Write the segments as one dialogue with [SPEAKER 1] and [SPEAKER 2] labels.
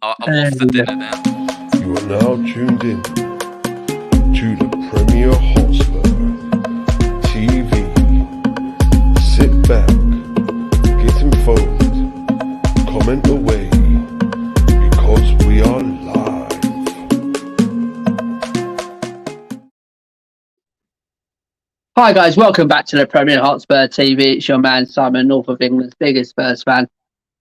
[SPEAKER 1] I'm off the dinner now.
[SPEAKER 2] You are now tuned in to the Premier Hotspur TV. Sit back, get involved, comment away, because we are live.
[SPEAKER 3] Hi guys, welcome back to the Premier Hotspur TV. It's your man Simon, North of England's biggest Spurs fan.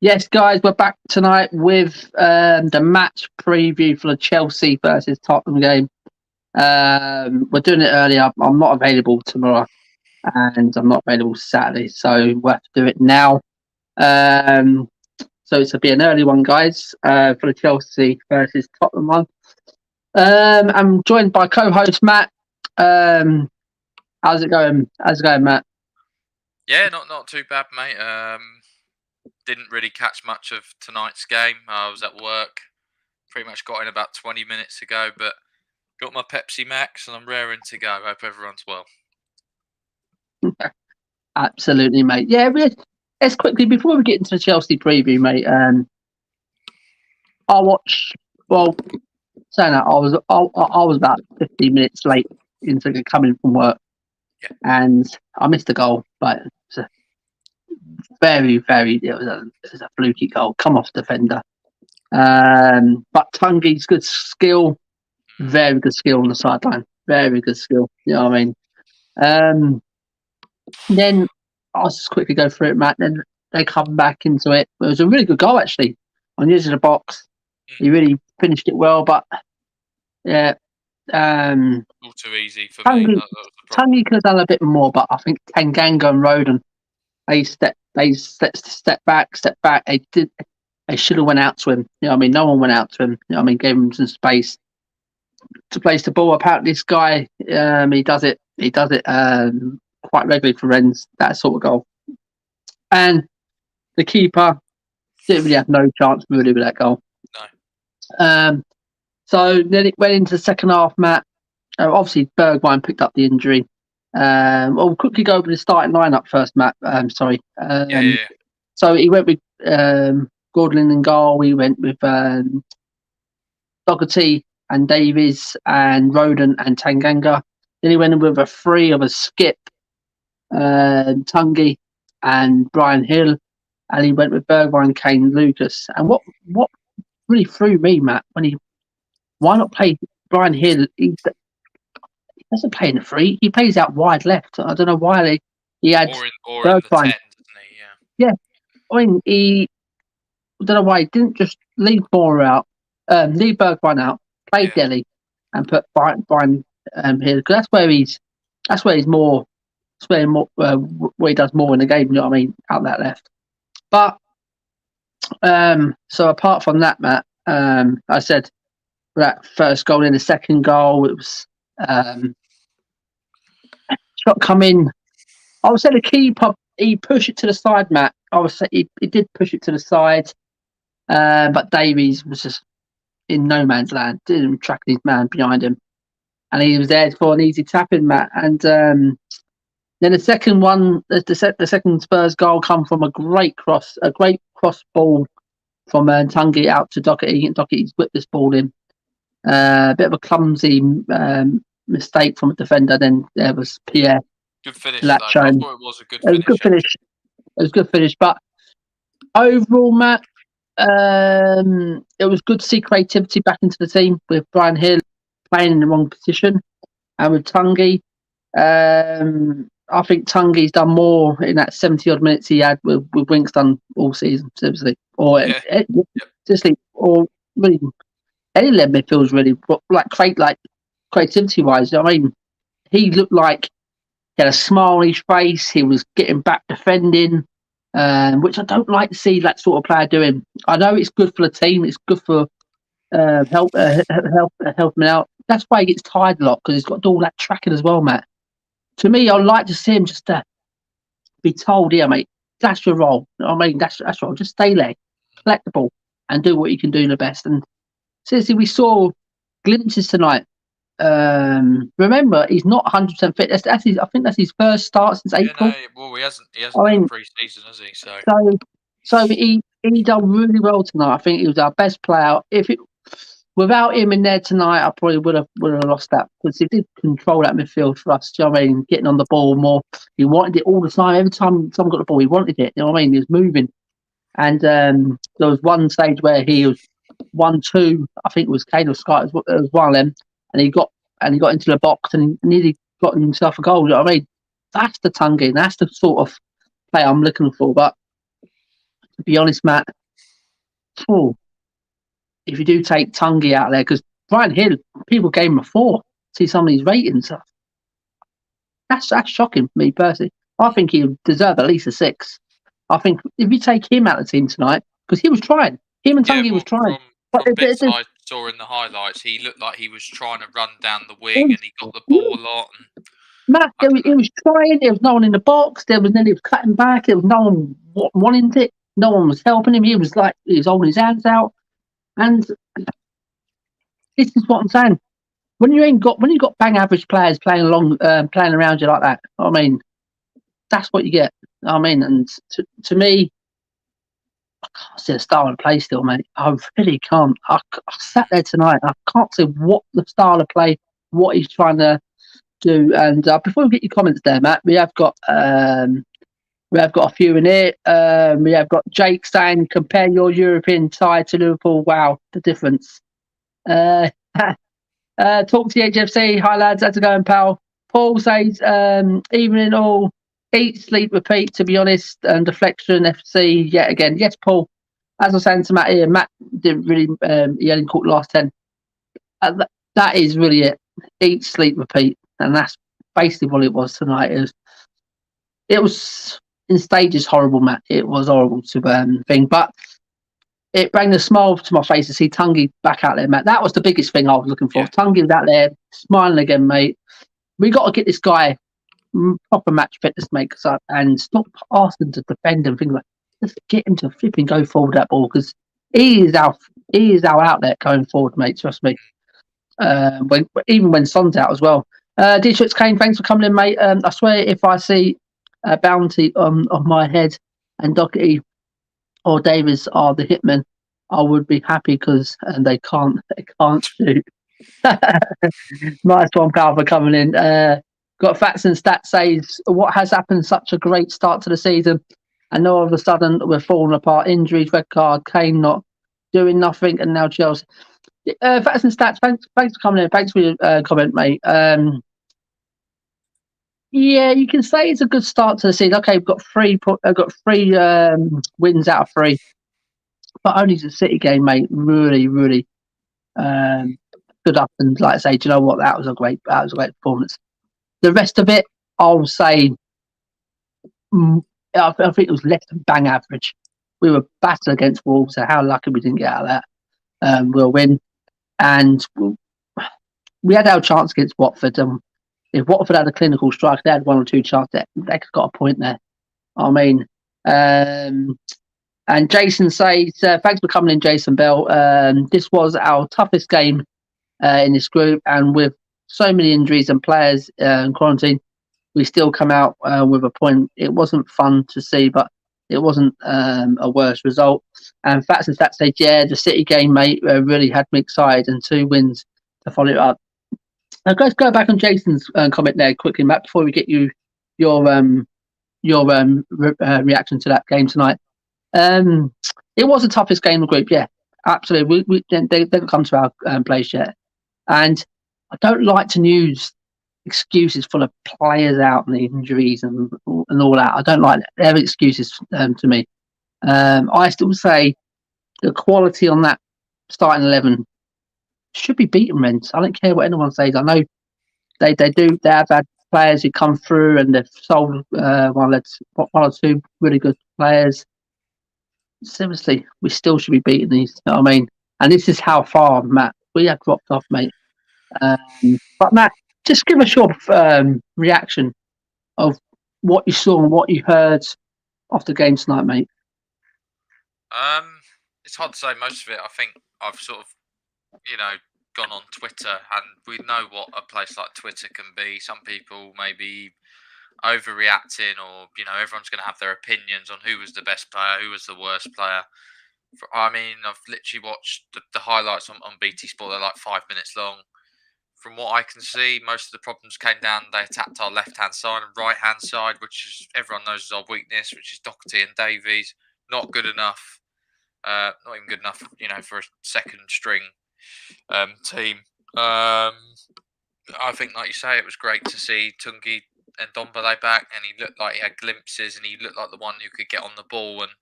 [SPEAKER 3] Yes, guys, we're back tonight with the match preview for the Chelsea versus Tottenham game. We're doing it early. I'm not available tomorrow, and I'm not available Saturday, so we'll have to do it now. So it's to be an early one, guys, for the Chelsea versus Tottenham one. I'm joined by co-host Matt. How's it going? Matt?
[SPEAKER 1] Yeah, not too bad, mate. Didn't really catch much of tonight's game. I was at work. Pretty much got in about 20 minutes ago, but got my Pepsi Max and I'm raring to go. Hope everyone's well.
[SPEAKER 3] Absolutely, mate. Yeah, let's quickly, before we get into the Chelsea preview, mate. I watched. Well, saying that, I was about 15 minutes late into coming from work, and I missed the goal, but it was a it was a fluky goal, come off defender. But Tungi's good skill, very good skill on the sideline, very good skill. You know what I mean? Then I'll just quickly go through it, Matt. Then they come back into it. It was a really good goal, actually, on the edge of the box. He really finished it well, but yeah.
[SPEAKER 1] All too easy for me.
[SPEAKER 3] Tungi could have done a bit more, but I think Tanganga and Rodon, they step back. They should have went out to him. You know what I mean? No one went out to him. You know what I mean? Gave him some space to place the ball. Apparently, this guy, he does it quite regularly for Rennes, that sort of goal. And the keeper didn't really have no chance really with that goal. No. So then it went into the second half, Matt. Obviously, Bergwijn picked up the injury. We'll quickly go over the starting lineup first, Matt. Yeah. So he went with Gordon in goal. We went with Doherty and Davies and Rodon and Tanganga. Then he went in with a three of a Skip, Tungi and Brian Hill. And he went with Bergwijn, Kane, Lucas. And what really threw me, Matt, why not play Brian Hill? He doesn't play in the three. He plays out wide left. I don't know why he had
[SPEAKER 1] or in the 10, doesn't he?
[SPEAKER 3] Yeah. I mean, I don't know why he didn't just leave Bergwijn out, play Delhi, and put Brian here, because where he does more in the game. You know what I mean? Out that left. But so apart from that, Matt, I said that first goal, in the second goal, it was shot coming. I would say the keeper, he pushed it to the side, Matt. I would say he did push it to the side, but Davies was just in no man's land, didn't track his man behind him, and he was there for an easy tap-in, Matt. And then the second one, the second Spurs goal come from a great cross ball from Tungi out to Doherty, and Doherty's whipped this ball in. A bit of a clumsy mistake from a defender. Then there was Pierre.
[SPEAKER 1] Good finish. I thought it was a good finish.
[SPEAKER 3] It was a good finish. But overall, Matt, it was good to see creativity back into the team with Brian Hill playing in the wrong position, and with Tungi. I think Tungi's done more in that 70-odd minutes he had with Winks done all season, seriously. Or really. Any led midfielders really, like creativity-wise. I mean, he looked like he had a smile on his face. He was getting back defending, which I don't like to see that sort of player doing. I know it's good for the team. It's good for helping out. That's why he gets tired a lot, because he's got to do all that tracking as well, Matt. To me, I'd like to see him just be told, "Yeah, mate, that's your role." I mean, that's right. Just stay there, collect the ball, and do what you can do the best. And seriously, we saw glimpses tonight. Remember, he's not 100% fit. I think that's his first start since April.
[SPEAKER 1] He hasn't done pre-season, has he? So
[SPEAKER 3] So he done really well tonight. I think he was our best player. Without him in there tonight, I probably would have lost that because he did control that midfield for us. Do you know what I mean? Getting on the ball more. He wanted it all the time. Every time someone got the ball, he wanted it. You know what I mean? He was moving. And there was one stage where he was 1-2. I think it was Kane or Scott. It was one of them, and he got into the box and he nearly got himself a goal. You know what I mean? That's the Tungy. That's the sort of play I'm looking for. But to be honest, Matt, if you do take Tungy out there, because Brian Hill, people gave him a 4. See some of these ratings. That's shocking for me personally. I think he deserved at least a 6. I think if you take him out of the team tonight, because he was trying, him and Tungy was trying.
[SPEAKER 1] From bits I saw in the highlights, he looked like he was trying to run down the wing and he got the ball a lot.
[SPEAKER 3] Matt, he was trying. There was no one in the box. He was cutting back. There was no one wanting it. No one was helping him. He was holding his hands out. And this is what I'm saying. When you got bang average players playing around you like that, I mean, that's what you get. I mean, and to me, I can't see a style of play still, mate. I really can't. I sat there tonight. I can't see what the style of play, what he's trying to do. And before we get your comments there, Matt, we have got a few in here. We have got Jake saying, compare your European tie to Liverpool. Wow, the difference. Talk to the HFC. Hi, lads. How's it going, pal? Paul says, even in all, eat, sleep, repeat, to be honest, and deflection, FC, yet again. Yes, Paul. As I was saying to Matt here, Matt didn't really, he only caught the last 10. That is really it. Eat, sleep, repeat. And that's basically what it was tonight. It was in stages horrible, Matt. It was horrible to thing, but it brought a smile to my face to see Tungy back out there, Matt. That was the biggest thing I was looking for. Yeah. Tungy was out there smiling again, mate. We got to get this guy proper match fitness, mate, and stop asking to defend and things like. Just get him to flipping go forward that ball because he is our outlet going forward, mate. Trust me. Even when Son's out as well. D-Shirts Kane, thanks for coming in, mate. I swear, if I see a bounty on my head and Doherty or Davis are the hitmen, I would be happy because they can't shoot. Nice one, pal, for coming in. Got Facts and Stats says, what has happened? Such a great start to the season, and now all of a sudden we're falling apart. Injuries, red card, Kane not doing nothing, and now Chelsea. Facts and Stats, thanks for coming in. Thanks for your comment, mate. Yeah, you can say it's a good start to the season. Okay, we've got three wins out of 3, but only the City game, mate. Really, really good up. And like I say, do you know what? That was a great performance. The rest of it, I'll say, I think it was less than bang average. We were battered against Wolves, so how lucky we didn't get out of that. We'll win, and we had our chance against Watford. If Watford had a clinical strike, they had 1 or 2 chances. They got a point there. I mean, and Jason says, thanks for coming in, Jason Bell. This was our toughest game in this group, and with so many injuries and players in quarantine, we still come out with a point. It wasn't fun to see, but it wasn't a worse result. And Facts and Stats said, yeah, the City game, mate, really had me excited, and 2 wins to follow it up. Let's go back on Jason's comment there quickly, Matt, before we get your reaction to that game tonight. It was the toughest game in the group, yeah, absolutely. They didn't come to our place yet, and I don't like to use excuses full of players out and the injuries and all that. I don't like that. They're excuses to me. I still say the quality on that starting 11 should be beaten, Rents. I don't care what anyone says. I know they have had players who come through and they've sold 1 or 2 really good players. Seriously, we still should be beating these. You know what I mean? And this is how far, Matt, we have dropped off, mate. But Matt, just give us your reaction of what you saw and what you heard off the game tonight, mate.
[SPEAKER 1] It's hard to say most of it. I think I've sort of, gone on Twitter, and we know what a place like Twitter can be. Some people maybe overreacting, or everyone's going to have their opinions on who was the best player, who was the worst player. I mean, I've literally watched the highlights on BT Sport. They're like 5 minutes long. From what I can see, most of the problems came down. They attacked our left-hand side and right-hand side, which is everyone knows is our weakness, which is Doherty and Davies. Not good enough. Not even good enough, for a second string team. I think, like you say, it was great to see Tungi and Dombele back, and he looked like he had glimpses, and he looked like the one who could get on the ball and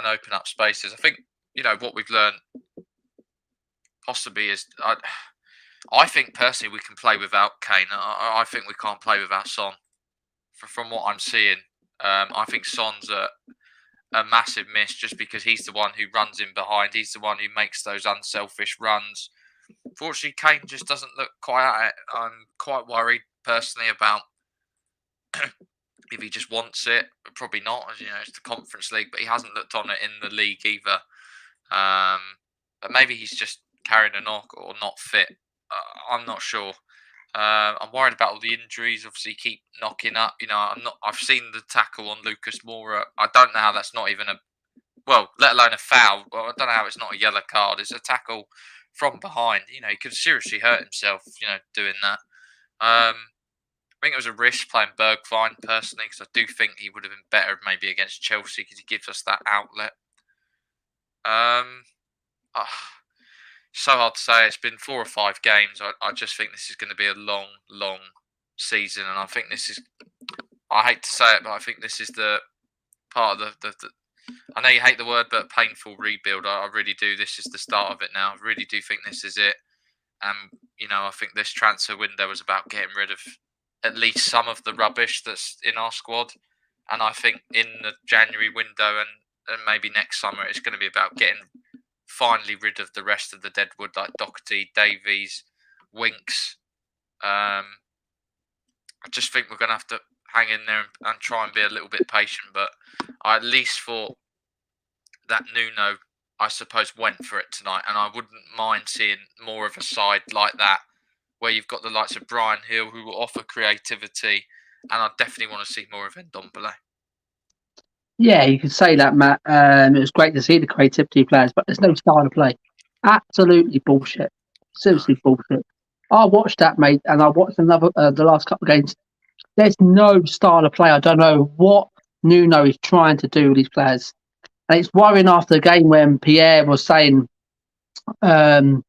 [SPEAKER 1] open up spaces. I think what we've learned possibly is I think personally we can play without Kane. I think we can't play without Son. From what I'm seeing, I think Son's a massive miss just because he's the one who runs in behind. He's the one who makes those unselfish runs. Fortunately, Kane just doesn't look quite at it. I'm quite worried personally about if he just wants it. Probably not, as it's the Conference League, but he hasn't looked on it in the league either. But maybe he's just carrying a knock or not fit. I'm not sure. I'm worried about all the injuries. Obviously, keep knocking up. I've seen the tackle on Lucas Moura. I don't know how that's not even let alone a foul. Well, I don't know how it's not a yellow card. It's a tackle from behind. He could seriously hurt himself. Doing that. I think it was a risk playing Bergwijn personally, because I do think he would have been better maybe against Chelsea because he gives us that outlet. So hard to say. It's been 4 or 5 games. I just think this is going to be a long, long season, and I think this is. I hate to say it, but I think this is the part of the I know you hate the word, but painful rebuild. I really do. This is the start of it now. I really do think this is it. And I think this transfer window was about getting rid of at least some of the rubbish that's in our squad. And I think in the January window and maybe next summer, it's going to be about getting finally rid of the rest of the deadwood, like Doherty, Davies, Winks. I just think we're going to have to hang in there and try and be a little bit patient. But I at least thought that Nuno, I suppose, went for it tonight. And I wouldn't mind seeing more of a side like that, where you've got the likes of Brian Hill, who will offer creativity. And I definitely want to see more of Ndombele.
[SPEAKER 3] Yeah, you could say that, Matt. It was great to see the creativity players, but there's no style of play. Absolutely bullshit. Seriously bullshit. I watched that, mate, and I watched the last couple of games. There's no style of play. I don't know what Nuno is trying to do with these players. And it's worrying after the game when Pierre was saying, they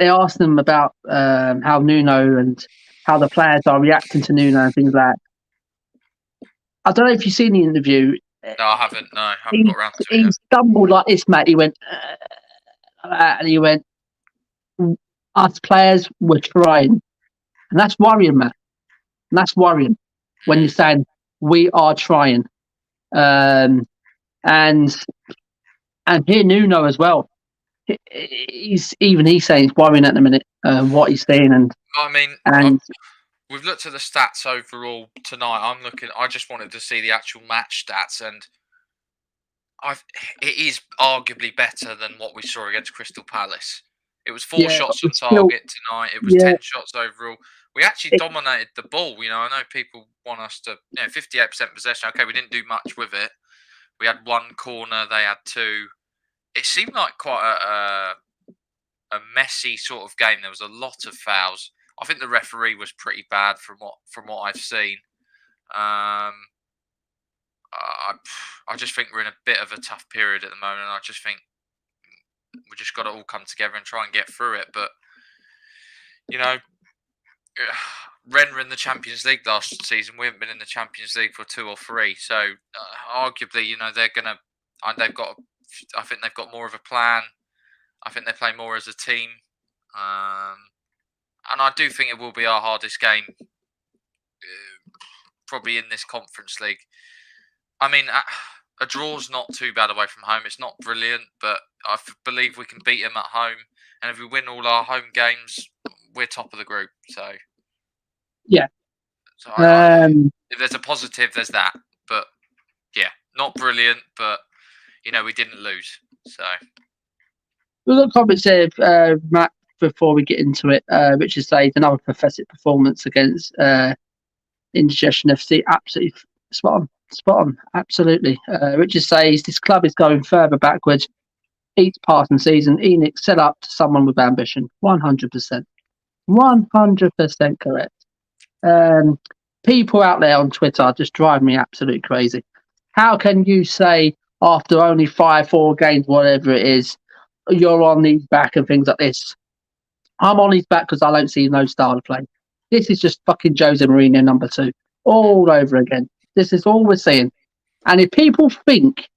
[SPEAKER 3] asked him about how Nuno and how the players are reacting to Nuno and things like that. I don't know if you've seen the interview.
[SPEAKER 1] No, I haven't. No, I haven't got around to it.
[SPEAKER 3] He stumbled like this, Matt. He went, and he went, us players were trying. And that's worrying, Matt. And that's worrying when you're saying, we are trying. And here Nuno as well. He's saying it's worrying at the minute, what he's saying.
[SPEAKER 1] We've looked at the stats overall tonight. I just wanted to see the actual match stats, and it is arguably better than what we saw against Crystal Palace. It was 4 shots on target tonight. It was 10 shots overall. We actually dominated the ball. I know people want us to, 58% possession. Okay, we didn't do much with it. We had 1 corner. They had 2. It seemed like quite a messy sort of game. There was a lot of fouls. I think the referee was pretty bad from what I've seen. I just think we're in a bit of a tough period at the moment. And I just think we just got to all come together and try and get through it. But Rennes were in the Champions League last season. We haven't been in the Champions League for 2 or 3. So arguably, they're gonna. I think they've got more of a plan. I think they play more as a team. And I do think it will be our hardest game, probably in this Conference League. I mean, a draw's not too bad away from home. It's not brilliant, but I believe we can beat them at home. And if we win all our home games, we're top of the group. So,
[SPEAKER 3] yeah.
[SPEAKER 1] So if there's a positive, there's that. But yeah, not brilliant, but we didn't lose. So.
[SPEAKER 3] We've got comments there, Matt, before we get into it. Richard says another pathetic performance against Indigestion FC, absolutely spot on, absolutely. Richard says this club is going further backwards each passing season. Enoch set up to someone with ambition. 100%. 100% correct. People out there on Twitter just drive me absolutely crazy. How can you say after only 4 games, whatever it is, you're on his back and things like this? I'm on his back because I don't see no style of play. This is just fucking Jose Mourinho number 2 all over again. This is all we're seeing. And if people think,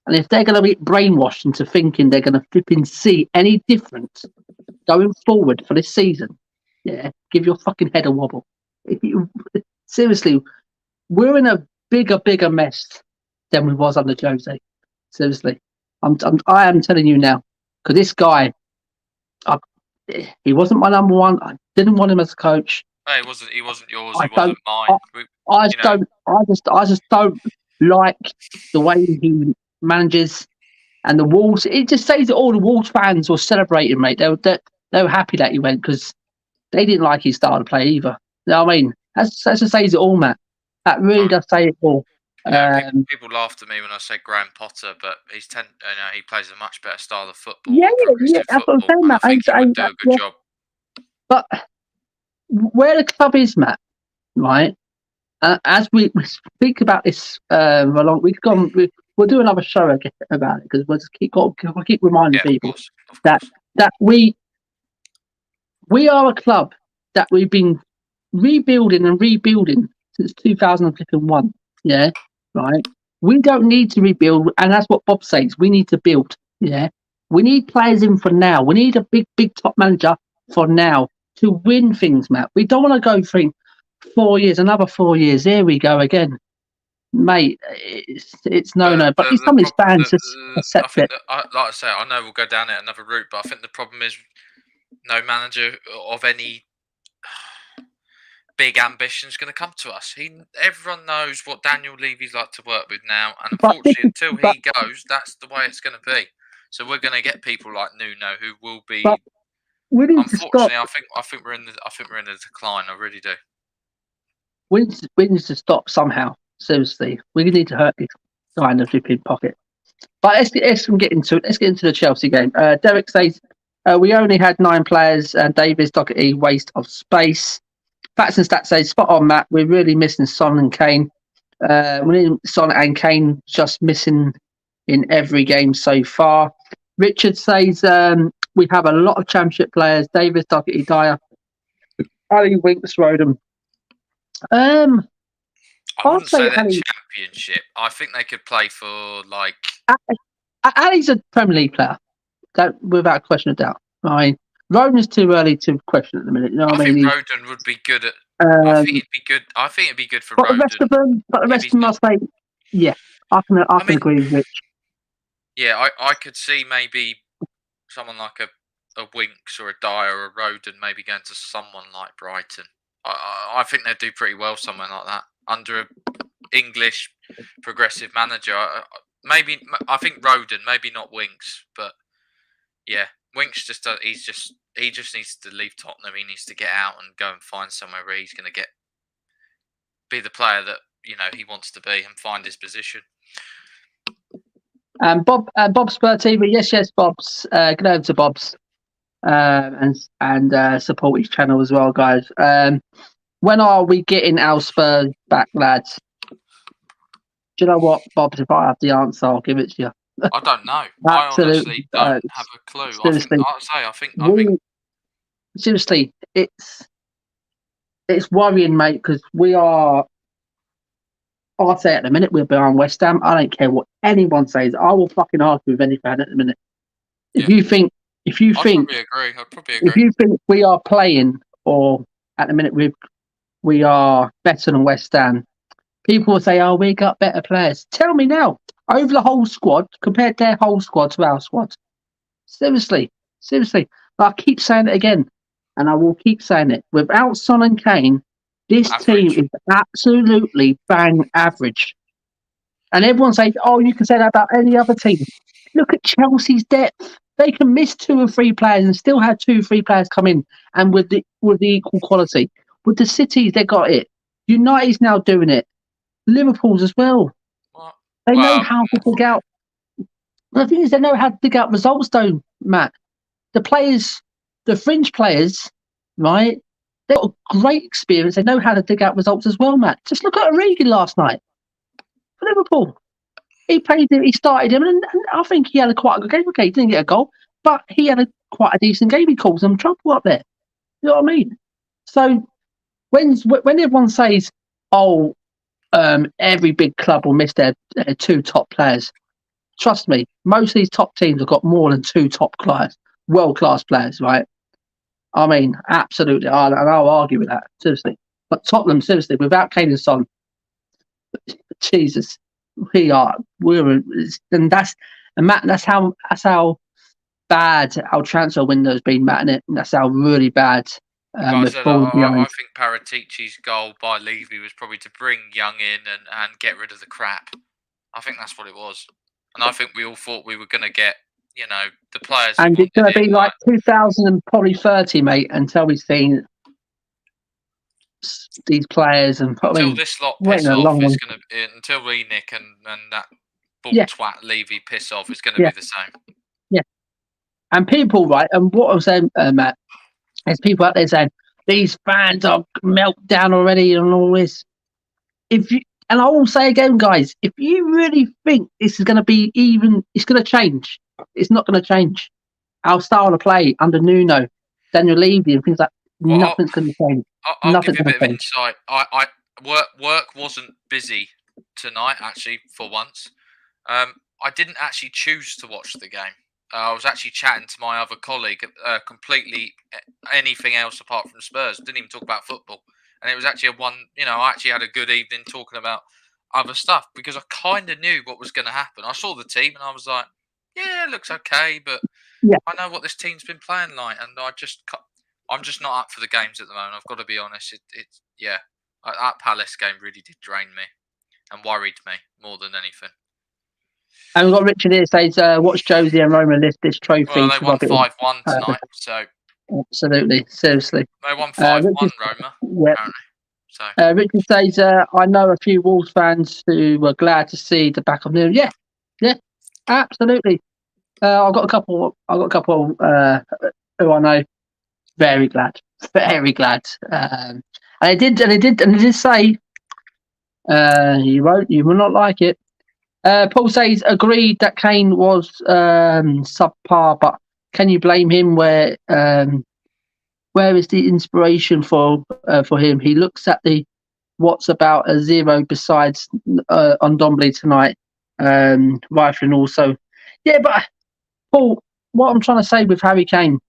[SPEAKER 3] and if they're going to be brainwashed into thinking they're going to flipping see any difference going forward for this season, yeah, give your fucking head a wobble. Seriously, we're in a bigger mess than we was under Jose. Seriously, I am telling you now, because this guy, he wasn't my number one. I didn't want him as a coach.
[SPEAKER 1] No, he wasn't yours. He wasn't mine.
[SPEAKER 3] I just don't like the way he manages. And the Wolves, it just says that all the Wolves fans were celebrating, mate. They were happy that he went because they didn't like his style of play either. You know what I mean? That just says it all, Matt. That really does say it all.
[SPEAKER 1] People laughed at me when I said Graham Potter, but he plays a much better style of football.
[SPEAKER 3] Yeah, that's what I'm saying, Matt.
[SPEAKER 1] I think he would do a good job.
[SPEAKER 3] But where the club is, Matt, right? As we speak about this we'll do another show again about it because we'll just keep reminding people
[SPEAKER 1] of course.
[SPEAKER 3] that we are a club that we've been rebuilding since 2001. Yeah, right. We don't need to rebuild, and that's what Bob says. We need to build. Yeah, we need players in for now. We need a big top manager for now to win things, Matt. We don't want to go for 4 years, another 4 years. Here we go again. Mate, it's no. But some of his fans just accept it.
[SPEAKER 1] Like I say, I know we'll go down it another route, but I think the problem is no manager of any big ambition is going to come to us. Everyone knows what Daniel Levy's like to work with now, and unfortunately, until he goes, that's the way it's going to be. So we're going to get people like Nuno who will be. Unfortunately, I think we're in the decline. I really do.
[SPEAKER 3] We need to stop somehow. Seriously, we need to hurt this guy in the flipping pocket. But let's get into it. Let's get into the Chelsea game. Derek says we only had 9 players, and Davis Doherty waste of space. Facts and Stats says spot on, Matt. We're really missing Son and Kane. We need Son and Kane just missing in every game so far. Richard says we have a lot of Championship players. Davis Doherty, Dyer, Ali Winks, Rodham.
[SPEAKER 1] I wouldn't say that Championship. I think they could play for like.
[SPEAKER 3] Ali's a Premier League player, without question of doubt. I mean, Rodden's too early to question at the minute. You know what I mean?
[SPEAKER 1] I think Rodden would be good at. I think it'd be good. I think it'd be good for Rodden.
[SPEAKER 3] The rest of them, must say, yeah, I can agree with Rich.
[SPEAKER 1] Yeah, I could see maybe someone like a Winks or a Dyer or a Rodden maybe going to someone like Brighton. I think they'd do pretty well somewhere like that under an English progressive manager. I think Rodden, maybe not Winks, but yeah, Winks he just needs to leave Tottenham. He needs to get out and go and find somewhere where he's going to be the player that he wants to be and find his position.
[SPEAKER 3] Bob Spur TV, yes, Bob's. Get over to Bob's and support his channel as well, guys. When are we getting our Spurs back, lads? Do you know what, Bob? If I have the answer, I'll give it to you.
[SPEAKER 1] I don't know. I honestly don't have a clue. I think.
[SPEAKER 3] Seriously, it's worrying, mate, because we are. I'll say at the minute we're behind West Ham. I don't care what anyone says. I will fucking argue with any fan at the minute. If you think,
[SPEAKER 1] I'd probably agree.
[SPEAKER 3] If you think we are playing, or at the minute we are better than West Ham, people will say, "Oh, we got better players." Tell me now, over the whole squad, compared their whole squad to our squad. Seriously. I keep saying it again, and I will keep saying it. Without Son and Kane, this team is absolutely bang average. And everyone says, "Oh, you can say that about any other team." Look at Chelsea's depth. They can miss 2 or 3 players and still have 2 or 3 players come in, and with the equal quality. With the Cities, they got it. United's now doing it. Liverpool's as well.
[SPEAKER 1] What?
[SPEAKER 3] They know
[SPEAKER 1] Well,
[SPEAKER 3] how to dig out. The thing is, they know how to dig out results, though, Matt. The players, the fringe players, right? They've got a great experience. They know how to dig out results as well, Matt. Just look at Origi last night for Liverpool. He played him, he started him, and I think he had quite a good game. Okay, he didn't get a goal, but he had quite a decent game. He caused some trouble up there. You know what I mean? So when everyone says, "Oh, every big club will miss their two top players," trust me, most of these top teams have got more than two top class, world class players, right? I mean, absolutely, and I'll argue with that seriously. But Tottenham, seriously, without Kane and Son, Jesus, and Matt, that's how bad our transfer window's been, Matt, and that's how really bad
[SPEAKER 1] I
[SPEAKER 3] we're
[SPEAKER 1] said
[SPEAKER 3] falling
[SPEAKER 1] I
[SPEAKER 3] behind.
[SPEAKER 1] think Paratici's goal by Levy was probably to bring Young in and get rid of the crap. I think that's what it was, and I think we all thought we were going to get the players we
[SPEAKER 3] And it's
[SPEAKER 1] wanted
[SPEAKER 3] going to
[SPEAKER 1] in.
[SPEAKER 3] be like 2030, mate, until we've seen these players. And I
[SPEAKER 1] Until
[SPEAKER 3] mean,
[SPEAKER 1] this lot
[SPEAKER 3] waiting
[SPEAKER 1] piss
[SPEAKER 3] a
[SPEAKER 1] off,
[SPEAKER 3] long
[SPEAKER 1] it's
[SPEAKER 3] one.
[SPEAKER 1] going to until Renick and that bull
[SPEAKER 3] Yeah,
[SPEAKER 1] twat Levy piss off. It's going to
[SPEAKER 3] yeah,
[SPEAKER 1] be the same.
[SPEAKER 3] yeah. And people, right? And what I'm saying, Matt, there's people out there saying these fans are meltdown already and all this. And I will say again, guys, if you really think this is going to be it's going to change. It's not going to change. Our style of play under Nuno, Daniel Levy, and things like
[SPEAKER 1] Well,
[SPEAKER 3] nothing's going to change.
[SPEAKER 1] I'll give
[SPEAKER 3] Nothing's
[SPEAKER 1] you a
[SPEAKER 3] going
[SPEAKER 1] bit
[SPEAKER 3] to
[SPEAKER 1] of
[SPEAKER 3] change.
[SPEAKER 1] insight. I work wasn't busy tonight actually for once. I didn't actually choose to watch the game. I was actually chatting to my other colleague, completely anything else apart from Spurs. Didn't even talk about football, and it was actually I actually had a good evening talking about other stuff because I kind of knew what was going to happen. I saw the team and I was like, yeah, it looks okay, but
[SPEAKER 3] Yeah.
[SPEAKER 1] I know what this team's been playing like, and I'm just not up for the games at the moment. I've got to be honest. That Palace game really did drain me and worried me more than anything.
[SPEAKER 3] And we've got Richard here says, watch Josie and Roma lift this trophy
[SPEAKER 1] Well, they
[SPEAKER 3] to
[SPEAKER 1] won
[SPEAKER 3] rub it in.
[SPEAKER 1] 5-1 tonight, so
[SPEAKER 3] Absolutely, seriously.
[SPEAKER 1] they won 5-1,
[SPEAKER 3] Richard,
[SPEAKER 1] Roma,
[SPEAKER 3] yeah.
[SPEAKER 1] apparently. So
[SPEAKER 3] Richard says, I know a few Wolves fans who were glad to see the back of Nuno. Yeah, absolutely. I've got a couple who I know very glad. And they did say, you will not like it. Paul says agreed that Kane was subpar, but can you blame him? Where is the inspiration for him? He looks at what's about a zero besides on Dombley tonight. Rifling also, yeah. But Paul, what I'm trying to say with Harry Kane,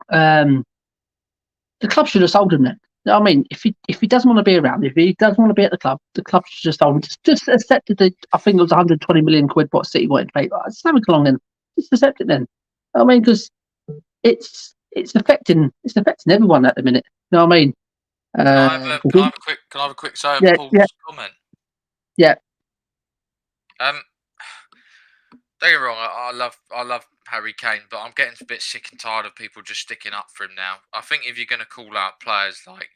[SPEAKER 3] the club should have sold him then. I mean, if he doesn't want to be around, if he doesn't want to be at the club should just hold him. Just accepted I think it was 120 million quid what City wanted to pay. Just have it along then. Just accept it then. I mean, because it's affecting everyone at the minute. You know what I mean?
[SPEAKER 1] can I have a quick say of
[SPEAKER 3] Yeah,
[SPEAKER 1] Paul's
[SPEAKER 3] yeah,
[SPEAKER 1] comment?
[SPEAKER 3] yeah.
[SPEAKER 1] Don't get me wrong, I love Harry Kane, but I'm getting a bit sick and tired of people just sticking up for him now. I think if you're going to call out players like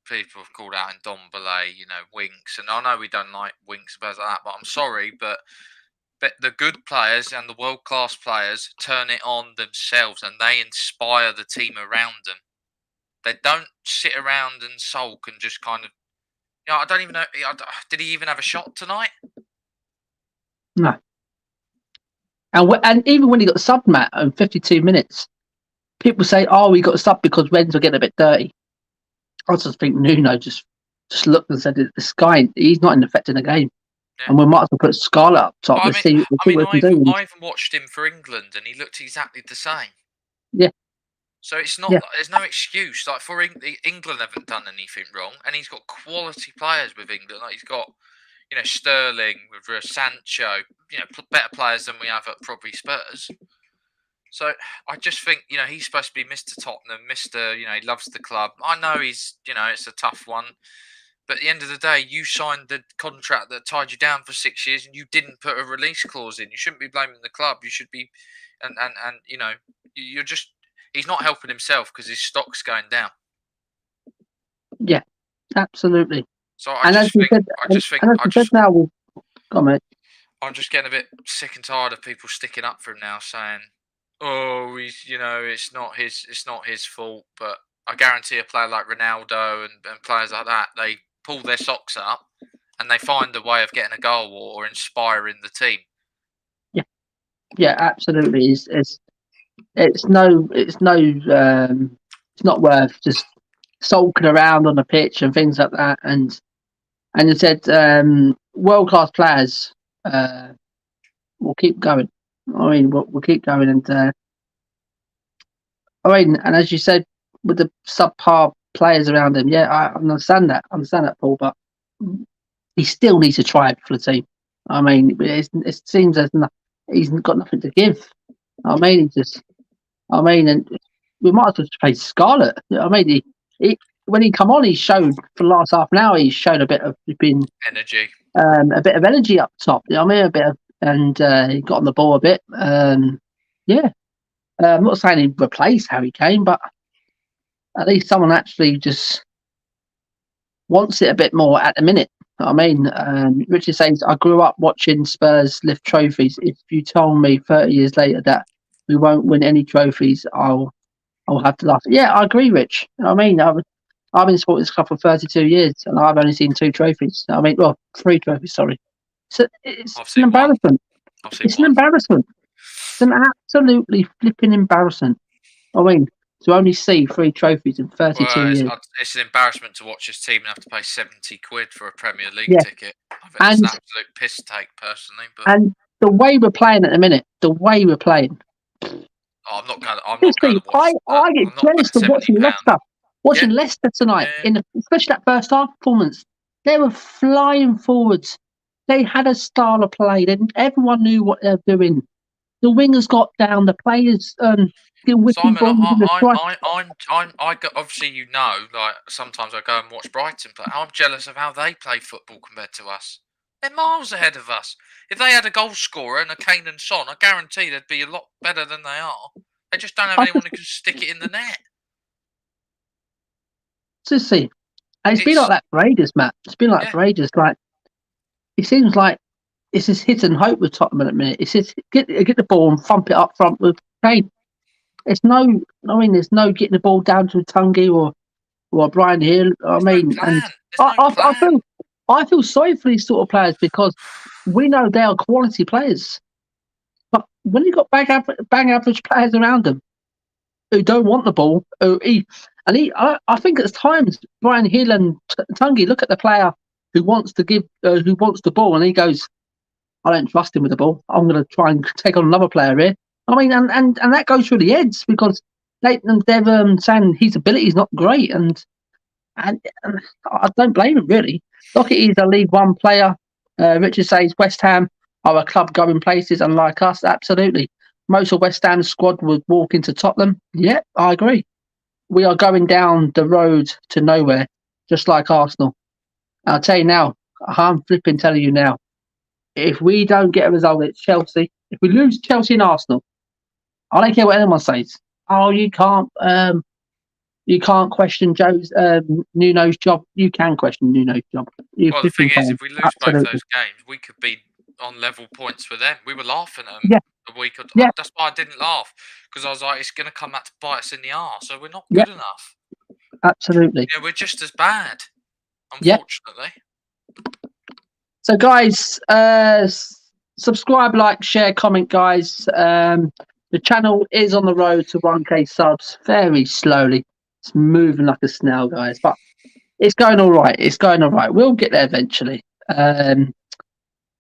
[SPEAKER 1] people have called out in Dombele, Winks, and I know we don't like Winks and players like that, but I'm sorry, but the good players and the world class players turn it on themselves and they inspire the team around them. They don't sit around and sulk and just kind of. I don't even know. Did he even have a shot tonight?
[SPEAKER 3] No. And even when he got subbed, Matt, in 52 minutes, people say, "Oh, he got subbed because Rennes were getting a bit dirty." I just think Nuno just looked and said, "This guy, he's not affecting the game."
[SPEAKER 1] Yeah.
[SPEAKER 3] And we might as well put Scarlett up top. Let's see what he can do.
[SPEAKER 1] I even watched him for England, and he looked exactly the same.
[SPEAKER 3] Yeah.
[SPEAKER 1] So it's not.
[SPEAKER 3] Yeah.
[SPEAKER 1] There's no excuse. Like for England, haven't done anything wrong, and he's got quality players with England. Like he's got, Sterling with Sancho. Better players than we have at probably Spurs. So I just think, he's supposed to be Mr. Tottenham, Mr. He loves the club. I know he's, it's a tough one. But at the end of the day, you signed the contract that tied you down for 6 years and you didn't put a release clause in. You shouldn't be blaming the club. You should be, and you're just, he's not helping himself because his stock's going down.
[SPEAKER 3] Yeah, absolutely.
[SPEAKER 1] So
[SPEAKER 3] And as you said, now, go on, mate.
[SPEAKER 1] I'm just getting a bit sick and tired of people sticking up for him now, saying, "Oh, it's not his fault." But I guarantee a player like Ronaldo and players like that, they pull their socks up and they find a way of getting a goal or inspiring the team.
[SPEAKER 3] Yeah, absolutely. It's not worth just sulking around on the pitch and things like that. And you said world class players will keep going. I mean, we'll keep going, and and as you said, with the subpar players around him, yeah, I understand that, Paul. But he still needs to try for the team. I mean, it seems as he's got nothing to give. And we might as well just play Scarlet. When he come on, he showed for the last half an hour. He showed a bit of
[SPEAKER 1] energy,
[SPEAKER 3] up top. You know what I mean, he got on the ball a bit. Yeah, I'm not saying he'd replace Harry Kane, but at least someone actually just wants it a bit more at the minute. I mean, Richard says, I grew up watching Spurs lift trophies. If you told me 30 years later that we won't win any trophies, I'll have to laugh. Yeah, I agree, Rich. I mean, I've been supporting this club for 32 years and I've only seen 2 trophies. I mean, well, 3 trophies, sorry. So it's an embarrassment. It's an embarrassment. It's an absolutely flipping embarrassment. I mean, to only see 3 trophies in 32 years.
[SPEAKER 1] It's an embarrassment to watch his team and have to pay 70 quid for a Premier League ticket. I think it's an absolute piss take, personally. But
[SPEAKER 3] and the way we're playing at the minute,
[SPEAKER 1] I'm not going to watch.
[SPEAKER 3] I get jealous of watching Leicester. Watching Leicester tonight, especially that first half performance, they were flying forwards. They had a style of play. Everyone knew what they were doing. The wingers got down. The players
[SPEAKER 1] Simon, obviously, like sometimes I go and watch Brighton play. I'm jealous of how they play football compared to us. They're miles ahead of us. If they had a goal scorer and a Kane and Son, I guarantee they'd be a lot better than they are. They just don't have anyone who can stick it in the net.
[SPEAKER 3] To see, and it's been like that for ages, Matt. It's been like for ages. Like it seems like it's just hit and hope with Tottenham at the minute. It's just get the ball and thump it up front with Kane. There's no getting the ball down to Tungi or Brian Hill. I feel sorry for these sort of players because we know they are quality players. But when you've got bang average players around them who don't want the ball, I think at times Brian Hill and Tungi look at the player who wants the ball, and he goes, "I don't trust him with the ball. I'm going to try and take on another player here." I mean, and that goes through the heads because they're saying his ability is not great, and I don't blame him really. Doherty is a League One player. Richard says West Ham are a club going places, unlike us. Absolutely, most of West Ham's squad would walk into Tottenham. Yeah, I agree. We are going down the road to nowhere, just like Arsenal. I'll tell you now, I'm flipping telling you now, if we don't get a result at Chelsea, if we lose Chelsea and Arsenal, I don't care what anyone says. Oh, you can't question Nuno's job. You can question Nuno's job.
[SPEAKER 1] The thing is, if we lose both those games, we could be on level points with them. We were laughing at them a week or two. Yeah. That's why I didn't laugh, because I was like, it's going to come back to bite us in the arse. So we're not good enough.
[SPEAKER 3] Absolutely.
[SPEAKER 1] Yeah, we're just as bad, unfortunately.
[SPEAKER 3] So, guys, subscribe, like, share, comment, guys. The channel is on the road to 1K subs very slowly. It's moving like a snail, guys, but it's going all right. We'll get there eventually.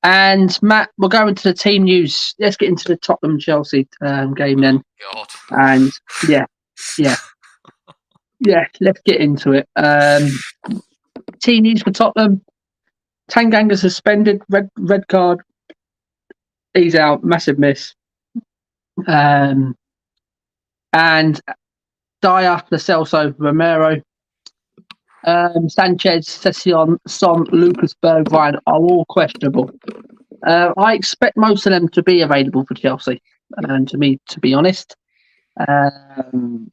[SPEAKER 3] And Matt, we're going to the team news. Let's get into the Tottenham Chelsea game then.
[SPEAKER 1] God.
[SPEAKER 3] And let's get into it. Team news for Tottenham. Tanganga suspended, red card. He's out, massive miss. And Dyer, Lo Celso, Romero, Sanchez, Session, Son, Lucas, Bergwijn are all questionable. I expect most of them to be available for Chelsea. And to be honest, I don't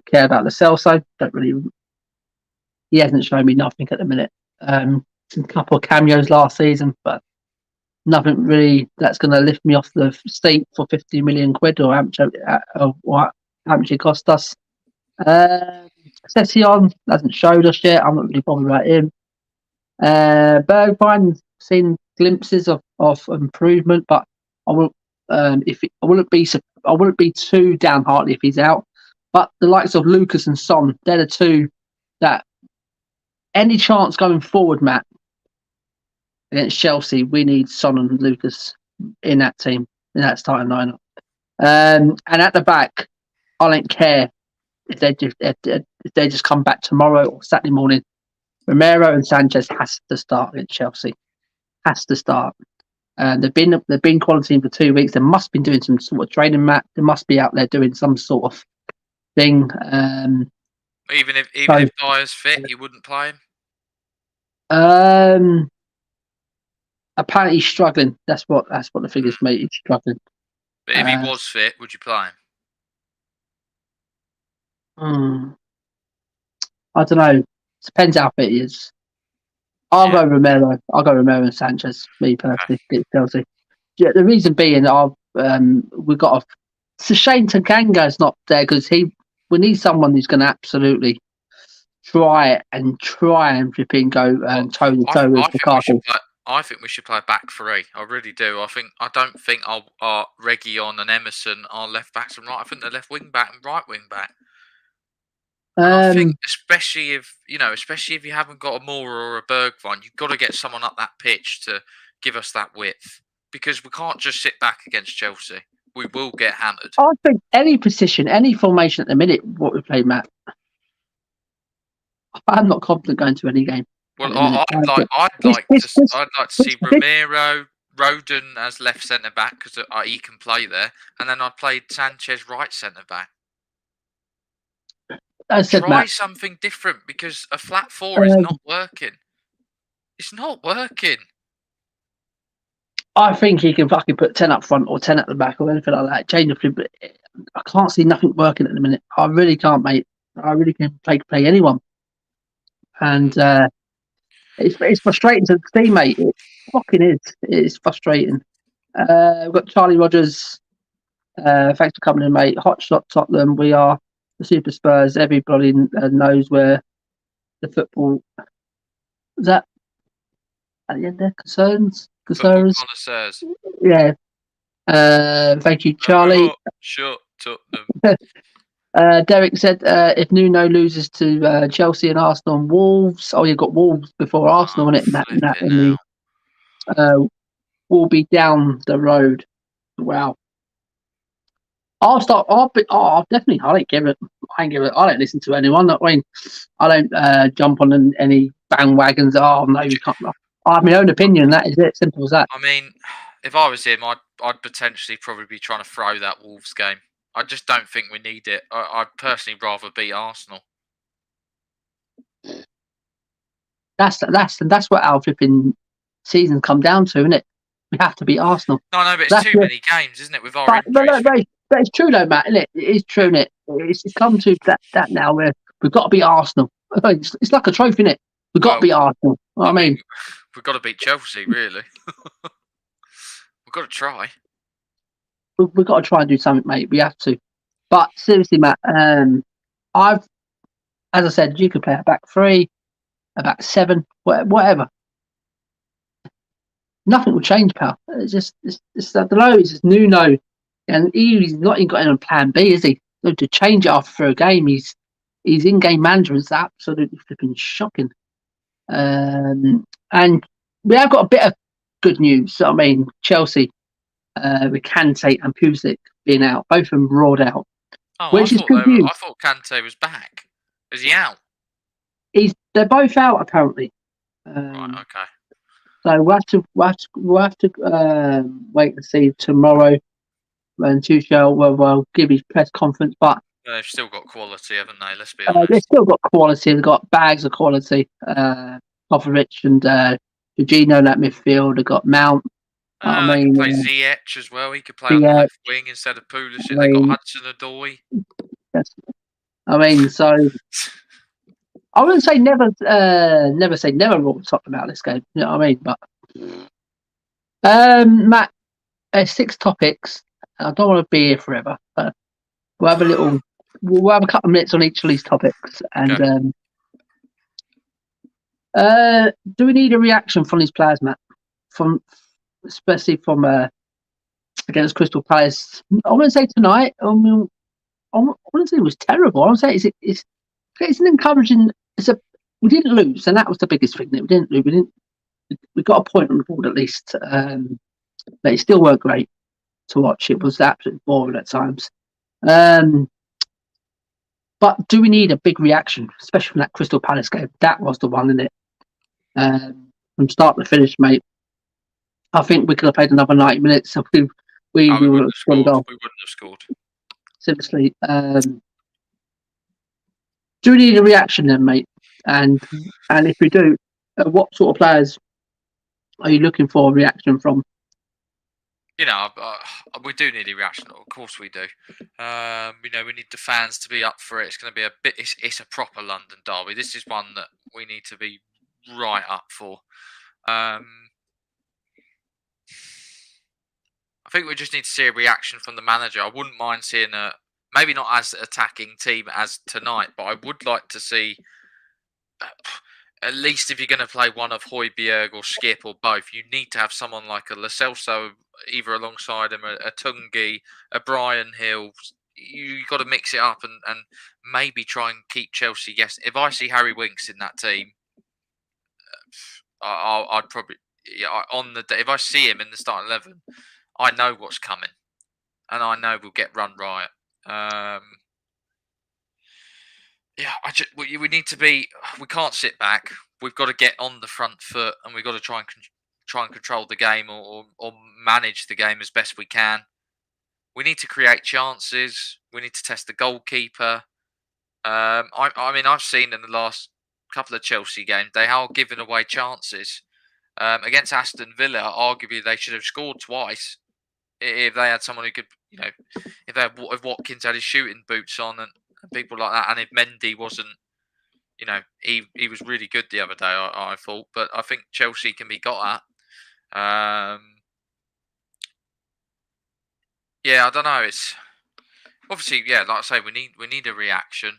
[SPEAKER 3] care about Lo Celso. Don't really. he hasn't shown me nothing at the minute. A couple of cameos last season, but nothing really that's going to lift me off the seat for 50 million quid or how much it cost us. Session hasn't showed us yet. I'm not really bothered about him. Bergwijn seen glimpses of improvement, but I wouldn't be too downhearted if he's out. But the likes of Lucas and Son, they're the two that any chance going forward, Matt, against Chelsea, we need Son and Lucas in that team, in that starting lineup. And at the back, I don't care if they just come back tomorrow or Saturday morning. Romero and Sanchez has to start against Chelsea. Has to start. They've been quarantined for 2 weeks. They must be doing some sort of training, Matt. They must be out there doing some sort of thing.
[SPEAKER 1] Even if Dyer's fit, you wouldn't play
[SPEAKER 3] him. Apparently he's struggling. That's what the figures mate. He's struggling.
[SPEAKER 1] But if he was fit, would you play
[SPEAKER 3] him? I don't know. Depends how fit he is. I'll go Romero. I'll go Romero and Sanchez. Me personally, get Chelsea. Yeah, the reason being, we've got a. It's a shame Tanganga's not there because we need someone who's going to absolutely try and flip in, go toe to toe with Lukaku.
[SPEAKER 1] I think we should play back three. I really do. I don't think our Reguilon and Emerson are left backs and right. I think they're left wing back and right wing back. I think, especially if you haven't got a Moura or a Bergwijn, you've got to get someone up that pitch to give us that width because we can't just sit back against Chelsea. We will get hammered.
[SPEAKER 3] I think any position, any formation at the minute, what we play, Matt. I'm not confident going to any game.
[SPEAKER 1] Well, I'd like to see Romero, Rodon as left centre back because he can play there, and then I'd play Sanchez right centre back. Try something different because a flat four is not working. It's not working.
[SPEAKER 3] I think he can fucking put 10 up front or 10 at the back or anything like that. Change the flip, but I can't see nothing working at the minute. I really can't, mate. I really can play anyone. And it's frustrating to see, mate. It fucking is. It's frustrating. We've got Charlie Rogers. Thanks for coming in, mate. Hot shot Tottenham. We are the Super Spurs. Everybody knows where the football is that at the end there. Concerns. Yeah. Thank you, Charlie.
[SPEAKER 1] Shut Tottenham.
[SPEAKER 3] Derek said if Nuno loses to Chelsea and Arsenal and Wolves, you've got Wolves before Arsenal in it. We'll be down the road. Wow. I'll definitely. I don't give it. I don't listen to anyone. I don't jump on any bandwagons. Oh no, you can't. I have my own opinion. That is it. Simple as that.
[SPEAKER 1] I mean, if I was him, I'd potentially probably be trying to throw that Wolves game. I just don't think we need it. I'd personally rather beat Arsenal.
[SPEAKER 3] That's what our flipping seasons come down to, isn't it? We have to beat Arsenal.
[SPEAKER 1] No, but it's too many games, isn't it? With our injuries.
[SPEAKER 3] But it's true though, Matt, isn't it? It is true, isn't it? It's come to that now where we've got to beat Arsenal. It's like a trophy, isn't it? We've got to beat Arsenal. I mean,
[SPEAKER 1] we've got to beat Chelsea, really. We've got to try.
[SPEAKER 3] We've got to try and do something, mate. We have to. But seriously, Matt, as I said, you could play a back three, a back seven, whatever. Nothing will change, pal. It's just I don't know. It's just Nuno, and he's not even got any plan B, is he? So to change it after a game, he's in-game management is absolutely flipping shocking. And we have got a bit of good news. I mean, Chelsea. With Kante and Pulisic being out, both of them roared out. Which is good news.
[SPEAKER 1] I thought Kante was back. Is he out?
[SPEAKER 3] They're both out apparently.
[SPEAKER 1] Right. Okay.
[SPEAKER 3] So we'll have to wait and see tomorrow when Tuchel will give his press conference. But
[SPEAKER 1] they've still got quality, haven't they? Let's be honest.
[SPEAKER 3] They've still got quality. They've got bags of quality. Popovich and Jorginho in that midfield. They've got Mount.
[SPEAKER 1] I mean, play Ziyech as well. He could play on the left wing instead of Pulisic. They got Hudson-Odoi.
[SPEAKER 3] Yes. I mean, so I wouldn't say never, never say never rule Tottenham out this game. You know what I mean? But Matt, 6 topics. I don't want to be here forever, but we'll have a little. We'll have a couple of minutes on each of these topics, and
[SPEAKER 1] Okay.
[SPEAKER 3] do we need a reaction from these players, Matt? From especially from against Crystal Palace. I wouldn't say tonight. I mean, I wouldn't say it was terrible. I would say it's an encouraging. We didn't lose, and that was the biggest thing. That we didn't lose. We got a point on the board at least, but it still weren't great to watch. It was absolutely boring at times. But do we need a big reaction, especially from that Crystal Palace game? That was the one, isn't it? From start to finish, mate. I think we could have played another 90 minutes. So we
[SPEAKER 1] We
[SPEAKER 3] would
[SPEAKER 1] wouldn't
[SPEAKER 3] have
[SPEAKER 1] have
[SPEAKER 3] scored a
[SPEAKER 1] scored.
[SPEAKER 3] goal.
[SPEAKER 1] We wouldn't have scored.
[SPEAKER 3] Seriously. Do we need a reaction then, mate? And if we do, what sort of players are you looking for a reaction from?
[SPEAKER 1] You know, we do need a reaction. Of course, we do. You know, we need the fans to be up for it. It's going to be a bit. It's a proper London derby. This is one that we need to be right up for. I think we just need to see a reaction from the manager. I wouldn't mind seeing maybe not as attacking team as tonight, but I would like to see. At least if you're going to play one of Højbjerg or Skip or both, you need to have someone like a Lo Celso either alongside him, a Tungi, a Brian Hill. You've got to mix it up and maybe try and keep Chelsea guessing. If I see Harry Winks in that team, I'd probably on the day. If I see him in the starting 11, I know what's coming, and I know we'll get run riot. Yeah, we need to be. We can't sit back. We've got to get on the front foot, and we've got to try and control the game or manage the game as best we can. We need to create chances. We need to test the goalkeeper. I mean, I've seen in the last couple of Chelsea games they are giving away chances. Against Aston Villa, arguably they should have scored twice if they had someone who could, you know, if Watkins had his shooting boots on and people like that, and if Mendy wasn't, you know, he was really good the other day. I thought, but I think Chelsea can be got at. Yeah, I don't know. It's obviously, yeah, like I say, we need a reaction.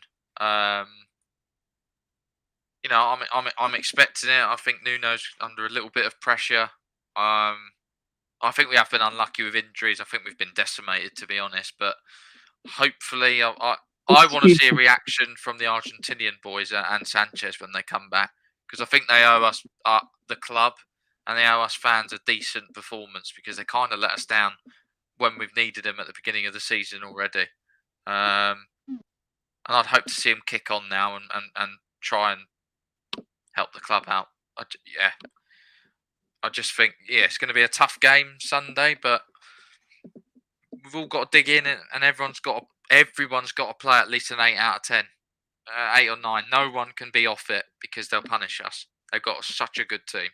[SPEAKER 1] You know, I'm expecting it. I think Nuno's under a little bit of pressure. I think we have been unlucky with injuries. I think we've been decimated, to be honest. But hopefully, I want to see a reaction from the Argentinian boys and Sanchez when they come back, because I think they owe us, the club, and they owe us fans a decent performance, because they kind of let us down when we've needed them at the beginning of the season already. And I'd hope to see them kick on now and try and help the club out. I just think, it's going to be a tough game Sunday, but we've all got to dig in, and everyone's got to play at least an 8 out of 10, 8 or 9. No one can be off it because they'll punish us. They've got such a good team.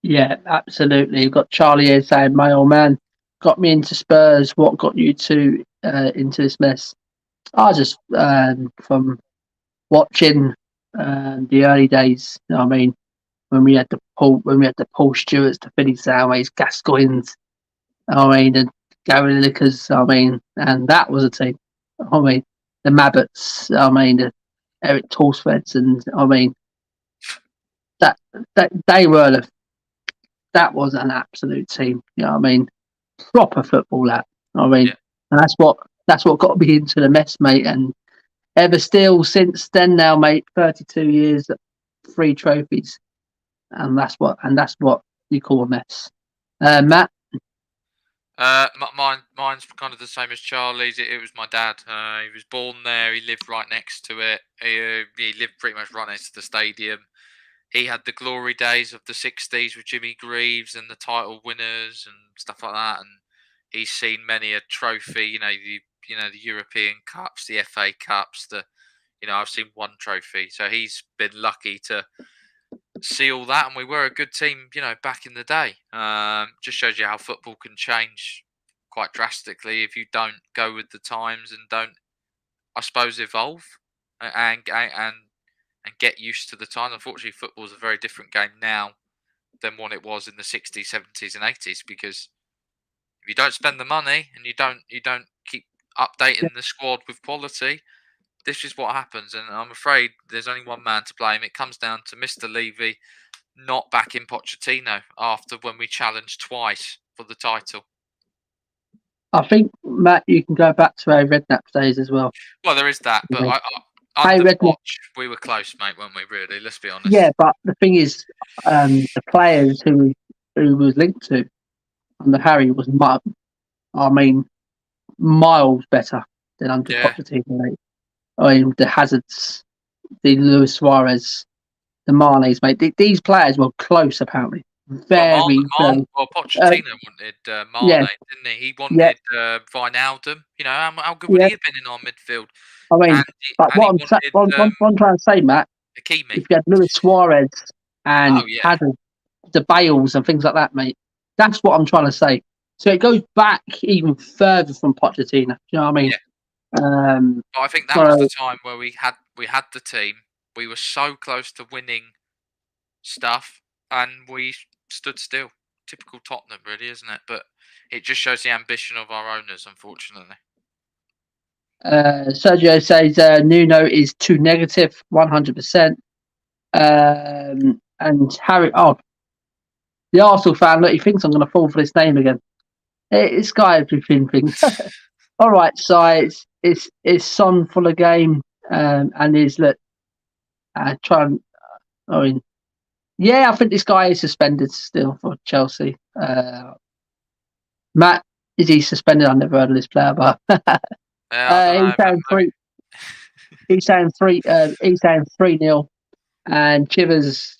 [SPEAKER 3] Yeah, absolutely. You've got Charlie here saying, "My old man got me into Spurs. What got you to into this mess?" I just from watching the early days. You know what I mean, when we had the Paul Stewarts, the Billy Soundways, Gascoignes. I mean, and Gary Lickers. I mean, and that was a team. I mean, the Mabbotts. I mean, the Eric Torsveds, and I mean that they were that was an absolute team. You know what I mean? Proper football. That I mean,
[SPEAKER 1] Yeah.
[SPEAKER 3] and that's what got me into the mess, mate. And ever still since then, now, mate. 32 years, 3 trophies, and that's what you call a mess. Matt.
[SPEAKER 1] Mine's kind of the same as Charlie's. It was my dad. He was born there. He lived right next to it. He lived pretty much right next to the stadium. He had the glory days of the 60s with Jimmy Greaves and the title winners and stuff like that. And he's seen many a trophy. The European Cups, the FA Cups. I've seen one trophy. So he's been lucky to see all that, and we were a good team, back in the day. Just shows you how football can change quite drastically if you don't go with the times and don't, I suppose, evolve. and get used to the time. Unfortunately, football is a very different game now than what it was in the 60s, 70s, and 80s. Because if you don't spend the money and you don't keep updating the squad with quality, this is what happens. And I'm afraid there's only one man to blame. It comes down to Mr. Levy not backing Pochettino after when we challenged twice for the title.
[SPEAKER 3] I think, Matt, you can go back to our Redknapp days as well.
[SPEAKER 1] Well, there is that, but
[SPEAKER 3] Yeah.
[SPEAKER 1] under Poch, we were close, mate, weren't we? Really, let's be honest.
[SPEAKER 3] Yeah, but the thing is, the players who was linked to under Harry was miles better than under Pochettino. I mean, the Hazards, the Luis Suarez, the Manes, mate. These players were close, apparently. Very.
[SPEAKER 1] Pochettino wanted Mane, didn't he? He wanted Wijnaldum. You know, how good would he have been in our midfield?
[SPEAKER 3] I mean, what I'm trying to say, Matt,
[SPEAKER 1] Hakimi.
[SPEAKER 3] if you had Luis Suarez and Hazard, the Bales and things like that, mate, that's what I'm trying to say. So it goes back even further from Pochettino. Do you know what I mean?
[SPEAKER 1] Yeah. I think that was the time where we had the team. We were so close to winning stuff, and we stood still. Typical Tottenham, really, isn't it? But it just shows the ambition of our owners, unfortunately.
[SPEAKER 3] Sergio says Nuno is too negative, 100%. And Harry, the Arsenal fan, look, he thinks I'm going to fall for this name again. This guy everything things. All right, so it's Son for the game, and is I think this guy is suspended still for Chelsea. Matt, is he suspended? I've never heard of this player, but he's saying 3-0, and Chivers,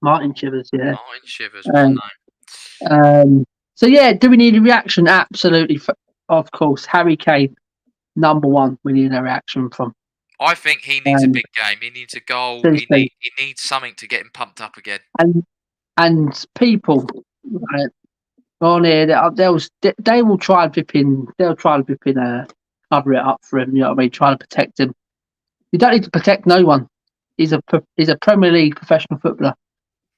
[SPEAKER 3] Martin Chivers, yeah.
[SPEAKER 1] Martin Chivers, well known.
[SPEAKER 3] So yeah, do we need a reaction? Absolutely, of course. Harry Kane, number one. We need a reaction from.
[SPEAKER 1] I think he needs a big game. He needs a goal. He needs something to get him pumped up again.
[SPEAKER 3] And people on here, they will try and dip in. They'll try and dip in, cover it up for him. You know what I mean? Try to protect him. You don't need to protect no one. He's a Premier League professional footballer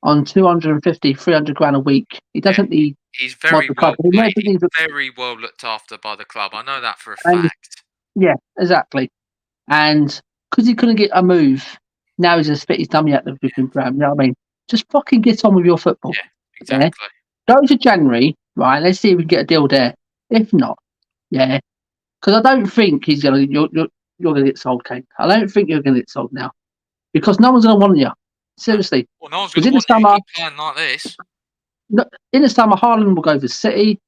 [SPEAKER 3] on 250, 300 grand a week. He doesn't need.
[SPEAKER 1] He's very well looked after by the club. I know that for a fact.
[SPEAKER 3] Yeah, exactly. And because he couldn't get a move, now he's going to spit his dummy at the flipping pram. You know what I mean? Just fucking get on with your football.
[SPEAKER 1] Yeah, exactly.
[SPEAKER 3] Yeah? Go to January, right? Let's see if we can get a deal there. If not, because I don't think he's going to. You're going to get sold, Kane. I don't think you're going to get sold now because no one's going to want you. Seriously.
[SPEAKER 1] Well, no one's going to want you to keep playing like this.
[SPEAKER 3] In the summer, Haaland will go for City.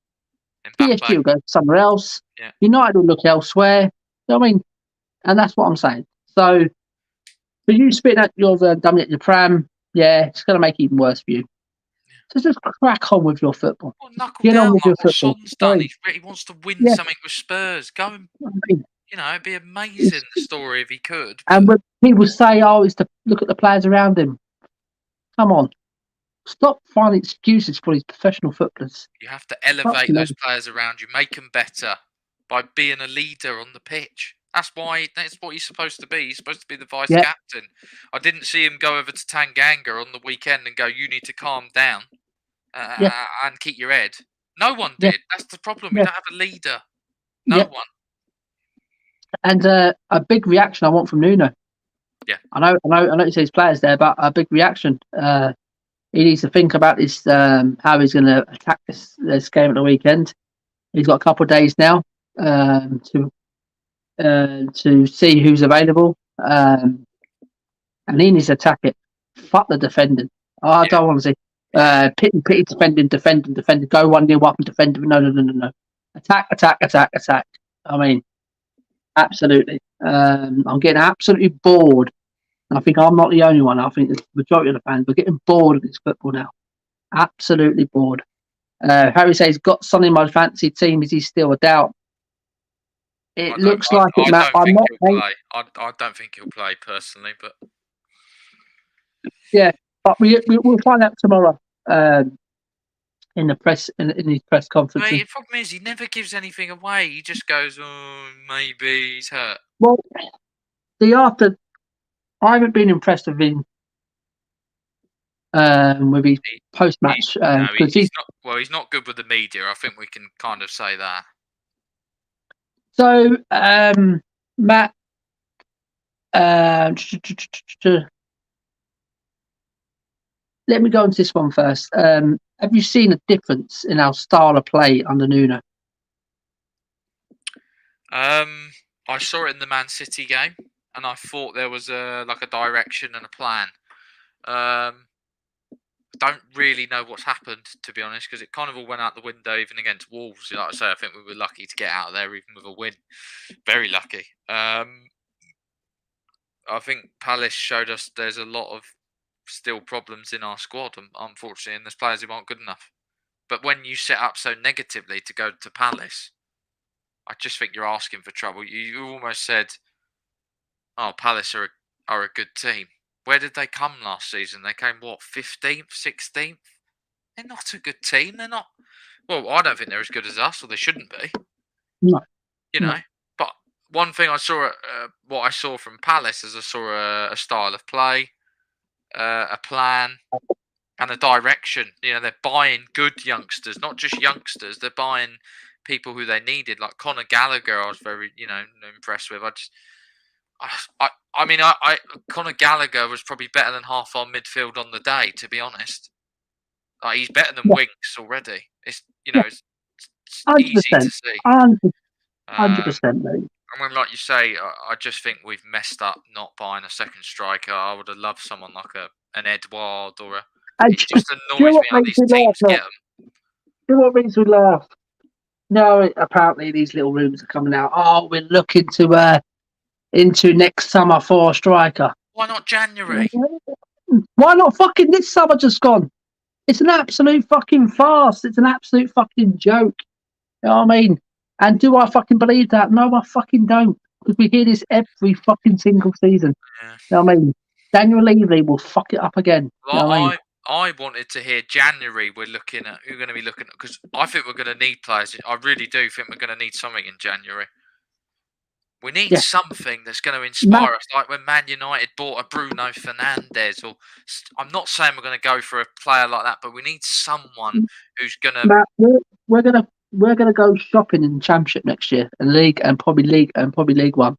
[SPEAKER 3] PSG will go somewhere else.
[SPEAKER 1] Yeah.
[SPEAKER 3] United will look elsewhere. You know what I mean? And that's what I'm saying. So, for you spitting at your dummy at your pram, it's going to make it even worse for you. So just crack on with your football.
[SPEAKER 1] Well, Get on with your football. Son's done. He wants to win something with Spurs. Go and, it'd be amazing, the story if he could.
[SPEAKER 3] And when people say, it's to look at the players around him. Come on. Stop finding excuses for these professional footballers.
[SPEAKER 1] You have to elevate those players around you, make them better by being a leader on the pitch. That's what he's supposed to be. He's supposed to be the vice captain. I didn't see him go over to Tanganga on the weekend and go, you need to calm down and keep your head. No one did. That's the problem. We don't have a leader. No one.
[SPEAKER 3] And a big reaction I want from Nuno.
[SPEAKER 1] Yeah.
[SPEAKER 3] I know you say his players there, but a big reaction. He needs to think about this, how he's going to attack this game at the weekend. He's got a couple of days now to see who's available, and he needs to attack it. Fuck the defending. I don't want to see pity defending. Go 1-0 up and defend. No. Attack. I mean, absolutely. I'm getting absolutely bored. I think I'm not the only one. I think the majority of the fans are getting bored of this football now. Absolutely bored. Harry says, got Son in my fantasy team. Is he still a doubt? It looks like it, Matt.
[SPEAKER 1] I don't think he'll play personally, but
[SPEAKER 3] yeah, but we'll find out tomorrow. in the press in his press conferences.
[SPEAKER 1] Mate, the problem is he never gives anything away. He just goes, "Oh, maybe he's hurt."
[SPEAKER 3] Well, I haven't been impressed with him with his post match because
[SPEAKER 1] he's not. Well, he's not good with the media. I think we can kind of say that.
[SPEAKER 3] So, Matt, let me go into this one first. Have you seen a difference in our style of play under Nuno?
[SPEAKER 1] I saw it in the Man City game, and I thought there was a direction and a plan. Don't really know what's happened, to be honest, because it kind of all went out the window even against Wolves. Like I say, I think we were lucky to get out of there even with a win. Very lucky. I think Palace showed us there's a lot of still problems in our squad, unfortunately, and there's players who aren't good enough. But when you set up so negatively to go to Palace, I just think you're asking for trouble. You almost said, "Oh, Palace are a good team." Where did they come last season? They came, 15th, 16th? They're not a good team. They're not... Well, I don't think they're as good as us, or they shouldn't be.
[SPEAKER 3] No.
[SPEAKER 1] You know? But one thing I saw... what I saw from Palace is I saw a style of play, a plan, and a direction. You know, they're buying good youngsters, not just youngsters. They're buying people who they needed. Like Conor Gallagher, I was very, impressed with. Conor Gallagher was probably better than half our midfield on the day, to be honest. Like, he's better than Winks already. It's it's easy to see.
[SPEAKER 3] 100%, mate.
[SPEAKER 1] And when, like you say, I just think we've messed up not buying a second striker. I would have loved someone like an Edouard or it just annoys me how these teams get them.
[SPEAKER 3] You know what makes me laugh? No, apparently these little rumours are coming out. Oh, we're looking to into next summer for a striker.
[SPEAKER 1] Why not January?
[SPEAKER 3] Why not fucking this summer just gone? It's an absolute fucking farce. It's an absolute fucking joke. You know what I mean? And do I fucking believe that? No, I fucking don't. Because we hear this every fucking single season.
[SPEAKER 1] Yeah.
[SPEAKER 3] You know what I mean? Daniel Levy will fuck it up again.
[SPEAKER 1] Well,
[SPEAKER 3] you know what I mean?
[SPEAKER 1] I wanted to hear January. We're looking at who we're going to be looking at, because I think we're going to need players. I really do think we're going to need something in January. We need something that's going to inspire us, like when Man United bought a Bruno Fernandes. Or I'm not saying we're going to go for a player like that, but we need someone who's going to.
[SPEAKER 3] Matt, we're gonna go shopping in the Championship next year, and probably League One.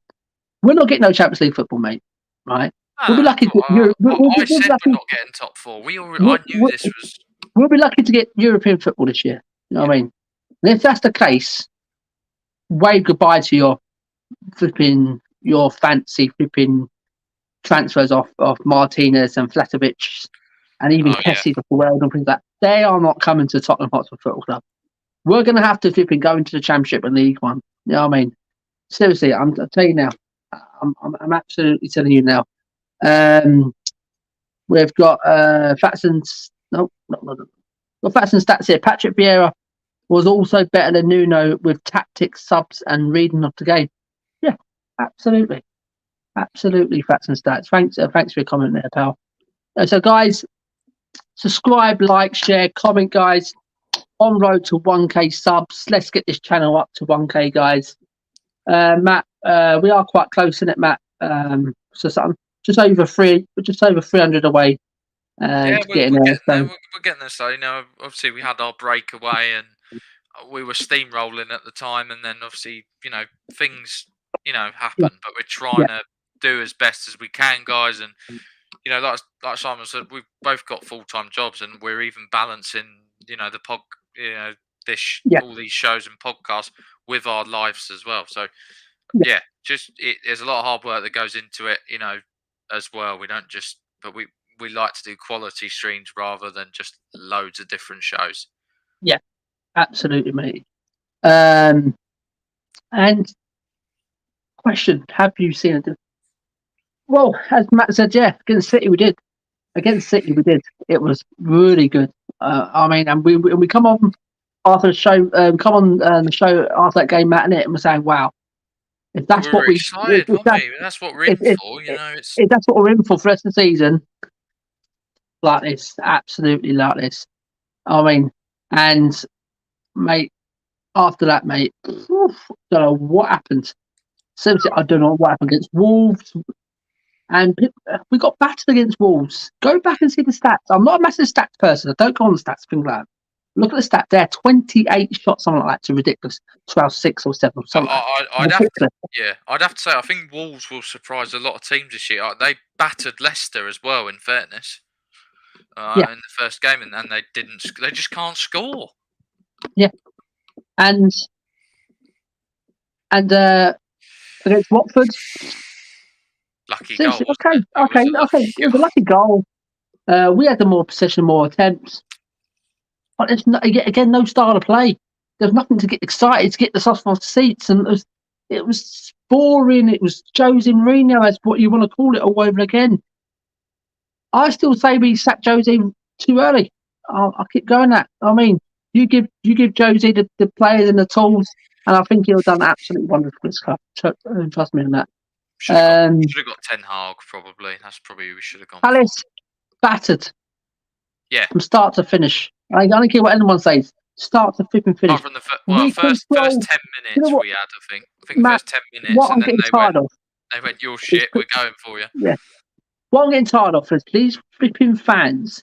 [SPEAKER 3] We're not getting no Champions League football, mate. Right? We'll be lucky.
[SPEAKER 1] I said we're not getting top four. I knew this was.
[SPEAKER 3] We'll be lucky to get European football this year. You know what I mean? And if that's the case, wave goodbye to your fancy flipping transfers off Martinez and Flatovic and even Kessie the world and things like that. They are not coming to Tottenham Hotspur Football Club. We're going to have to flipping go into the Championship and League One. You know what I mean? Seriously, I'll tell you now. I'm absolutely telling you now. We've got facts and stats here. Patrick Vieira was also better than Nuno with tactics, subs, and reading of the game. Yeah, absolutely, facts and stats. Thanks for your comment there, pal. So, guys, subscribe, like, share, comment, guys. On road to 1K subs. Let's get this channel up to 1K, guys. Matt, we are quite close in it, Matt. So something just over 300 away.
[SPEAKER 1] We're getting there. So, obviously we had our breakaway and we were steamrolling at the time, and then obviously, things, happen, but we're trying to do as best as we can, guys. And, like Simon said, we've both got full-time jobs, and we're even balancing, all these shows and podcasts with our lives as well. So, there's a lot of hard work that goes into it, as well. We don't just, but we like to do quality streams rather than just loads of different shows.
[SPEAKER 3] Yeah, absolutely, mate. And question: have you seen it? Well, as Matt said, against City we did. It was really good. And we come on after the show. The show after that game, Matt, and we're saying, "Wow, if that's what we excited,
[SPEAKER 1] that's what we're in for."
[SPEAKER 3] If that's what we're in for the rest of the season, like this, absolutely like this. I mean, And mate, after that, mate, don't know what happened. Seriously, I don't know what happened against Wolves. And we got battered against Wolves. Go back and see the stats. I'm not a massive stats person. I don't go on the stats, things like that. Look at the stats there. 28 shots, something like that. It's ridiculous. 12, 6 or 7, something like that.
[SPEAKER 1] I'd have to say, I think Wolves will surprise a lot of teams this year. They battered Leicester as well, in fairness, in the first game, and they didn't. They just can't score.
[SPEAKER 3] Yeah, and against Watford.
[SPEAKER 1] Lucky goal.
[SPEAKER 3] Okay. It was a lucky goal. We had the more possession, more attempts. But it's not, again, no style of play. There's nothing to get excited, to get the off the seats. And it was boring. It was Jose Mourinho, as what you want to call it, all over again. I still say we sacked Jose too early. I'll keep going that. I mean, you give Jose the players and the tools, and I think he'll have done absolutely wonderful for this club. Trust me on that.
[SPEAKER 1] Should have got Ten Hag, probably. That's probably who we should have gone
[SPEAKER 3] Palace battered.
[SPEAKER 1] Yeah.
[SPEAKER 3] From start to finish. I don't care what anyone says. Start to flipping finish.
[SPEAKER 1] From the first 10 minutes we had, I think.
[SPEAKER 3] Matt,
[SPEAKER 1] the first 10 minutes.
[SPEAKER 3] What I'm getting tired of.
[SPEAKER 1] They went, "You're shit, we're going for you."
[SPEAKER 3] Yeah. What I'm getting tired of is these flipping fans.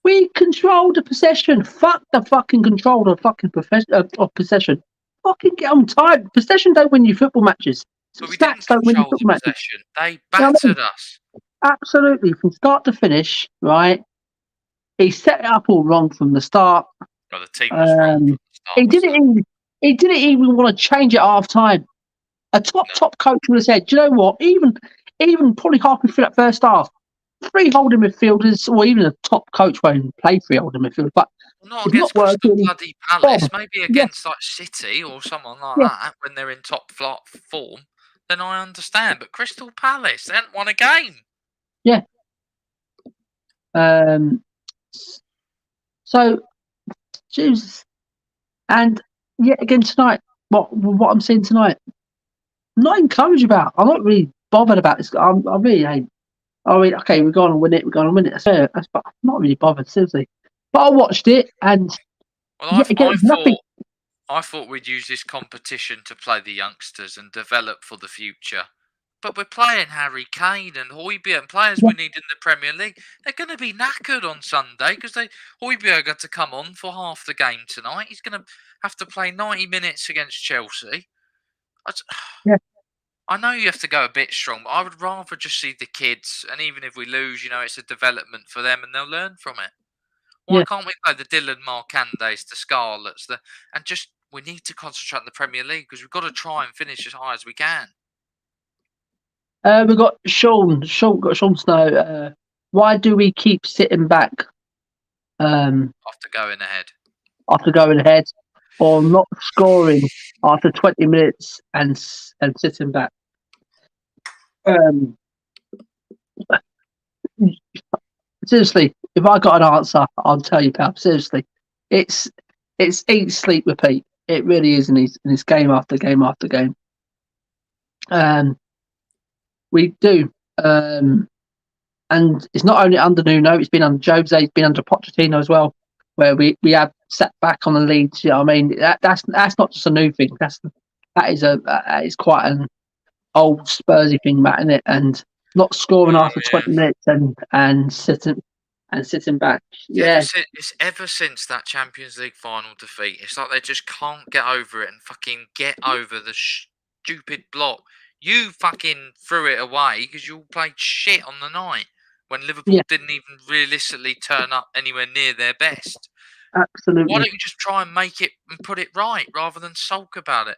[SPEAKER 3] We control the possession. Fuck the fucking control of fucking of possession. Fucking get on tired. Possession don't win you football matches.
[SPEAKER 1] But we didn't control the possession. They battered us.
[SPEAKER 3] Absolutely, from start to finish, right? He set it up all wrong from the start.
[SPEAKER 1] Well, the team was wrong from the start.
[SPEAKER 3] He didn't even want to change it at half time. A top coach would have said, "Do you know what? Even probably halfway through that first half, 3 holding midfielders, or even a top coach won't play 3 holding midfielders." But
[SPEAKER 1] not against Crystal bloody Palace, maybe against like City or someone like that when they're in top form. Then I understand. But Crystal Palace, they hadn't won a game.
[SPEAKER 3] Yeah. So, Jesus, and yet again tonight, what I'm seeing tonight, I'm not encouraged about. I'm not really bothered about this. I really ain't. I mean, okay, we're going to win it. But I'm not really bothered, seriously. But I watched it, and
[SPEAKER 1] I thought we'd use this competition to play the youngsters and develop for the future. But we're playing Harry Kane and Højbjerg and players we need in the Premier League. They're going to be knackered on Sunday because Højbjerg got to come on for half the game tonight. He's going to have to play 90 minutes against Chelsea. I know you have to go a bit strong, but I would rather just see the kids. And even if we lose, it's a development for them and they'll learn from it. Why can't we play the Dylan Marcandes, the Scarlets, we need to concentrate on the Premier League because we've got to try and finish as high as we can.
[SPEAKER 3] We've got Sean Snow. Why do we keep sitting back?
[SPEAKER 1] After going
[SPEAKER 3] ahead, or not scoring after 20 minutes and sitting back. Seriously, if I got an answer, I'll tell you, pal. Seriously, it's eat, sleep, repeat. It really is in his game after game after game. We do. And it's not only under Nuno, it's been under Jose, it's been under Pochettino as well, where we have sat back on the lead. You know what I mean? That's not just a new thing. That is quite an old Spursy thing, Matt, isn't it? And not scoring after 20 minutes and sitting back. Yeah.
[SPEAKER 1] It's ever since that Champions League final defeat. It's like they just can't get over it and fucking get over the stupid block. You fucking threw it away because you all played shit on the night when Liverpool didn't even realistically turn up anywhere near their best.
[SPEAKER 3] Absolutely.
[SPEAKER 1] Why don't you just try and make it and put it right rather than sulk about it?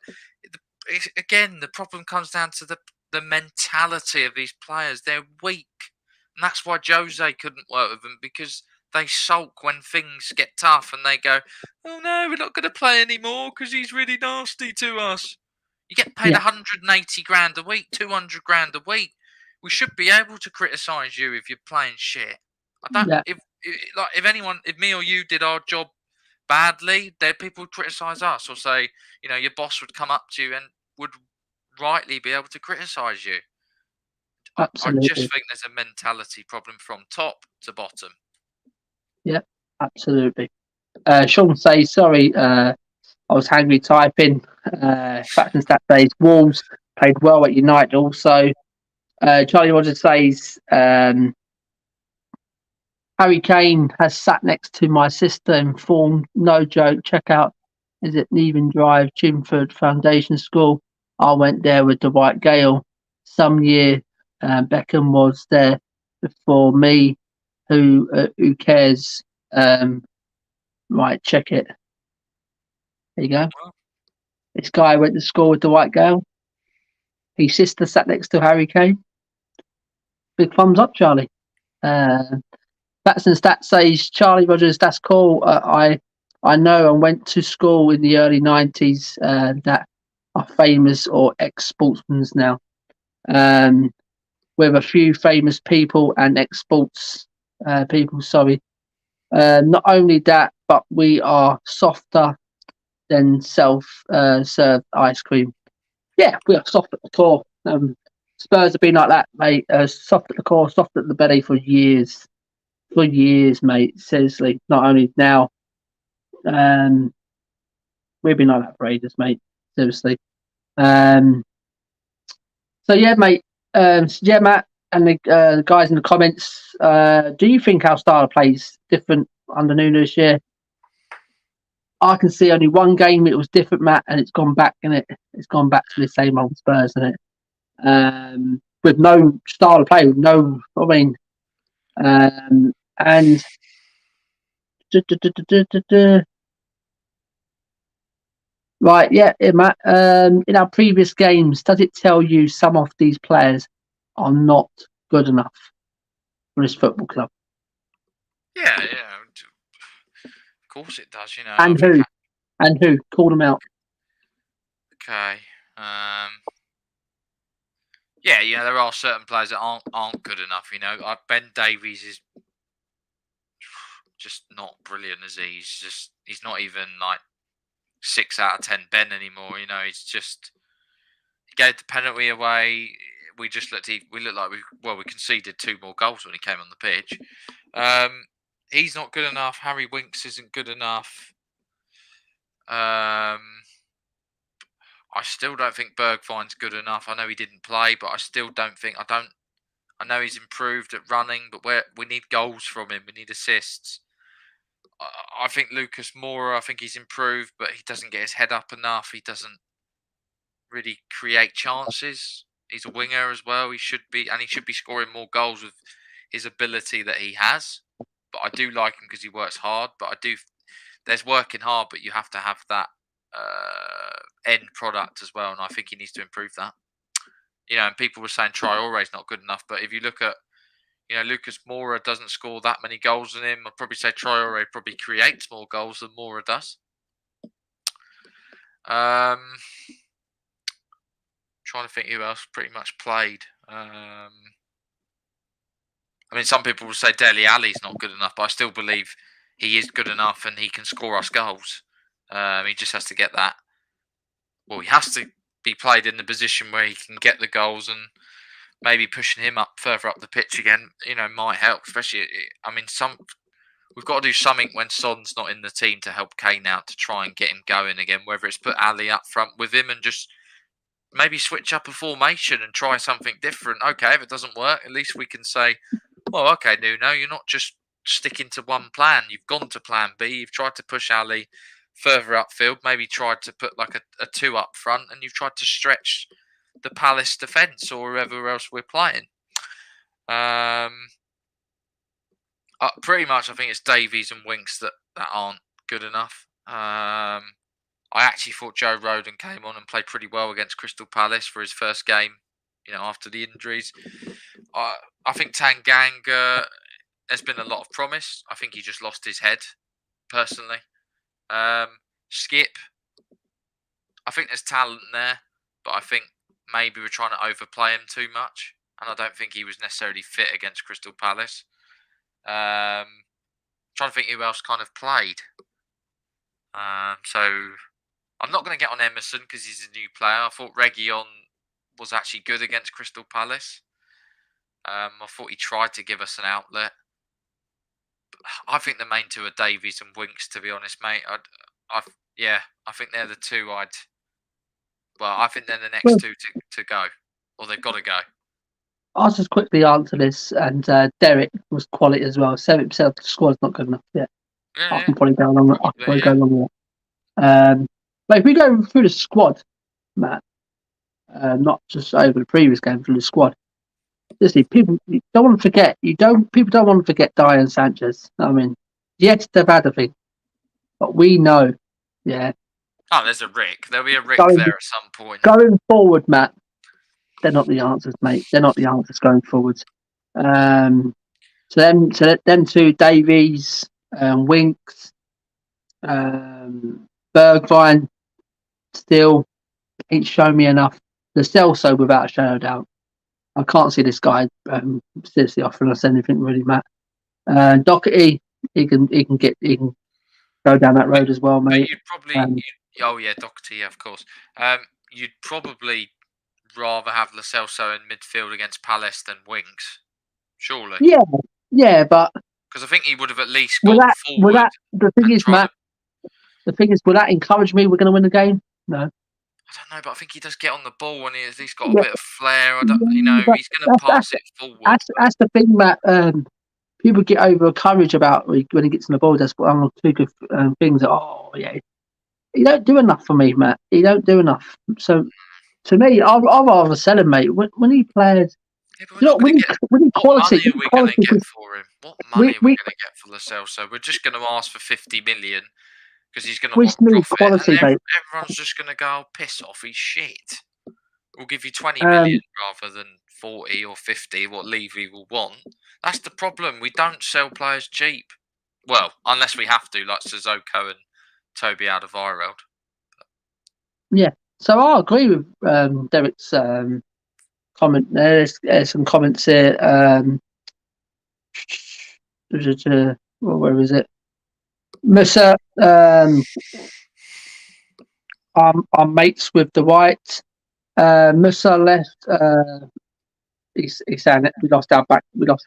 [SPEAKER 1] Again, the problem comes down to the mentality of these players. They're weak. And that's why Jose couldn't work with them, because they sulk when things get tough and they go, "Oh no, we're not going to play anymore because he's really nasty to us." You get paid 180 grand a week, 200 grand a week. We should be able to criticise you if you're playing shit. I don't. If me or you did our job badly, people would criticise us or say, your boss would come up to you and would rightly be able to criticise you.
[SPEAKER 3] Absolutely.
[SPEAKER 1] I just think there's a mentality problem from top to bottom.
[SPEAKER 3] Yeah, absolutely. Sean says, sorry, I was hungry typing. Facts and stat says, Wolves played well at United also. Charlie Rogers says, Harry Kane has sat next to my sister in form. No joke. Check out, is it Neven Drive, Chimford Foundation School? I went there with Dwight Gale. Some year Beckham was there before me. Who cares? Right, check it. There you go. This guy went to school with Dwight Gale. His sister sat next to Harry Kane. Big thumbs up, Charlie. Facts and Stats says, Charlie Rogers, that's cool. I know and went to school in the early 90s that are famous or ex-sportsmen now. With a few famous people and ex-sports people, sorry. Not only that, but we are softer than self-served ice cream. Yeah, we are soft at the core. Spurs have been like that, mate. Soft at the core, soft at the belly for years. For years, mate. Seriously, not only now. We've been like that for ages, mate. Seriously. So yeah, mate. Yeah, Matt, and the guys in the comments. Do you think our style of play is different under Nuno this year? I can see only one game it was different, Matt, and it's gone back, and it's gone back to the same old Spurs, isn't it? With no style of play, with no, I mean, and right, yeah, Matt. In our previous games, does it tell you some of these players are not good enough for this football club?
[SPEAKER 1] Yeah, of course it does. You know,
[SPEAKER 3] And who? And who? Call them out.
[SPEAKER 1] Okay. Yeah, you know, there are certain players that aren't good enough. You know, Ben Davies is just not brilliant, is he? He's not even like 6 out of 10 Ben anymore. You know, he gave the penalty away. We looked like we conceded 2 more goals when he came on the pitch. He's not good enough. Harry Winks isn't good enough. I still don't think Bergwijn's good enough. I know he didn't play, but I still don't think I know he's improved at running, but we need goals from him. We need assists. I think Lucas Moura, I think he's improved, but he doesn't get his head up enough. He doesn't really create chances. He's a winger as well. He should be scoring more goals with his ability that he has. But I do like him because he works hard. But there's working hard, but you have to have that end product as well, and I think he needs to improve that. You know, and people were saying Traore's not good enough, but if you look at, you know, Lucas Moura doesn't score that many goals than him. I'd probably say Traore probably creates more goals than Moura does. Trying to think who else pretty much played. I mean, some people will say Dele Alli's not good enough, but I still believe he is good enough and he can score us goals. He just has to get that. Well, he has to be played in the position where he can get the goals, and maybe pushing him up further up the pitch again, you know, might help. Especially, I mean, we've got to do something when Son's not in the team to help Kane out to try and get him going again. Whether it's put Ali up front with him and just maybe switch up a formation and try something different. Okay, if it doesn't work, at least we can say, well, okay, Nuno, you're not just sticking to one plan. You've gone to plan B. You've tried to push Ali further upfield, maybe tried to put like a 2 up front, and you've tried to stretch the Palace defence or whoever else we're playing. Pretty much, I think it's Davies and Winks that aren't good enough. I actually thought Joe Rodon came on and played pretty well against Crystal Palace for his first game, you know, after the injuries. I think Tanganga, there's been a lot of promise. I think he just lost his head, personally. Skip, I think there's talent there, but I think maybe we're trying to overplay him too much, and I don't think he was necessarily fit against Crystal Palace. Trying to think who else kind of played. So I'm not going to get on Emerson because he's a new player. I thought Reguilon was actually good against Crystal Palace. I thought he tried to give us an outlet, I think the main two are Davies and Winks. To be honest, mate, I think they're the two I'd. Well, I think they're the next two to go, or they've got to go.
[SPEAKER 3] I'll just quickly answer this, and Derek was quality as well. 70% of the squad's not good enough yet. I can probably go along with that. But if we go through the squad, Matt, not just over the previous game, through the squad. Listen, people don't want to forget. People don't want to forget Diane Sanchez. I mean, yes, they've had a thing, but we know, yeah.
[SPEAKER 1] Oh, there's a Rick. There'll be a Rick there at some point.
[SPEAKER 3] Going forward, Matt, they're not the answers, mate. They're not the answers going forward. So them two, Davies, Winks, Bergwijn, still ain't shown me enough. The Celso, without a shadow of doubt. I can't see this guy seriously offering us anything really, Matt. Doherty, he can go down that road as well, mate.
[SPEAKER 1] You'd probably, Doherty, yeah, of course. You'd probably rather have Lo Celso in midfield against Palace than Winks, surely.
[SPEAKER 3] Yeah, but
[SPEAKER 1] because I think he would have at least gone forward.
[SPEAKER 3] The thing is, Matt. The thing is, will that encourage me? We're going to win the game? No.
[SPEAKER 1] I don't know, but I think he does get on the ball and he's got a bit of flair. He's going to pass it forward.
[SPEAKER 3] That's the thing, Matt. People get over courage about when he gets on the ball. That's one of the two good things. He don't do enough for me, Matt. He don't do enough. So, to me, I'd rather sell him, mate. When he plays,
[SPEAKER 1] what money are we going to get for him? What money are we going to get for Lo Celso? We're just going to ask for 50 million. Because he's going to want profit, quality, and everyone's just going to go, oh, piss off, he's shit. We'll give you 20 million rather than 40 or 50, what Levy will want. That's the problem. We don't sell players cheap. Well, unless we have to, like Sissoko and Toby Alderweireld.
[SPEAKER 3] Yeah, so I agree with Derek's comment. There's some comments here. Where is it? Musa, our mates with the white. Musa left. He's saying that we lost our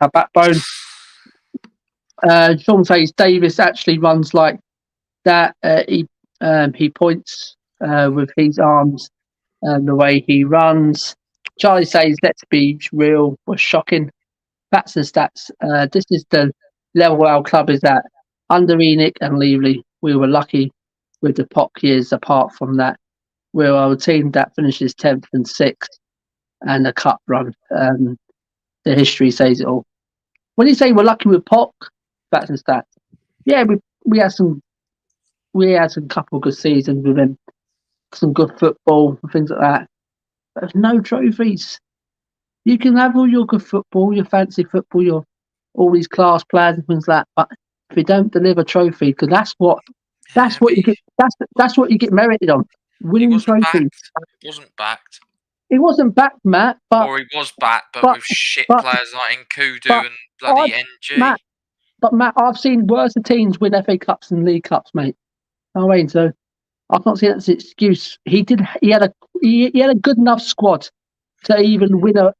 [SPEAKER 3] backbone. Sean says Davis actually runs like that. He points with his arms the way he runs. Charlie says, let's be real, was shocking. Facts and stats. This is the level our club is at. Under Enoch and Levy, we were lucky with the POC years. Apart from that, we're our team that finishes 10th and 6th and a cup run. The history says it all. When you say we're lucky with POC, facts and stats. Yeah, we had some couple of good seasons with him, some good football and things like that. But there's no trophies. You can have all your good football, your fancy football, all these class players and things like that, but if you don't deliver trophy, because that's what you get merited on. Winning trophies.
[SPEAKER 1] It wasn't backed.
[SPEAKER 3] It wasn't backed, Matt.
[SPEAKER 1] Or he was backed, but with shit players like Nkudu and bloody NG.
[SPEAKER 3] Matt, I've seen worse teams win FA Cups and League Cups, mate. I mean, so I can't see that's an excuse. He had a good enough squad to even win an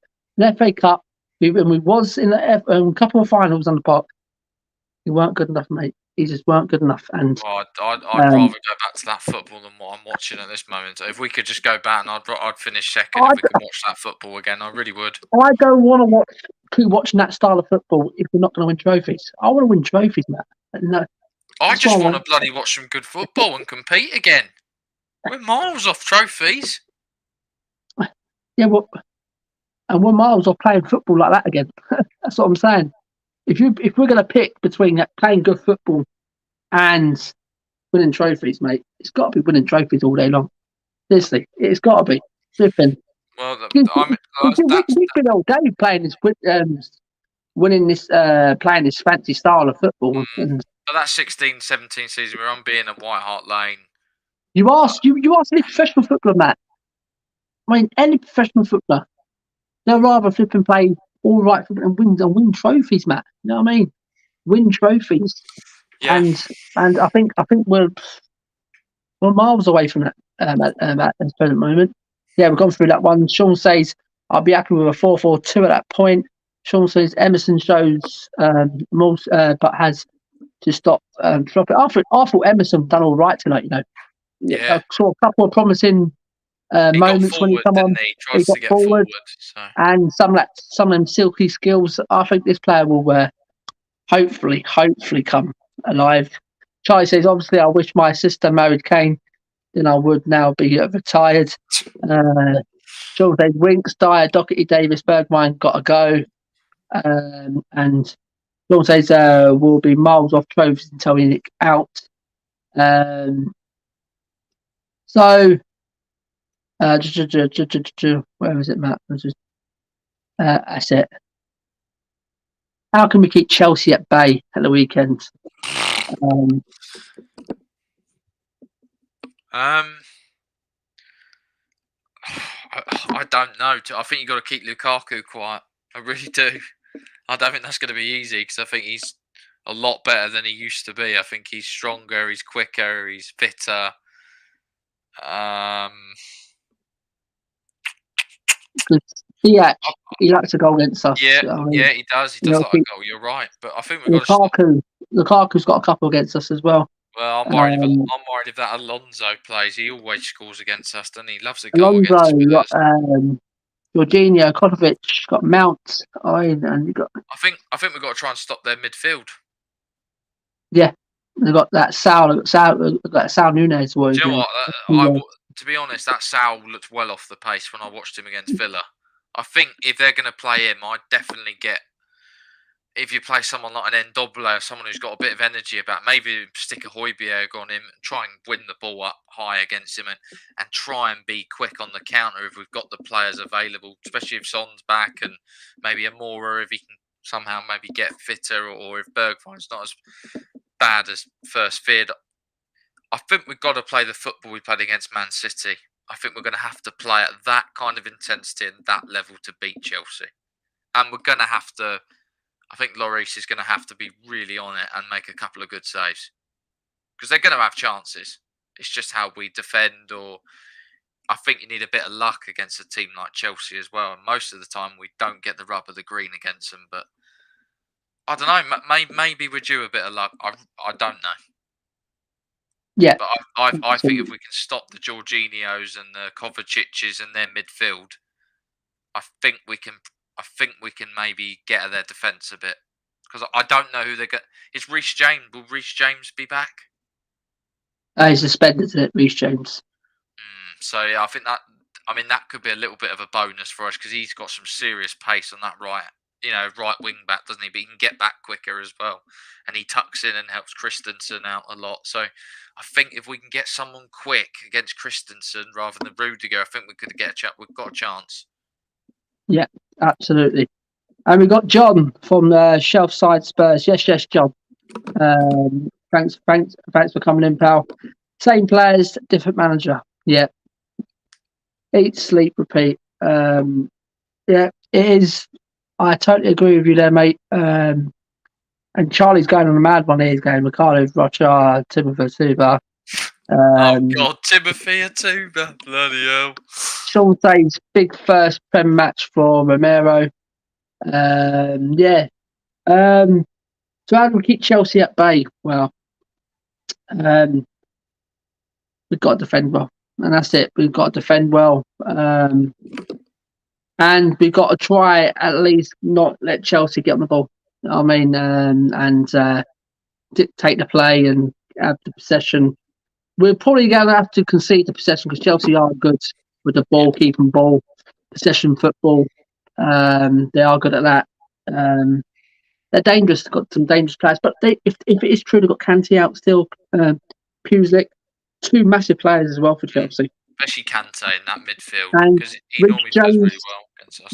[SPEAKER 3] FA Cup. We was in a couple of finals on the park. He weren't good enough, mate. He just weren't good enough. And
[SPEAKER 1] I'd rather go back to that football than what I'm watching at this moment. If we could just go back, and I'd finish second if we could watch that football again. I really would.
[SPEAKER 3] I don't want to keep watching that style of football if we're not going to win trophies. I want to win trophies, Matt. No,
[SPEAKER 1] I just want to bloody watch some good football and compete again. We're miles off trophies.
[SPEAKER 3] Yeah, well, and we're miles off playing football like that again. That's what I'm saying. If we're going to pick between playing good football and winning trophies, mate, it's got to be winning trophies all day long. Seriously, it's got to be. Flipping.
[SPEAKER 1] Well,
[SPEAKER 3] we've been all day playing this, winning this, playing this fancy style of football.
[SPEAKER 1] But that 16-17 season, we're on being at White Hart Lane.
[SPEAKER 3] You ask any professional footballer, Matt. I mean, any professional footballer, they'll rather flip and play all right and win trophies, Matt. You know what I mean? Win trophies.
[SPEAKER 1] Yeah.
[SPEAKER 3] And I think we're miles away from that at this present moment. Yeah, we've gone through that one. Sean says I'll be happy with a 4-4-2 at that point. Sean says Emerson shows but has to stop dropping. I thought Emerson done all right tonight.
[SPEAKER 1] Yeah.
[SPEAKER 3] I saw a couple of promising
[SPEAKER 1] He got
[SPEAKER 3] moments when he
[SPEAKER 1] forward,
[SPEAKER 3] come on.
[SPEAKER 1] didn't he? He
[SPEAKER 3] He
[SPEAKER 1] tries
[SPEAKER 3] got
[SPEAKER 1] to get
[SPEAKER 3] forward,
[SPEAKER 1] forward. So
[SPEAKER 3] and some of them silky skills. I think this player will hopefully come alive. Charlie says, obviously, I wish my sister married Kane, then I would now be retired. John says, Winks, Dyer, Doherty, Davis, Bergwijn got to go. And John says, we'll be miles off trophies until we nick out. So, where is it, Matt? That's it. How can we keep Chelsea at bay at the weekend?
[SPEAKER 1] I don't know. I think you've got to keep Lukaku quiet. I really do. I don't think that's going to be easy because I think he's a lot better than he used to be. I think he's stronger, he's quicker, he's fitter.
[SPEAKER 3] He likes to go against us.
[SPEAKER 1] Yeah, yeah, he does. He does like a goal. You're right, but I think we've got to stop.
[SPEAKER 3] Lukaku's got a couple against us as well.
[SPEAKER 1] Well, I'm worried if that Alonso plays. He always scores against us, doesn't he? Loves a goal
[SPEAKER 3] Alonso,
[SPEAKER 1] against Spurs.
[SPEAKER 3] Jorginho, Kovacic, got Mount, and you got.
[SPEAKER 1] I think we've got to try and stop their midfield.
[SPEAKER 3] Yeah, they got that Sal Nunes.
[SPEAKER 1] Do you know what? To be honest, that Sal looked well off the pace when I watched him against Villa. I think if they're going to play him, I'd definitely get. If you play someone like an Ndombele or someone who's got a bit of energy about, maybe stick a Højbjerg on him and try and win the ball up high against him and try and be quick on the counter if we've got the players available, especially if Son's back and maybe a Mora if he can somehow maybe get fitter or if Bergwijn's not as bad as first feared. I think we've got to play the football we played against Man City. I think we're going to have to play at that kind of intensity and that level to beat Chelsea. And we're going to have to... I think Lloris is going to have to be really on it and make a couple of good saves. Because they're going to have chances. It's just how we defend or... I think you need a bit of luck against a team like Chelsea as well. And most of the time we don't get the rub of the green against them. But I don't know. Maybe we're due a bit of luck. I don't know.
[SPEAKER 3] Yeah.
[SPEAKER 1] But I think if we can stop the Jorginhos and the Kovacic's and their midfield, I think we can maybe get at their defence a bit. Because I don't know who they're going to... Is Reece James... Will Reece James be back?
[SPEAKER 3] He's suspended, isn't it, Reece James?
[SPEAKER 1] So, yeah, I think that... I mean, that could be a little bit of a bonus for us because he's got some serious pace on that right wing back, doesn't he? But he can get back quicker as well. And he tucks in and helps Christensen out a lot. So, I think if we can get someone quick against Christensen rather than Rudiger, I think we could get we've got a chance. Yeah,
[SPEAKER 3] absolutely. And we got John from Shelf Side Spurs. Yes, John. Thanks for coming in, pal. Same players, different manager. Yeah. Eat, sleep, repeat. Yeah, it is. I totally agree with you there, mate. And Charlie's going on a mad one here. He's going Ricardo, Rocha, Timothy Atuba.
[SPEAKER 1] Oh God, Timothy Atuba, bloody hell!
[SPEAKER 3] Sean says big first Prem match for Romero. Yeah. So how do we keep Chelsea at bay? Well, we've got to defend well, and that's it. We've got to defend well, and we've got to try at least not let Chelsea get on the ball. You know what I mean, and dictate the play and have the possession. We're probably going to have to concede the possession because Chelsea are good with the ball, keeping ball, possession football. They are good at that. They're dangerous. They've got some dangerous players. But if it is true, they've got Kante out still, Pusic, two massive players as well for Chelsea.
[SPEAKER 1] Especially Kante in that midfield because he
[SPEAKER 3] Rich
[SPEAKER 1] normally
[SPEAKER 3] James,
[SPEAKER 1] does really well against us.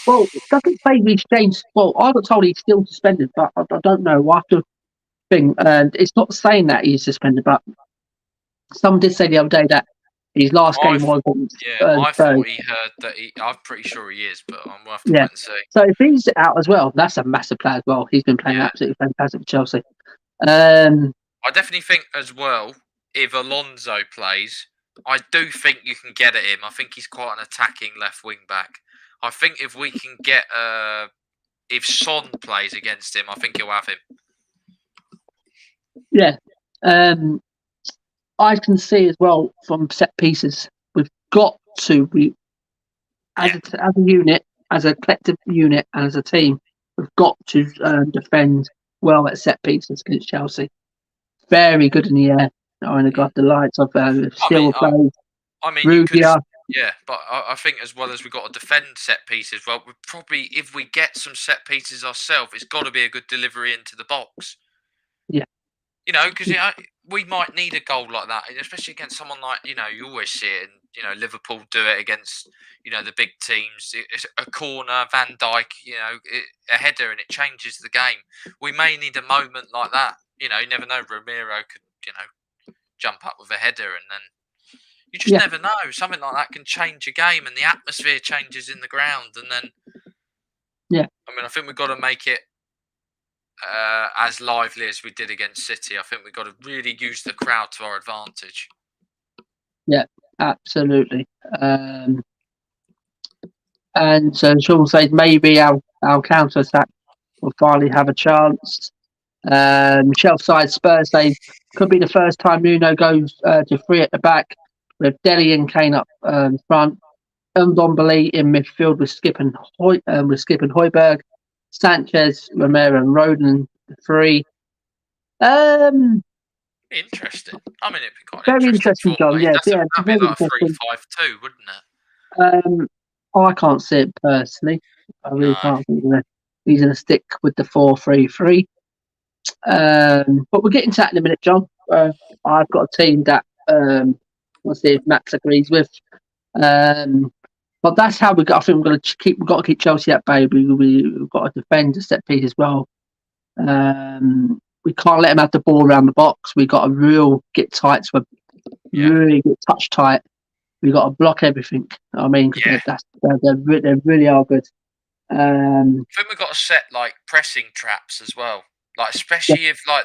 [SPEAKER 3] Well, it doesn't say Rich James. Well, I got told he's still suspended, but I don't know. I have to think. It's not saying that he's suspended, but someone did say the other day that his last game was.
[SPEAKER 1] I thought he heard that. I'm pretty sure he is, but I'm have to wait and see.
[SPEAKER 3] So if he's out as well, that's a massive player as well. He's been playing absolutely fantastic for Chelsea. I
[SPEAKER 1] definitely think as well, if Alonso plays, I do think you can get at him. I think he's quite an attacking left wing back. I think if we can get if Son plays against him, I think he'll have him.
[SPEAKER 3] Yeah. I can see as well from set pieces. We've got to as a unit, as a collective unit, and as a team, we've got to defend well at set pieces against Chelsea. Very good in the air. They've got the likes of Steel play,
[SPEAKER 1] you could.
[SPEAKER 3] Rugia.
[SPEAKER 1] Yeah, but I think as well as we've got to defend set pieces, well, we probably, if we get some set pieces ourselves, it's got to be a good delivery into the box.
[SPEAKER 3] Yeah.
[SPEAKER 1] Because we might need a goal like that, especially against someone like, you always see it, and, Liverpool do it against, the big teams. It's a corner, Van Dijk, a header, and it changes the game. We may need a moment like that. You never know. Romero could, jump up with a header, and then you just never know. Something like that can change a game, and the atmosphere changes in the ground, and then.
[SPEAKER 3] Yeah.
[SPEAKER 1] I think we've got to make it as lively as we did against City. I think we've got to really use the crowd to our advantage.
[SPEAKER 3] Yeah, absolutely. And so Sean says maybe our counter attack will finally have a chance. Michelle side Spurs say could be the first time Nuno goes to three at the back with Dele and Kane up front. Ndombele in midfield with Skip and Højbjerg, Sanchez, Romero, and Roden the three.
[SPEAKER 1] Interesting. It'd be quite
[SPEAKER 3] very interesting, John.
[SPEAKER 1] Yeah, that'd be like a 3-5-2, wouldn't it?
[SPEAKER 3] I can't see it personally. I really can't think he's going to stick with the 4-3-3. But we'll get into that in a minute, John. I've got a team that we'll see if Max agrees with. But that's how we got. I think we've got to keep Chelsea at bay. We've got to defend the set piece as well. We can't let them have the ball around the box. We've got to get tight, so really get touch tight. We've got to block everything. Because they really are good.
[SPEAKER 1] I think we've got to set like pressing traps as well. Like especially if I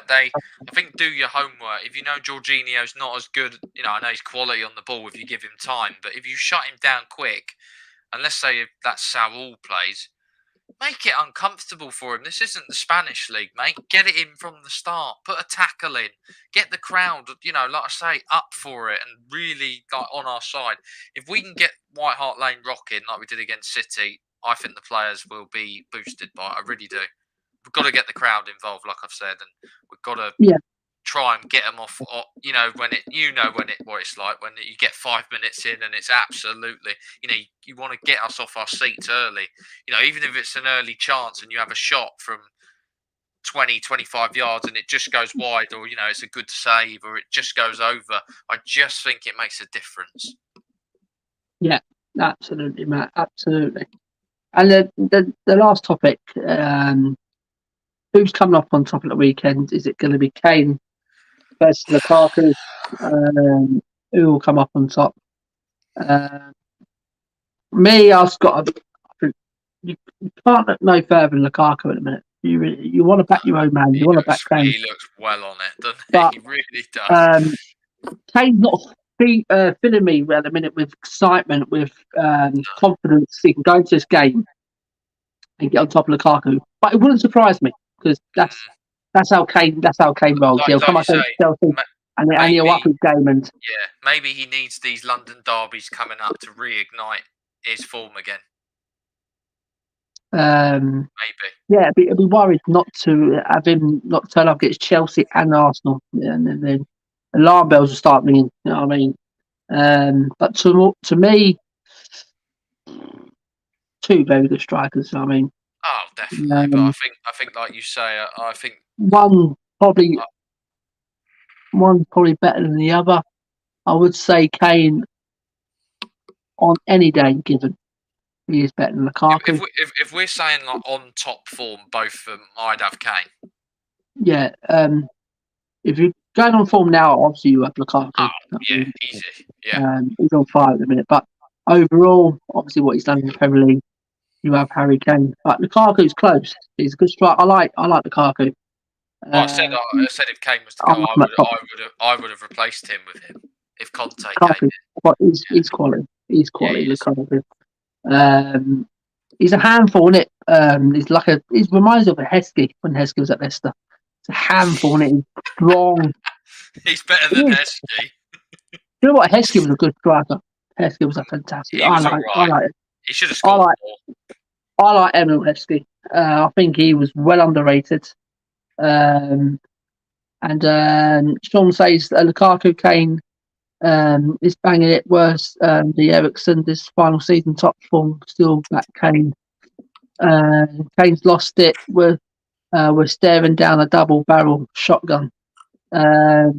[SPEAKER 1] think do your homework. If you know Jorginho's not as good, I know he's quality on the ball if you give him time, but if you shut him down quick, and let's say if that's Saul plays, make it uncomfortable for him. This isn't the Spanish league, mate. Get it in from the start. Put a tackle in. Get the crowd, like I say, up for it and really on our side. If we can get White Hart Lane rocking like we did against City, I think the players will be boosted by it. I really do. We've got to get the crowd involved, like I've said, and we've got to try and get them off. What it's like when you get 5 minutes in and it's absolutely, you want to get us off our seats early. Even if it's an early chance and you have a shot from 20, 25 yards and it just goes wide, or it's a good save, or it just goes over. I just think it makes a difference.
[SPEAKER 3] Yeah, absolutely, Matt. Absolutely. And the last topic. Who's coming up on top of the weekend? Is it going to be Kane versus Lukaku? Who will come up on top? I've got. You can't look no further than Lukaku at the minute. You want to back your own man. You want to back Kane.
[SPEAKER 1] He looks well on it, doesn't he? He really does.
[SPEAKER 3] Kane's not filling me at the minute with excitement, with confidence. He can go into this game and get on top of Lukaku, but it wouldn't surprise me. Because that's how Kane rolls. He'll come up against Chelsea and he'll up his game. And
[SPEAKER 1] maybe he needs these London derbies coming up to reignite his form again. Maybe.
[SPEAKER 3] Yeah, it'd be worried not to have him not turn up against Chelsea and Arsenal, and then alarm bells will start ringing. You know what I mean? But to me, two very good strikers. I mean.
[SPEAKER 1] Oh, definitely. But I think, like you say, I think
[SPEAKER 3] one's probably better than the other. I would say Kane on any day given, he is better than Lukaku.
[SPEAKER 1] If we're saying like on top form, both of them, I'd have Kane.
[SPEAKER 3] Yeah. If you're going on form now, obviously you have Lukaku.
[SPEAKER 1] Oh, yeah, easy. Yeah.
[SPEAKER 3] He's on fire at the minute, but overall, obviously what he's done in the Premier League. You have Harry Kane, but Lukaku's close. He's a good striker. I like Lukaku.
[SPEAKER 1] I said if Kane was to go, I would have replaced him with him if Conte came in.
[SPEAKER 3] But he's quality. He's quality. Lukaku. He's a handful, isn't it? He reminds me of a Heskey when Heskey was at Leicester. It's a handful, isn't it? He's strong.
[SPEAKER 1] He's better than Heskey.
[SPEAKER 3] You know what? Heskey was a good striker. Heskey was a fantastic.
[SPEAKER 1] He was all right. He should have scored more.
[SPEAKER 3] I like Emil Heskey. I think he was well underrated. And Sean says Lukaku Kane is banging it worse. The Ericsson this final season top form still back Kane. Kane's lost it. We're staring down a double barrel shotgun. I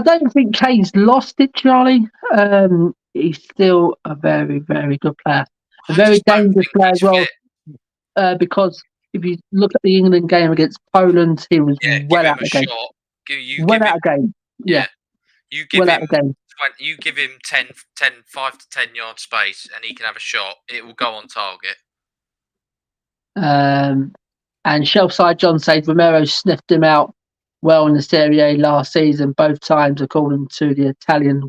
[SPEAKER 3] don't think Kane's lost it, Charlie. He's still a very, very good player. A very dangerous player as well. Because if you look at the England game against Poland, he was well out of the game. Well out of the game. Yeah.
[SPEAKER 1] You give him 5 to 10 yard space and he can have a shot. It will go on target.
[SPEAKER 3] And Shelfside John said Romero sniffed him out well in the Serie A last season, both times, according to the Italian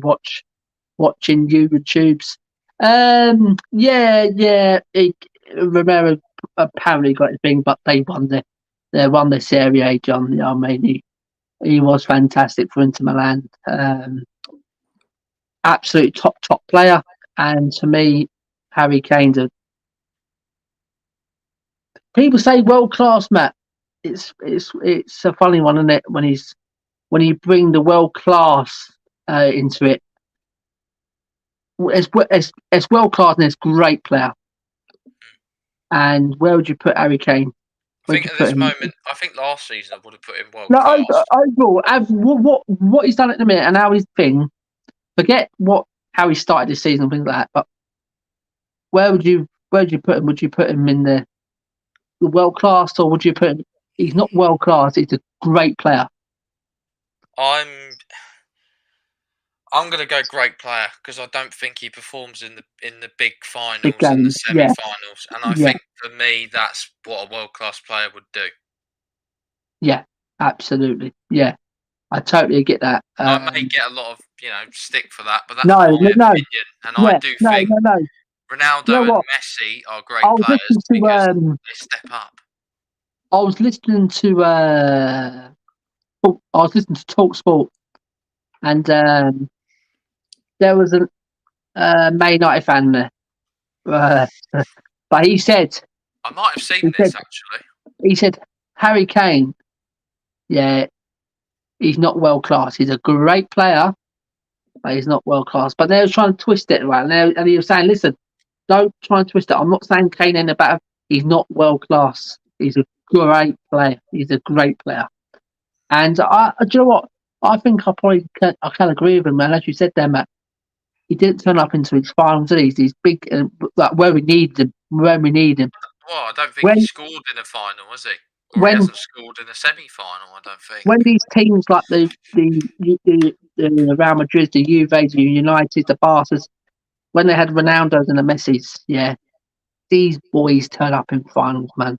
[SPEAKER 3] watching YouTubes. Romero apparently got his thing, but they won the Serie A, John. You know what I mean? He was fantastic for Inter Milan. Absolute top player. And to me, Harry Kane's people say world class, Matt. It's a funny one, isn't it? When you bring the world class into it. It's world class and it's great player. And where would you put Harry Kane?
[SPEAKER 1] I think at this moment, I think last season I would have put him world class.
[SPEAKER 3] Overall, what he's done at the minute and how his thing. Forget how he started this season and things like that. But where would you put him? Would you put him in the world class, or would you put him? He's not world class. He's a great player.
[SPEAKER 1] I'm going to go great player because I don't think he performs in the big finals and the semi-finals, and I think for me that's what a world-class player would do.
[SPEAKER 3] Yeah, absolutely. Yeah, I totally get that.
[SPEAKER 1] I may get a lot of stick for that, but that's my opinion, and I do think Ronaldo and Messi are great players because they step up.
[SPEAKER 3] I was listening to TalkSport, and there was a Man United fan there, but he said,
[SPEAKER 1] I might have seen this actually.
[SPEAKER 3] He said Harry Kane, he's not world class. He's a great player, but he's not world class. But they were trying to twist it, right? And he was saying, listen, don't try and twist it. I'm not saying Kane ain't about. He's not world class. He's a great player. He's a great player. And do you know what? I think I can agree with him, man. As you said there, Matt, he didn't turn up into his finals. He's big, where we need him. When we need him.
[SPEAKER 1] Well, I don't think he scored in a final, has he? Or he hasn't scored in a semi-final. I don't think.
[SPEAKER 3] When these teams like the Real Madrid, the Juve, the United, the Barças, when they had Ronaldo's and the Messis, these boys turn up in finals, man.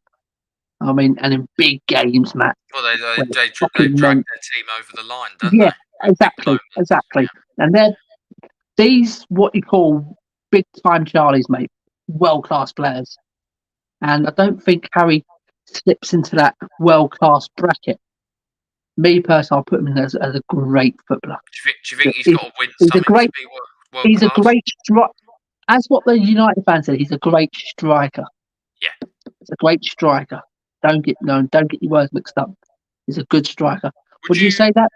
[SPEAKER 3] I mean, and in big games, Matt.
[SPEAKER 1] Well, they drag their team over the line, don't they?
[SPEAKER 3] Exactly. And they're these what you call big time Charlies, mate. World class players, and I don't think Harry slips into that world class bracket. Me personally, I'll put him in as a great footballer.
[SPEAKER 1] Do you think he's got to win something to be world
[SPEAKER 3] class? He's a great striker. As what the United fans said, he's a great striker.
[SPEAKER 1] Yeah,
[SPEAKER 3] he's a great striker. Don't get your words mixed up. He's a good striker. Would you say that?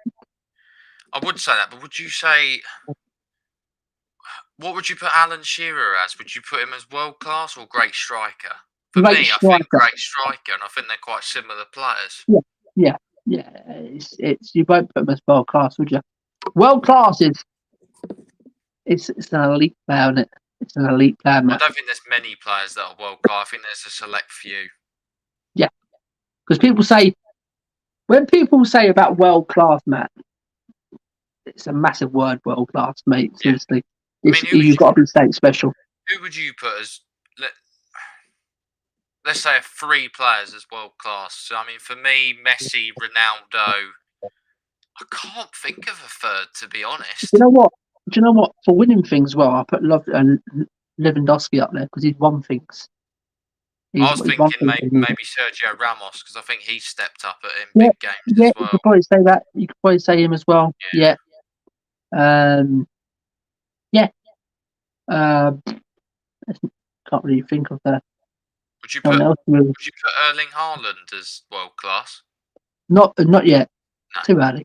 [SPEAKER 1] I would say that, but would you say what would you put Alan Shearer as? Would you put him as world class or great striker? For me, I think great striker, and I think they're quite similar players.
[SPEAKER 3] Yeah. It's you won't put him as world class, would you? World class is it's an elite player, isn't it? It's an elite player, man.
[SPEAKER 1] I don't think there's many players that are world class. I think there's a select few.
[SPEAKER 3] Yeah, because when people say about world class, Matt, it's a massive word, world class, mate. Seriously, you've got to be state special.
[SPEAKER 1] Who would you put as? Let's say 3 players as world class. So, I mean, for me, Messi, Ronaldo. I can't think of a third, to be honest.
[SPEAKER 3] Do you know what? For winning things, well, I put Lewandowski up there because he's won things.
[SPEAKER 1] I was
[SPEAKER 3] He's one
[SPEAKER 1] thinking
[SPEAKER 3] thing they need.
[SPEAKER 1] maybe Sergio Ramos because I think he's stepped up in
[SPEAKER 3] Yeah,
[SPEAKER 1] big games
[SPEAKER 3] yeah,
[SPEAKER 1] as
[SPEAKER 3] you
[SPEAKER 1] well.
[SPEAKER 3] could probably say that. You could probably say him as well.
[SPEAKER 1] Yeah.
[SPEAKER 3] Yeah. Yeah. Can't really think of
[SPEAKER 1] Would you
[SPEAKER 3] someone
[SPEAKER 1] put
[SPEAKER 3] else. Really.
[SPEAKER 1] Erling Haaland as world class?
[SPEAKER 3] Not yet.
[SPEAKER 1] No.
[SPEAKER 3] Too early.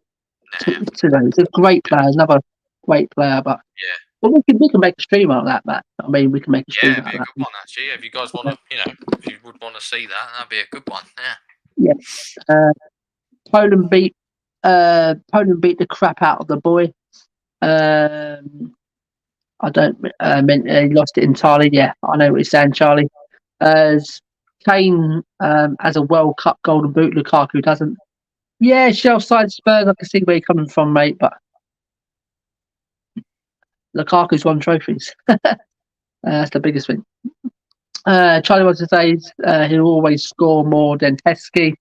[SPEAKER 1] Nah.
[SPEAKER 3] Too early. He's a great player. Another great player, but
[SPEAKER 1] Yeah.
[SPEAKER 3] well, we can make a stream out of that, Matt. I mean, we can make a
[SPEAKER 1] Yeah,
[SPEAKER 3] stream
[SPEAKER 1] it'd
[SPEAKER 3] out
[SPEAKER 1] be
[SPEAKER 3] of
[SPEAKER 1] a
[SPEAKER 3] that.
[SPEAKER 1] good one actually. If you guys want to, if you would want to see that, that'd be a good one. Yeah.
[SPEAKER 3] Yeah. Poland beat the crap out of the boy. I don't mean he lost it entirely. Yeah, I know what you're saying, Charlie. Kane has a World Cup Golden Boot. Lukaku doesn't. Yeah, shelf side Spurs. I can see where you're coming from, mate. But Lukaku's won trophies. That's the biggest thing. Charlie wants to say he'll always score more than Heskey.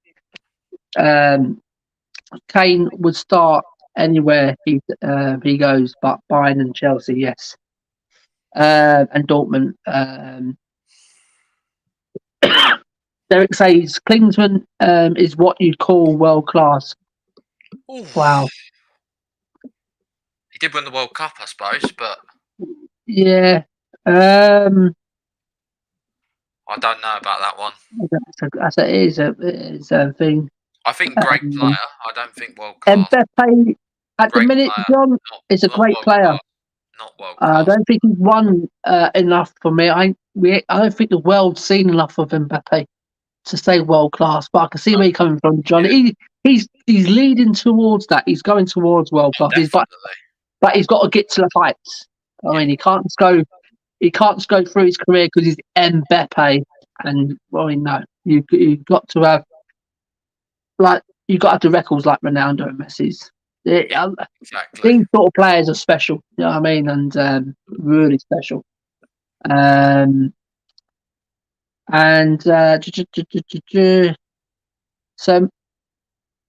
[SPEAKER 3] Kane would start anywhere he goes, but Bayern and Chelsea, yes, and Dortmund. Derek says Klinsmann is what you'd call world class.
[SPEAKER 1] Oof.
[SPEAKER 3] Wow.
[SPEAKER 1] He did win the World Cup, I suppose, but
[SPEAKER 3] Yeah.
[SPEAKER 1] I don't know about that one.
[SPEAKER 3] It is a thing.
[SPEAKER 1] I think great player. I don't think world class.
[SPEAKER 3] Mbappe at the
[SPEAKER 1] Great
[SPEAKER 3] minute,
[SPEAKER 1] player,
[SPEAKER 3] John, is a
[SPEAKER 1] not
[SPEAKER 3] great
[SPEAKER 1] world
[SPEAKER 3] player.
[SPEAKER 1] class. Not world
[SPEAKER 3] I
[SPEAKER 1] class.
[SPEAKER 3] don't think he's won enough for me. I don't think the world's seen enough of Mbappe to say world class. But I can see where you're coming from, John.
[SPEAKER 1] Yeah.
[SPEAKER 3] He's leading towards that. He's going towards world class.
[SPEAKER 1] Definitely.
[SPEAKER 3] But he's got to get to the heights. I mean, he can't just go through his career because he's Mbappe. And well, no, you've got to have the records like Ronaldo and Messi's.
[SPEAKER 1] Exactly.
[SPEAKER 3] These sort of players are special, you know what I mean, and really special. So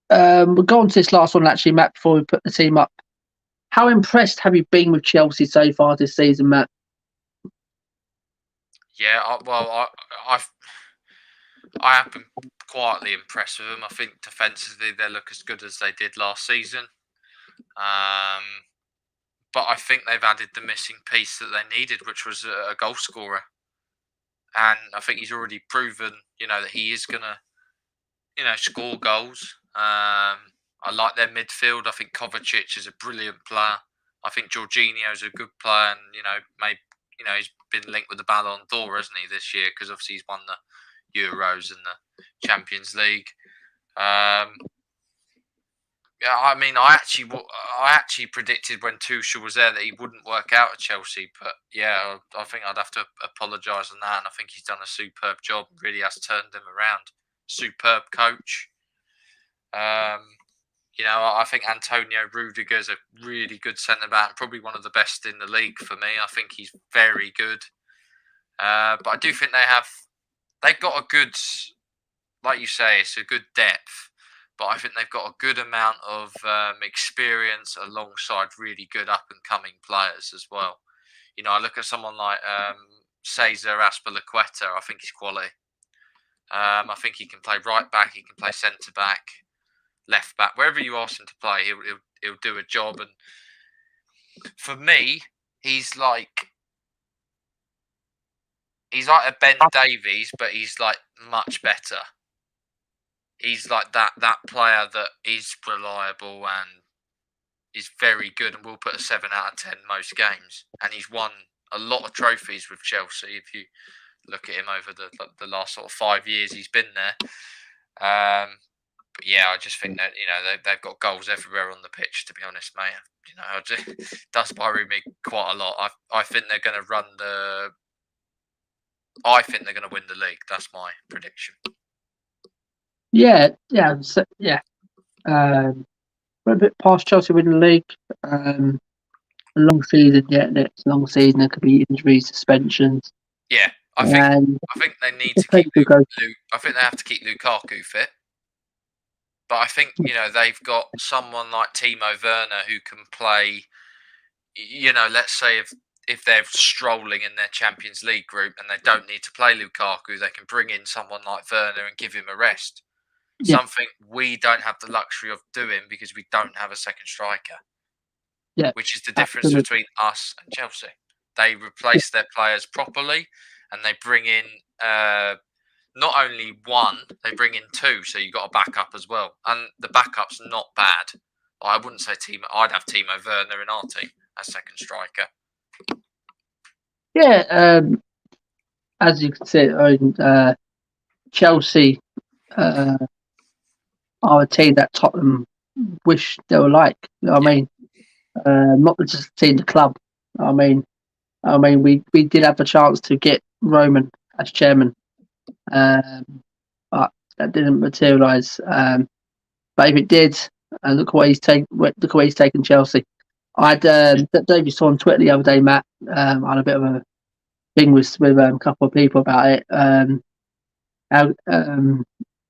[SPEAKER 3] we'll go on to this last one actually, Matt, before we put the team up. How impressed have you been with Chelsea so far this season, Matt?
[SPEAKER 1] Yeah, I have been quietly impressed with them. I think defensively they look as good as they did last season. But I think they've added the missing piece that they needed, which was a goal scorer. And I think he's already proven, that he is gonna, score goals. I like their midfield. I think Kovacic is a brilliant player. I think Jorginho is a good player, and he's been linked with the Ballon d'Or, hasn't he, this year? Because obviously he's won the Euros and the Champions League. Yeah, I mean, I actually predicted when Tuchel was there that he wouldn't work out at Chelsea, but yeah, I think I'd have to apologise on that, and I think he's done a superb job. Really has turned them around. Superb coach. I think Antonio Rudiger is a really good centre back, probably one of the best in the league for me. I think he's very good, but I do think they've got a good, like you say, it's a good depth. But I think they've got a good amount of experience alongside really good up-and-coming players as well. I look at someone like Cesar Azpilicueta. I think he's quality. I think he can play right back. He can play centre back, left back, wherever you ask him to play, he'll do a job. And for me, he's like a Ben Davies, but he's like much better. He's like that player that is reliable and is very good and will put a 7 out of 10 most games. And he's won a lot of trophies with Chelsea. If you look at him over the last sort of 5 years he's been there. But yeah, I just think that, they've got goals everywhere on the pitch, to be honest, mate. It does worry me quite a lot. I think they're going to win the league. That's my prediction.
[SPEAKER 3] Yeah. We're a bit past Chelsea winning the league. A long season yet. Next long season, there could be injuries, suspensions.
[SPEAKER 1] Yeah, I think they need to keep. I think they have to keep Lukaku fit. But I think they've got someone like Timo Werner who can play. Let's say if they're strolling in their Champions League group and they don't need to play Lukaku, they can bring in someone like Werner and give him a rest.
[SPEAKER 3] Yeah.
[SPEAKER 1] Something we don't have the luxury of doing because we don't have a second striker.
[SPEAKER 3] Yeah,
[SPEAKER 1] which is the difference
[SPEAKER 3] absolutely.
[SPEAKER 1] between us and Chelsea. They replace their players properly, and they bring in not only one, they bring in two, so you've got a backup as well. And the backup's not bad. I wouldn't say I'd have Timo Werner in our team as second striker.
[SPEAKER 3] Yeah, as you can see, Chelsea are a team that Tottenham wish they were like. You know what I mean? Not just a team, the club. I mean, we did have a chance to get Roman as chairman, but that didn't materialise. But if it did, look where he's taken Chelsea. I don't know if you saw on Twitter the other day, Matt. I had a bit of a thing with a couple of people about it.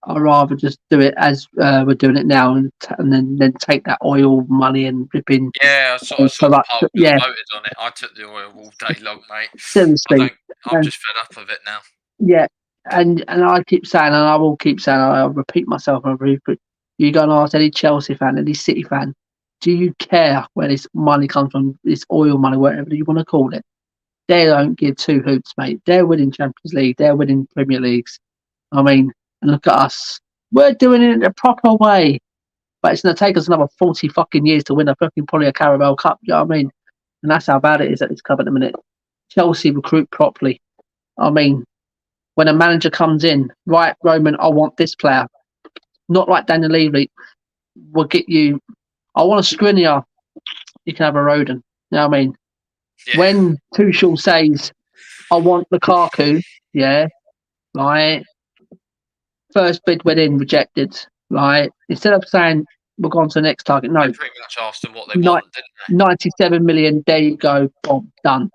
[SPEAKER 3] I'd rather just do it as we're doing it now, and then take that oil money and ripping.
[SPEAKER 1] Yeah, I saw the poll
[SPEAKER 3] yeah,
[SPEAKER 1] voted on it. I took the oil all day long, mate.
[SPEAKER 3] seriously.
[SPEAKER 1] I'm just fed up of it now.
[SPEAKER 3] Yeah, and I keep saying, and I will keep saying, I'll repeat myself. You go and ask any Chelsea fan, any City fan, do you care where this money comes from? This oil money, whatever you want to call it. They don't give two hoots, mate. They're winning Champions League. They're winning Premier Leagues. I mean, and look at us. We're doing it in a proper way. But it's going to take us another 40 fucking years to win probably a Carabao Cup. You know what I mean? And that's how bad it is at this club at the minute. Chelsea recruit properly. I mean, when a manager comes in, right, Roman, I want this player. Not like Daniel Levy. We'll get you. I want a Skriniar. You can have a Rodon. You know what I mean? Yeah. When Tuchel says, I want Lukaku, yeah, right. First bid went in, rejected, right. Instead of saying we're going to the next target, no.
[SPEAKER 1] They pretty much asked them what they want, didn't they?
[SPEAKER 3] 97 million, there you go, boom, done.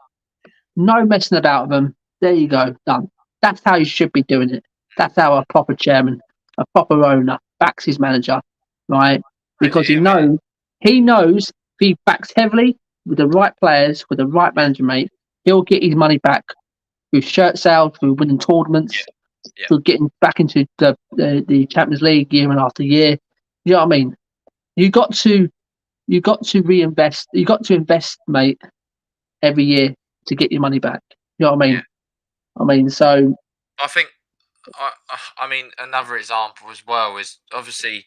[SPEAKER 3] No messing about with them, there you go, done. That's how you should be doing it. That's how a proper chairman, a proper owner backs his manager, right? Because he knows if he backs heavily with the right players, with the right manager, mate, he'll get his money back through shirt sales, through winning tournaments, through getting back into the Champions League year after year. You know what I mean? You got to reinvest. You got to invest, mate, every year to get your money back. You know what I mean? Yeah. I mean, so
[SPEAKER 1] I think. I mean, another example as well is obviously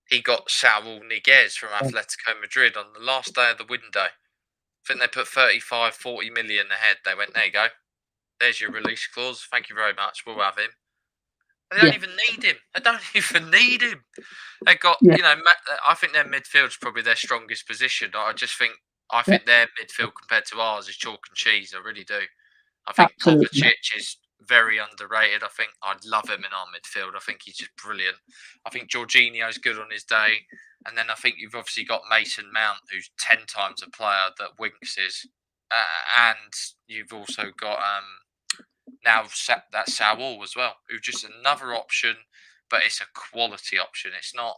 [SPEAKER 1] he got Saul Niguez from Atletico Madrid on the last day of the window. I think they put 35, 40 million ahead. They went, there you go. There's your release clause. Thank you very much. We'll have him. They don't even need him. They don't even need him. They got, I think their midfield's probably their strongest position. I think their midfield compared to ours is chalk and cheese. I really do. I think Kovacic is very underrated. I think I'd love him in our midfield. I think he's just brilliant. I think Jorginho's good on his day. And then I think you've obviously got Mason Mount, who's 10 times a player that Winks is. And you've also got now that Saul as well, who's just another option, but it's a quality option. It's not,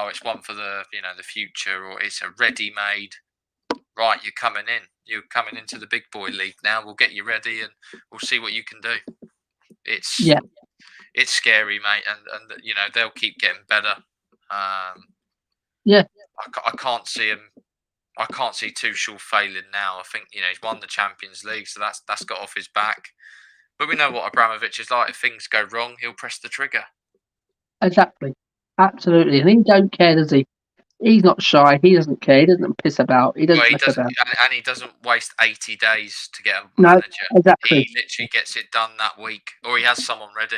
[SPEAKER 1] it's one for the future, or it's a ready-made. Right, you're coming in. You're coming into the big boy league now. We'll get you ready, and we'll see what you can do. It's scary, mate, and they'll keep getting better. I can't see him. I can't see Tuchel failing now. I think he's won the Champions League, so that's got off his back. But we know what Abramovich is like. If things go wrong, he'll press the trigger.
[SPEAKER 3] Exactly, absolutely, and he don't care, does he? He's not shy. He doesn't care. He doesn't piss about. He doesn't mess about.
[SPEAKER 1] And he doesn't waste 80 days to get a manager.
[SPEAKER 3] Exactly.
[SPEAKER 1] He literally gets it done that week, or he has someone ready.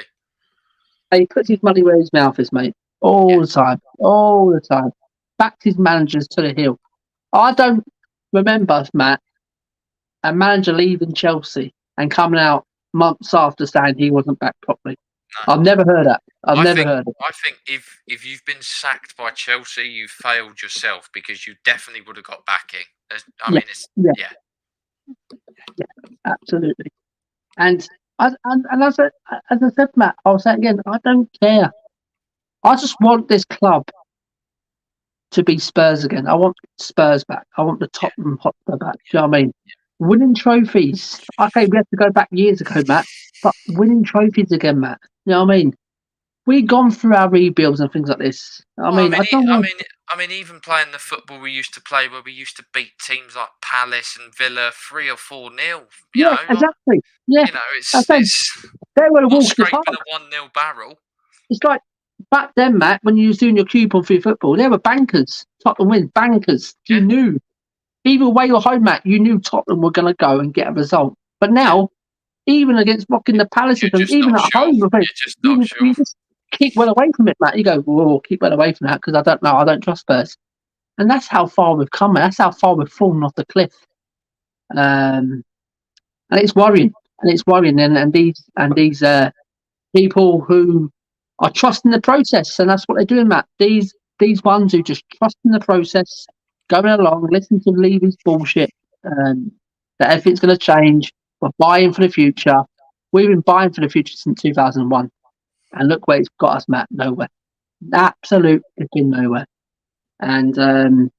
[SPEAKER 3] He puts his money where his mouth is, mate. All the time. Backs his managers to the hill. I don't remember, Matt, a manager leaving Chelsea and coming out months after saying he wasn't back properly. No. I've never heard that. I've never heard it.
[SPEAKER 1] I think if you've been sacked by Chelsea, you failed yourself, because you definitely would have got backing.
[SPEAKER 3] Yeah, absolutely. And as I said, Matt, I'll say it again. I don't care. I just want this club to be Spurs again. I want Spurs back. I want the Tottenham hotspur back. Do you know what I mean? winning trophies. Okay, we have to go back years ago, Matt, but winning trophies again, Matt. You know what I mean? We've gone through our rebuilds and things like this. I
[SPEAKER 1] Well,
[SPEAKER 3] mean, I don't want.
[SPEAKER 1] I mean, even playing the football we used to play, where we used to beat teams like Palace and Villa 3 or 4-0. You
[SPEAKER 3] Yeah,
[SPEAKER 1] know, like,
[SPEAKER 3] exactly. Yeah,
[SPEAKER 1] you know,
[SPEAKER 3] I think
[SPEAKER 1] it's
[SPEAKER 3] they were
[SPEAKER 1] not
[SPEAKER 3] walking the park.
[SPEAKER 1] scraping a 1-0 barrel.
[SPEAKER 3] It's like back then, Matt, when you was doing your coupon for your football, they were bankers. Tottenham win, bankers. You
[SPEAKER 1] Yeah.
[SPEAKER 3] knew. Either way or home, Matt, you knew Tottenham were going to go and get a result. But now, even against rocking the Palaces,
[SPEAKER 1] You're
[SPEAKER 3] and
[SPEAKER 1] just
[SPEAKER 3] even
[SPEAKER 1] not
[SPEAKER 3] at
[SPEAKER 1] sure.
[SPEAKER 3] home,
[SPEAKER 1] You're just not sure.
[SPEAKER 3] you just keep well away from it, Matt. You go, whoa, keep well away from that because I don't know, I don't trust Spurs. And that's how far we've come. That's how far we've fallen off the cliff. And it's worrying. And it's worrying. And these people who are trusting the process, and that's what they're doing, Matt. These ones who just trust in the process, going along, listen to Levy's bullshit, that everything's going to change. We're buying for the future. We've been buying for the future since 2001, and look where it's got us, Matt. Nowhere. Absolutely been nowhere. And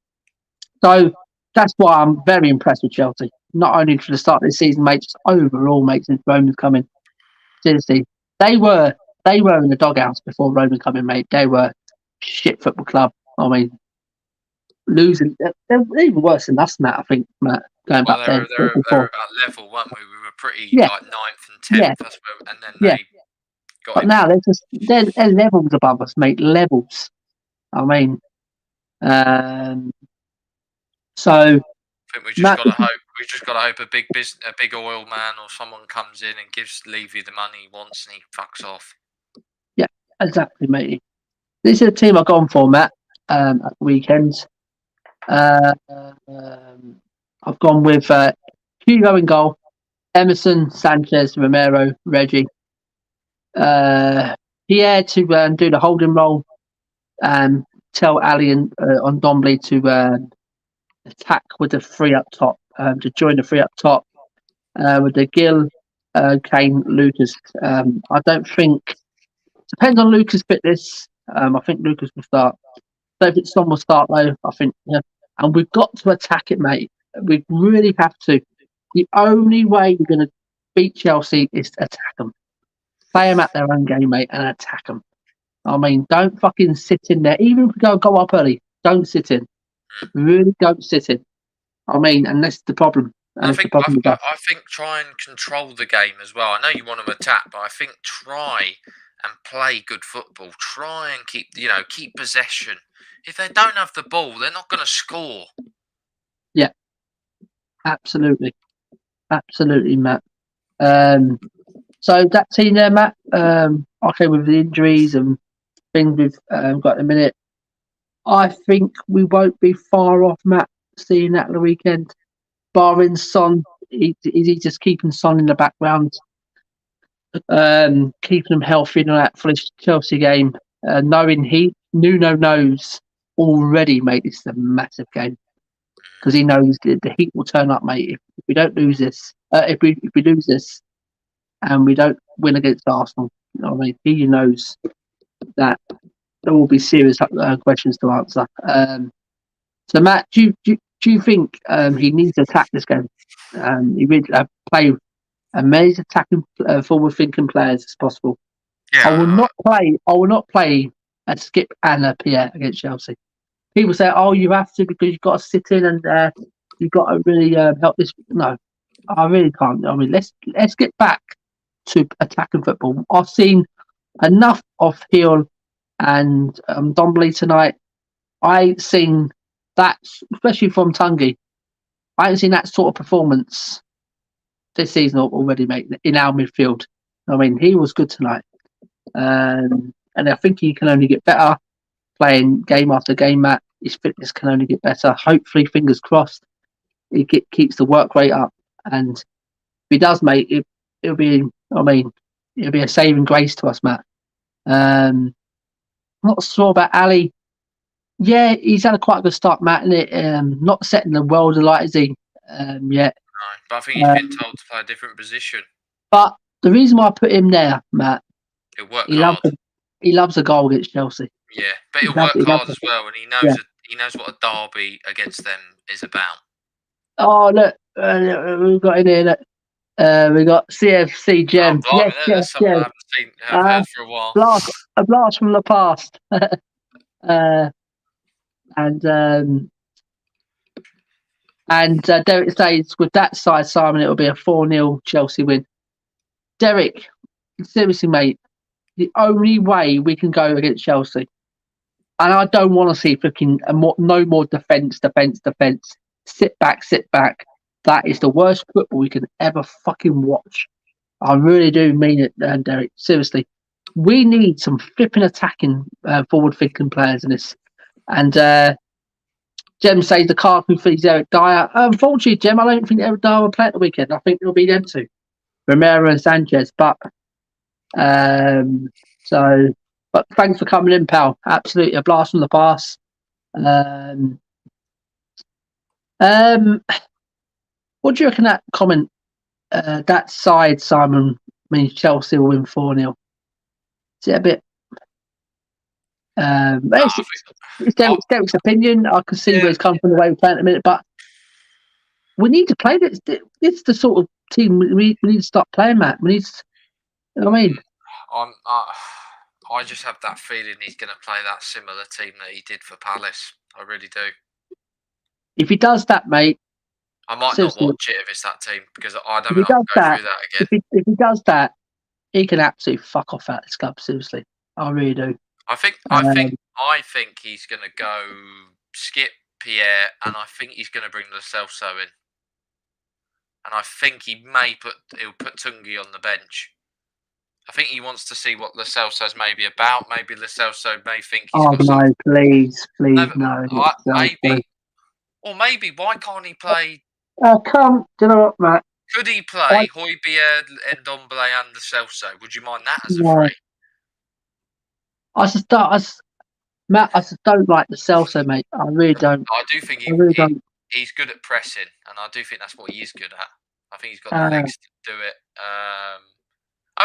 [SPEAKER 3] so that's why I'm very impressed with Chelsea. Not only for the start of the season, mate, just overall, mate, since Roman's coming. Seriously, they were in the doghouse before Roman coming, mate. They were shit football club. I mean, losing. They're even worse than us, Matt. I think, Matt, going
[SPEAKER 1] Well,
[SPEAKER 3] back there
[SPEAKER 1] they were
[SPEAKER 3] before.
[SPEAKER 1] at level, weren't we? We were pretty
[SPEAKER 3] Yeah,
[SPEAKER 1] like 9th and 10th,
[SPEAKER 3] yeah,
[SPEAKER 1] that's where, and then
[SPEAKER 3] yeah.
[SPEAKER 1] they got
[SPEAKER 3] But
[SPEAKER 1] him.
[SPEAKER 3] now they're levels above us, mate. Levels. I mean, so
[SPEAKER 1] I think we just
[SPEAKER 3] Matt,
[SPEAKER 1] got to hope. We just got to hope a big oil man or someone comes in and gives Levy the money he wants, and he fucks off.
[SPEAKER 3] yeah, exactly, mate. This is a team I've gone for, Matt. At the weekend, I've gone with Hugo in goal, Emerson, Sanchez, Romero, Reggie. Pierre to do the holding role and tell Ali and on Dombley to attack with the three up top, to join the three up top with the Gill, Kane, Lucas. I don't think, depends on Lucas' fitness. I think Lucas will start. Don't think Son will start though. I think, yeah. And we've got to attack it, mate. We really have to. The only way we're going to beat Chelsea is to attack them. Play them at their own game, mate, and attack them. I mean, don't fucking sit in there. Even if we go up early, don't sit in. Really don't sit in. I mean, and that's the problem. And
[SPEAKER 1] I
[SPEAKER 3] it's the
[SPEAKER 1] think
[SPEAKER 3] problem with us.
[SPEAKER 1] I think try and control the game as well. I know you want to attack, but I think try and play good football. Try and keep possession. If they don't have the ball, they're not going to score.
[SPEAKER 3] Yeah, absolutely, Matt. So that team there, Matt. Okay, with the injuries and things we've got in a minute, I think we won't be far off, Matt. Seeing that the weekend, barring Son, is he just keeping Son in the background, keeping him healthy in that foolish Chelsea game, knowing Nuno knows already, mate. This is a massive game because he knows the heat will turn up, mate. If we don't lose this, if we lose this, and we don't win against Arsenal, you know what I mean? He knows that there will be serious questions to answer. So, Matt, do you think he needs to attack this game? He really play as many attacking, forward-thinking players as possible.
[SPEAKER 1] Yeah,
[SPEAKER 3] I will not play a Skip and a Pierre against Chelsea. People say, "Oh, you have to because you've got to sit in and you've got to really help this." No, I really can't. I mean, let's get back to attacking football. I've seen enough of Hill and Dombley tonight. I ain't seen that, especially from Tungi. I ain't seen that sort of performance this season already, mate, in our midfield. I mean, he was good tonight. And I think he can only get better playing game after game, Matt. His fitness can only get better. Hopefully, fingers crossed, he keeps the work rate up. And if he does, mate, it'll be a saving grace to us, Matt. Not sure about Ali. Yeah, he's had a quite good start, Matt, and not setting the world alight, is he? Yet.
[SPEAKER 1] no, but I think he's been told to play a different position.
[SPEAKER 3] But the reason why I put him there, Matt,
[SPEAKER 1] He'll work hard.
[SPEAKER 3] He loves a goal against Chelsea.
[SPEAKER 1] Yeah, but he'll work hard as well, and he knows what a derby against them is about.
[SPEAKER 3] Oh, look, we've got in here, look. We got CFC
[SPEAKER 1] Oh,
[SPEAKER 3] Gem.
[SPEAKER 1] blimey,
[SPEAKER 3] Yes,
[SPEAKER 1] there's someone I haven't
[SPEAKER 3] Uh,
[SPEAKER 1] heard for a while.
[SPEAKER 3] a blast from the past. And Derek says, with that side, Simon, it'll be a 4-0 Chelsea win. Derek, seriously, mate, the only way we can go against Chelsea, and I don't want to see no more defence. Sit back. That is the worst football we can ever fucking watch. I really do mean it, Derek. Seriously, we need some flipping attacking, forward-thinking players in this. And Jem says the Lukaku feeds Eric Dyer. Unfortunately, Jem, I don't think Eric Dyer will play at the weekend. I think it'll be them two, Romero and Sanchez. But thanks for coming in, pal. Absolutely a blast from the past. What do you reckon that comment? That side, Simon, means Chelsea will win 4-0. Is it a bit? It's Derek's opinion. I can see where he's come from the way we're playing at the minute, but we need to play this. It's the sort of team we need to start playing, Matt. We need to, you know what I mean?
[SPEAKER 1] I just have that feeling he's going to play that similar team that he did for Palace. I really do.
[SPEAKER 3] If he does that, mate,
[SPEAKER 1] I might not watch it if it's that team because I don't think I can go through that again.
[SPEAKER 3] If he does that, he can absolutely fuck off at this club. Seriously, I really do.
[SPEAKER 1] I think he's going to go skip Pierre, and I think he's going to bring Lo Celso in, and I think he'll put Tungi on the bench. I think he wants to see what Lo Celso's maybe about. Maybe Lo Celso may think he's got
[SPEAKER 3] no, please, no.
[SPEAKER 1] Maybe why can't he play?
[SPEAKER 3] Do you know what, Matt?
[SPEAKER 1] Could he play Højbjerg, Ndombele and Lo Celso? Would you mind that as a free?
[SPEAKER 3] I just don't like the Celso, mate. I really don't.
[SPEAKER 1] I do think he's good at pressing, and I do think that's what he is good at. I think he's got the legs to do it. I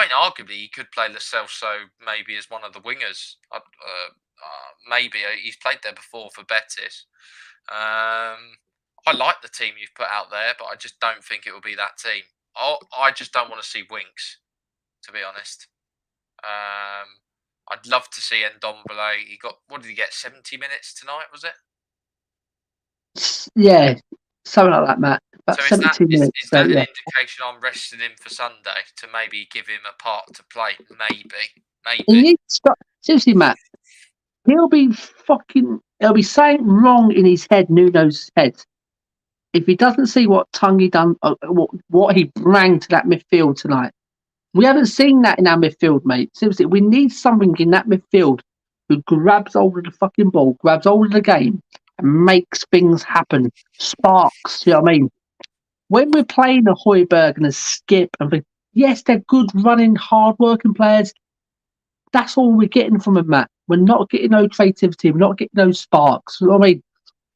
[SPEAKER 1] mean, arguably, he could play Lo Celso maybe as one of the wingers. Maybe he's played there before for Betis. I like the team you've put out there, but I just don't think it will be that team. I just don't want to see Winks, to be honest. I'd love to see Ndombele. What did he get? 70 minutes tonight, was it?
[SPEAKER 3] Yeah, something like that, Matt.
[SPEAKER 1] So is that an indication I'm resting him for Sunday to maybe give him a part to play? Maybe.
[SPEAKER 3] Seriously, Matt. He'll be something wrong in his head, Nuno's head, if he doesn't see what Tungi done, what he brought to that midfield tonight. We haven't seen that in our midfield, mate. Seriously, we need something in that midfield who grabs hold of the fucking ball, grabs hold of the game, and makes things happen. Sparks, you know what I mean? When we're playing a Højbjerg and a Skip, yes, they're good running, hard-working players. That's all we're getting from them, Matt. We're not getting no creativity. We're not getting no sparks. You know what I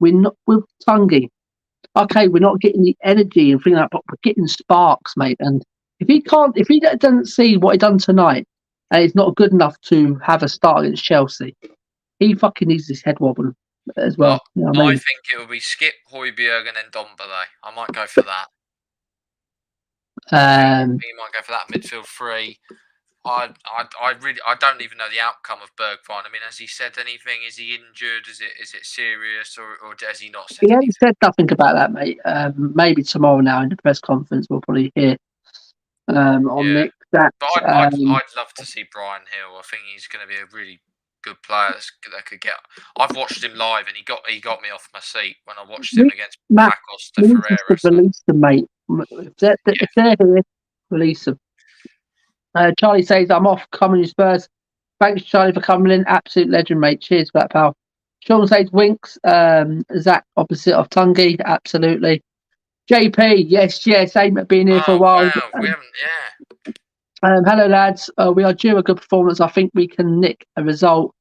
[SPEAKER 3] mean? We're Tungi. Okay, we're not getting the energy and things like that, but we're getting sparks, mate. And if he doesn't see what he done tonight, and it's not good enough to have a start against Chelsea, he fucking needs his head wobbling as well. You know what I mean?
[SPEAKER 1] think it will be Skip, Højbjerg, and then Ndombele. I might go for that. I think you might go for that midfield three. I don't even know the outcome of Bergwijn. I mean, has he said anything? Is he injured? Is it serious, or has he not said anything?
[SPEAKER 3] He hasn't said nothing about that, mate. Maybe tomorrow now in the press conference we'll probably hear on Nick. But
[SPEAKER 1] I'd love to see Brian Hill. I think he's going to be a really good player that could get. I've watched him live, and he got me off my seat when I watched him against Pacos de Ferreira.
[SPEAKER 3] Release them, mate. If they're here, release them. Charlie says, I'm off. Coming, Spurs. Thanks, Charlie, for coming in. Absolute legend, mate. Cheers for that, pal. Sean says, Winks. Zach, opposite of Tungi. Absolutely. JP, yes. Aim at being here for a while.
[SPEAKER 1] Wow. We haven't,
[SPEAKER 3] hello, lads. We are due a good performance. I think we can nick a result.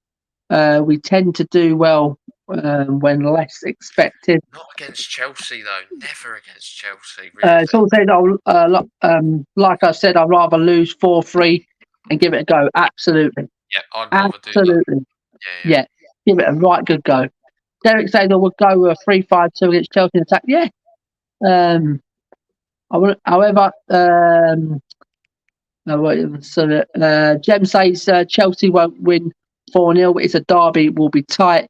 [SPEAKER 3] We tend to do well when less expected.
[SPEAKER 1] Not against Chelsea, though. Never against Chelsea, really.
[SPEAKER 3] Someone said, like I said, I'd rather lose 4-3 and give it a go. Absolutely.
[SPEAKER 1] Yeah, I'd rather do that.
[SPEAKER 3] Absolutely. Yeah. Give it a right good go. Derek said, we'll go with a 3-5-2 against Chelsea in attack. Yeah. However, Jem says Chelsea won't win 4-0. It's a derby. It will be tight.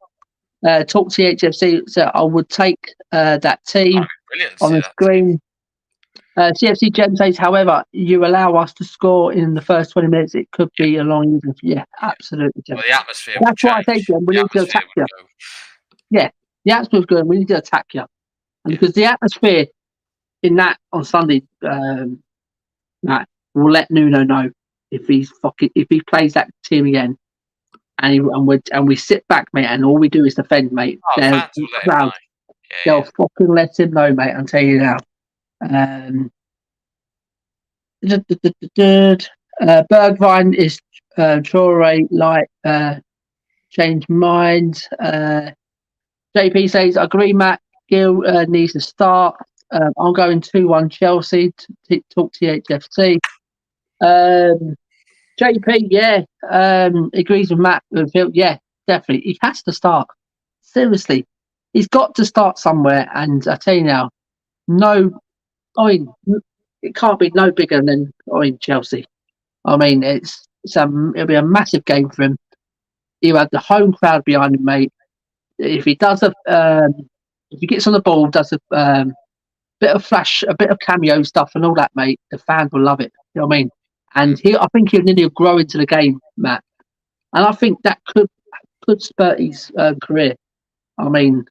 [SPEAKER 3] Talk to HFC. So I would take that team
[SPEAKER 1] Brilliant.
[SPEAKER 3] on the screen. CFC Jem says, however, you allow us to score in the first 20 minutes. It could be a long evening. Yeah, absolutely.
[SPEAKER 1] Well, the atmosphere.
[SPEAKER 3] That's why I say, Jem, we need to attack you. Yeah, the atmosphere is good. We need to attack you, and because the atmosphere in that on Sunday, Matt, will let Nuno know if if he plays that team again, and we sit back, mate, and all we do is defend, mate.
[SPEAKER 1] Fans will let him know.
[SPEAKER 3] They'll fucking let him know, mate. I'll tell you now. Bergwijn is Traore light. Change mind. JP says, agree, Matt. Gill needs to start. I'm going 2-1 Chelsea. Talk THFC. JP, yeah, agrees with Matt. Yeah, definitely. He has to start. Seriously. He's got to start somewhere. And I tell you now, it can't be no bigger than Chelsea. I mean, it'll be a massive game for him. He'll have the home crowd behind him, mate. If he does if he gets on the ball, does a bit of flash, a bit of cameo stuff and all that, mate, the fans will love it. You know what I mean? And I think he'll nearly grow into the game, Matt. And I think that could spurt his career. I mean,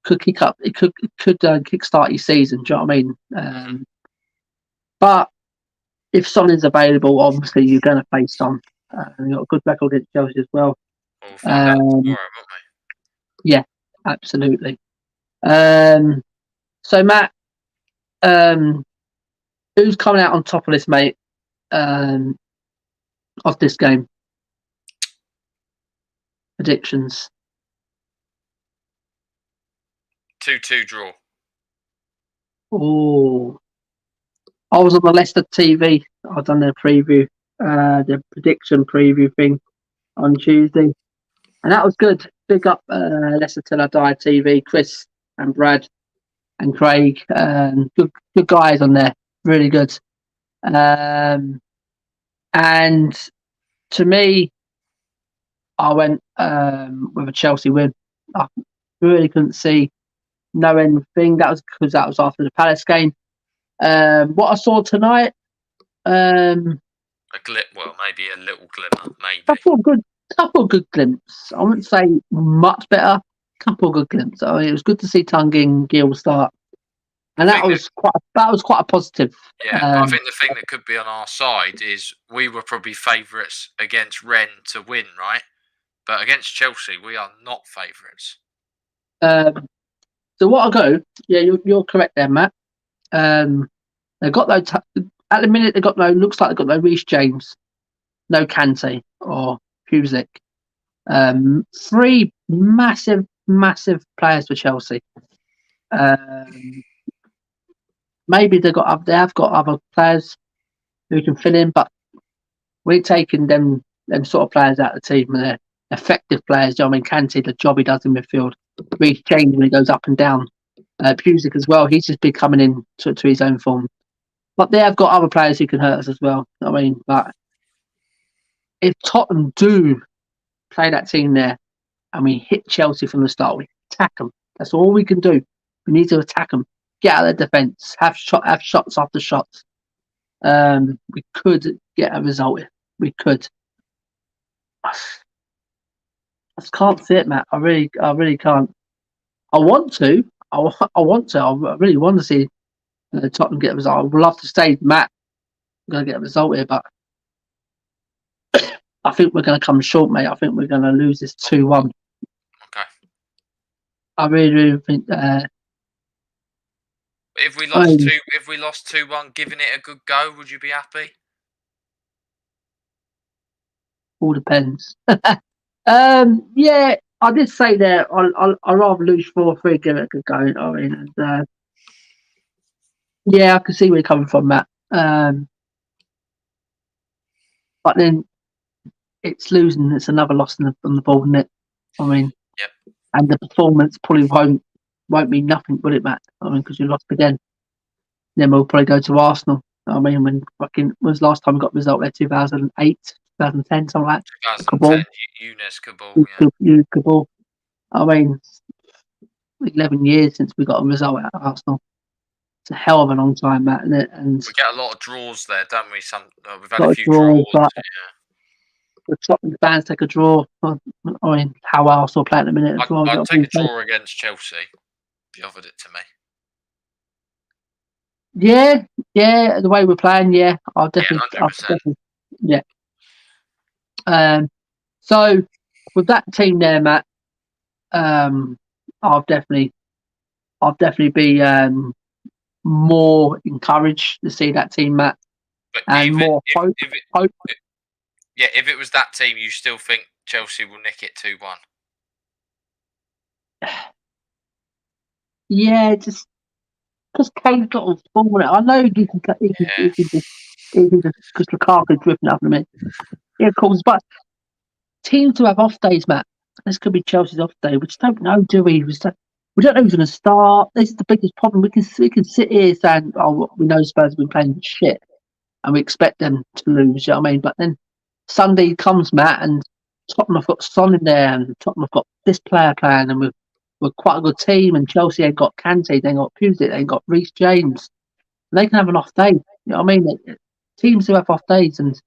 [SPEAKER 3] could kick up. It could kickstart his season. Do you know what I mean? But if Son is available, obviously you're going to face Son. You've got a good record at Chelsea as well.
[SPEAKER 1] We'll find out tomorrow, won't we?
[SPEAKER 3] Yeah, absolutely. So Matt, who's coming out on top of this, mate? Of this game? Predictions.
[SPEAKER 1] 2-2 draw.
[SPEAKER 3] Oh, I was on the Leicester TV. I've done their preview, the prediction preview thing on Tuesday, and that was good. Big up Leicester Till I Die TV, Chris and Brad and Craig. Good guys on there, really good. And to me, I went with a Chelsea win. I really couldn't see no anything. That was because that was after the Palace game. What I saw tonight,
[SPEAKER 1] a maybe a little glimmer, maybe.
[SPEAKER 3] Couple good glimpses. I wouldn't say much better. Couple good glimpses. I mean, it was good to see Tungi and Gill start, and that was quite a positive.
[SPEAKER 1] Yeah, I think the thing that could be on our side is we were probably favourites against Rennes to win, right? But against Chelsea, we are not favourites.
[SPEAKER 3] So what I go? Yeah, you're correct there, Matt. They've got no. At the minute, they've got no. Looks like they've got no Reece James, no Kante or Pusic. 3 massive players for Chelsea. Maybe they have got other players who can fill in, but we're taking them sort of players out of the team. And they're effective players. You know what I mean? Kante, the job he does in midfield. Reece James when he goes up and down. Pusic as well. He's just been coming in to his own form. But they have got other players who can hurt us as well. You know what I mean? But if Tottenham do play that team there and we hit Chelsea from the start, we attack them. That's all we can do. We need to attack them. Get out of their defence. Have shots after shots. We could get a result. We could. I just can't see it, Matt. I really can't. I want to. I want to. I really want to see Tottenham get a result. I would love to stay, Matt. I'm going to get a result here, but I think we're going to come short, mate. I think we're going to lose this 2-1.
[SPEAKER 1] Okay.
[SPEAKER 3] I really think.
[SPEAKER 1] If we lost 2-1, giving it a good go, would you be happy?
[SPEAKER 3] All depends. Yeah, I did say there. I'd rather lose 4-3, give it a good go. I mean, and, yeah, I can see where you're coming from, Matt. But then it's losing. It's another loss on the ball, isn't it? I mean,
[SPEAKER 1] yep.
[SPEAKER 3] And the performance probably won't mean nothing, will it, Matt? I mean, because you lost again. then we'll probably go to Arsenal. I mean, when fucking was the last time we got a result there? 2008, 2010, something like that.
[SPEAKER 1] 2010,
[SPEAKER 3] Cabal,
[SPEAKER 1] Younes Kabul, yeah.
[SPEAKER 3] Cabal. I mean, 11 years since we got a result at Arsenal. It's a hell of a long time, Matt, isn't it? And
[SPEAKER 1] We get a lot of draws there, don't we? We've had
[SPEAKER 3] got
[SPEAKER 1] a
[SPEAKER 3] a
[SPEAKER 1] few
[SPEAKER 3] draw,
[SPEAKER 1] draws.
[SPEAKER 3] but
[SPEAKER 1] Yeah.
[SPEAKER 3] the Tottenham fans take a draw. I mean, how Arsenal play at the minute as well.
[SPEAKER 1] I'd take a draw against Chelsea if you offered it to me.
[SPEAKER 3] Yeah, the way we're playing, yeah, I'll definitely, yeah. So with that team there, Matt, I'll definitely be more encouraged to see that team, Matt,
[SPEAKER 1] But
[SPEAKER 3] and
[SPEAKER 1] even
[SPEAKER 3] more hope.
[SPEAKER 1] if it was that team, you still think Chelsea will nick it 2-1?
[SPEAKER 3] Yeah, just because Kane's got all form. I know he can just because Lukaku dripping up in a minute. Yeah, of course, but teams do have off days, Matt. This could be Chelsea's off day. We just don't know, do we? We don't know who's going to start. This is the biggest problem. We can sit here saying, "Oh, we know Spurs have been playing shit, and we expect them to lose." You know what I mean? But then Sunday comes, Matt, and Tottenham have got Son in there, and Tottenham have got this player playing, and we're quite a good team. And Chelsea ain't got Kante, they ain't got Pulisic, they ain't got Reece James. They can have an off day. You know what I mean? Teams who have off days, and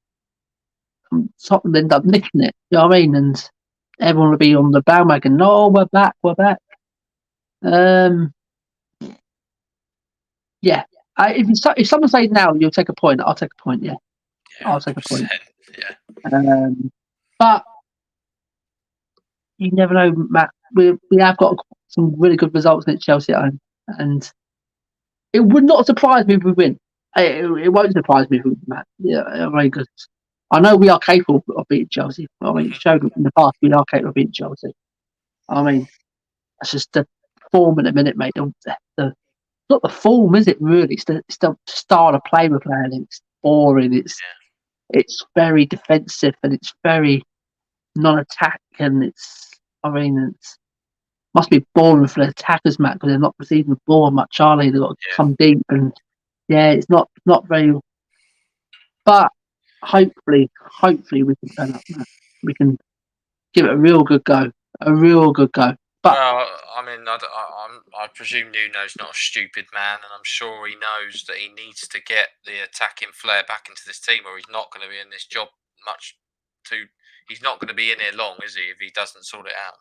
[SPEAKER 3] Tottenham end up nicking it. You know what I mean? And everyone will be on the bandwagon. No, we're back. Yeah. If someone says now, you'll take a point. I'll take a point. Yeah, I'll take a point.
[SPEAKER 1] Yeah.
[SPEAKER 3] But you never know, Matt. We have got some really good results against Chelsea at home, and it would not surprise me if we win. It won't surprise me if we win, Matt. Yeah, very good. I know we are capable of beating Chelsea. I mean, it showed in the past we are capable of beating Chelsea. I mean, that's just the form in a minute, mate. Not the form, is it? Really, it's the style of play we're playing. It's boring. It's very defensive and it's very non-attack, and it must be boring for the attackers, Matt, because they're not receiving the ball much, are they? They've got to come deep, and it's not very. But hopefully we can turn up, Matt. We can give it a real good go. But
[SPEAKER 1] I mean, I presume Nuno's not a stupid man, and I'm sure he knows that he needs to get the attacking flair back into this team, or he's not going to be in this job much. He's not going to be in here long, is he? If he doesn't sort it out.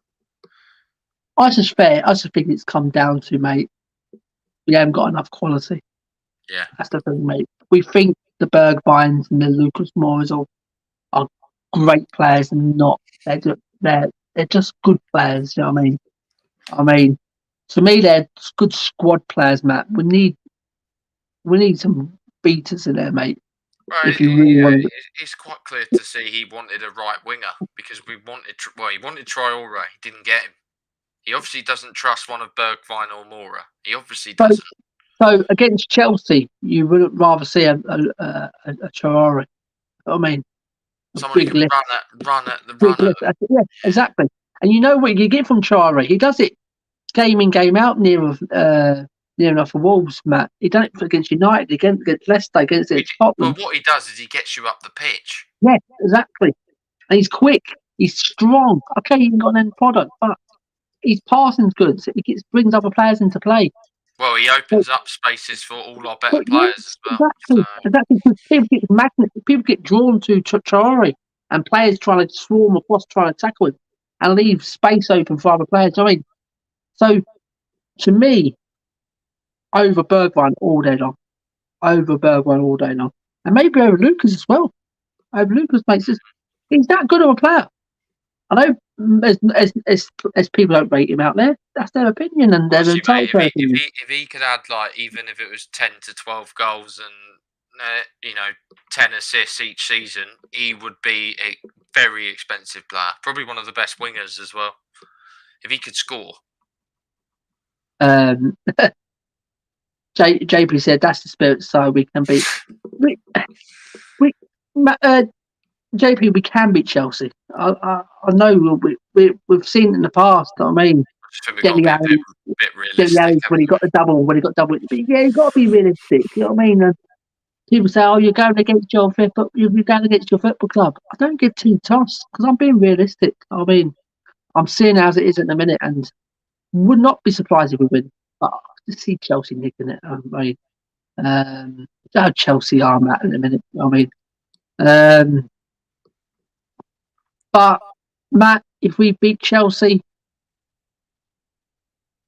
[SPEAKER 3] I just think it's come down to, mate, we haven't got enough quality.
[SPEAKER 1] Yeah,
[SPEAKER 3] that's the thing, mate. We think the Bergwijns and the Lucas Moores are great players, and not. They're just good players. You know what I mean? To me, they're good squad players, Matt. We need some beaters in there, mate.
[SPEAKER 1] Right,
[SPEAKER 3] if you really want
[SPEAKER 1] it's quite clear to see he wanted a right winger, because he wanted Traore. He didn't get him. He obviously doesn't trust one of Bergwijn or Moura. He obviously doesn't.
[SPEAKER 3] So against Chelsea, you wouldn't rather see a Traore. I mean,
[SPEAKER 1] someone who can run at the runner.
[SPEAKER 3] Yeah, exactly. And you know what you get from Traore? He does it game in, game out near enough for Wolves, Matt. He done it against United, against Leicester, against Tottenham.
[SPEAKER 1] But what he does is he gets you up the pitch.
[SPEAKER 3] Yeah, exactly. And he's quick. He's strong. Okay, he ain't got an end product, but his passing's good. So he brings other players into play.
[SPEAKER 1] Well, he opens up spaces for all our better players as well.
[SPEAKER 3] Exactly. People get drawn to Traore, and players trying to swarm across, trying to tackle him, and leave space open for other players. I mean, so to me, over Bergwijn all day long, and maybe over Lucas as well. Over Lucas, mate, he's that good of a player. I know as people don't rate him out there, that's their opinion, and they're entitled to their opinion.
[SPEAKER 1] If he could add, like, even if it was 10 to 12 goals and 10 assists each season, he would be a very expensive player. Probably one of the best wingers as well. If he could score.
[SPEAKER 3] JP said that's the spirit side we can beat. JP, we can beat Chelsea. I know we've seen it in the past. I mean,
[SPEAKER 1] just think we've got
[SPEAKER 3] Dele
[SPEAKER 1] to be
[SPEAKER 3] Alli,
[SPEAKER 1] a bit
[SPEAKER 3] Dele
[SPEAKER 1] realistic.
[SPEAKER 3] Alli when he got the double, yeah, you got to be realistic. You know what I mean? And people say, "Oh, you're going against your football, you're going against your football club." I don't get too tossed because I'm being realistic. I mean, I'm seeing as it is at the minute, and would not be surprised if we win. But I just see Chelsea nicking it. I mean, how Chelsea are at the minute. I mean, but Matt, if we beat Chelsea,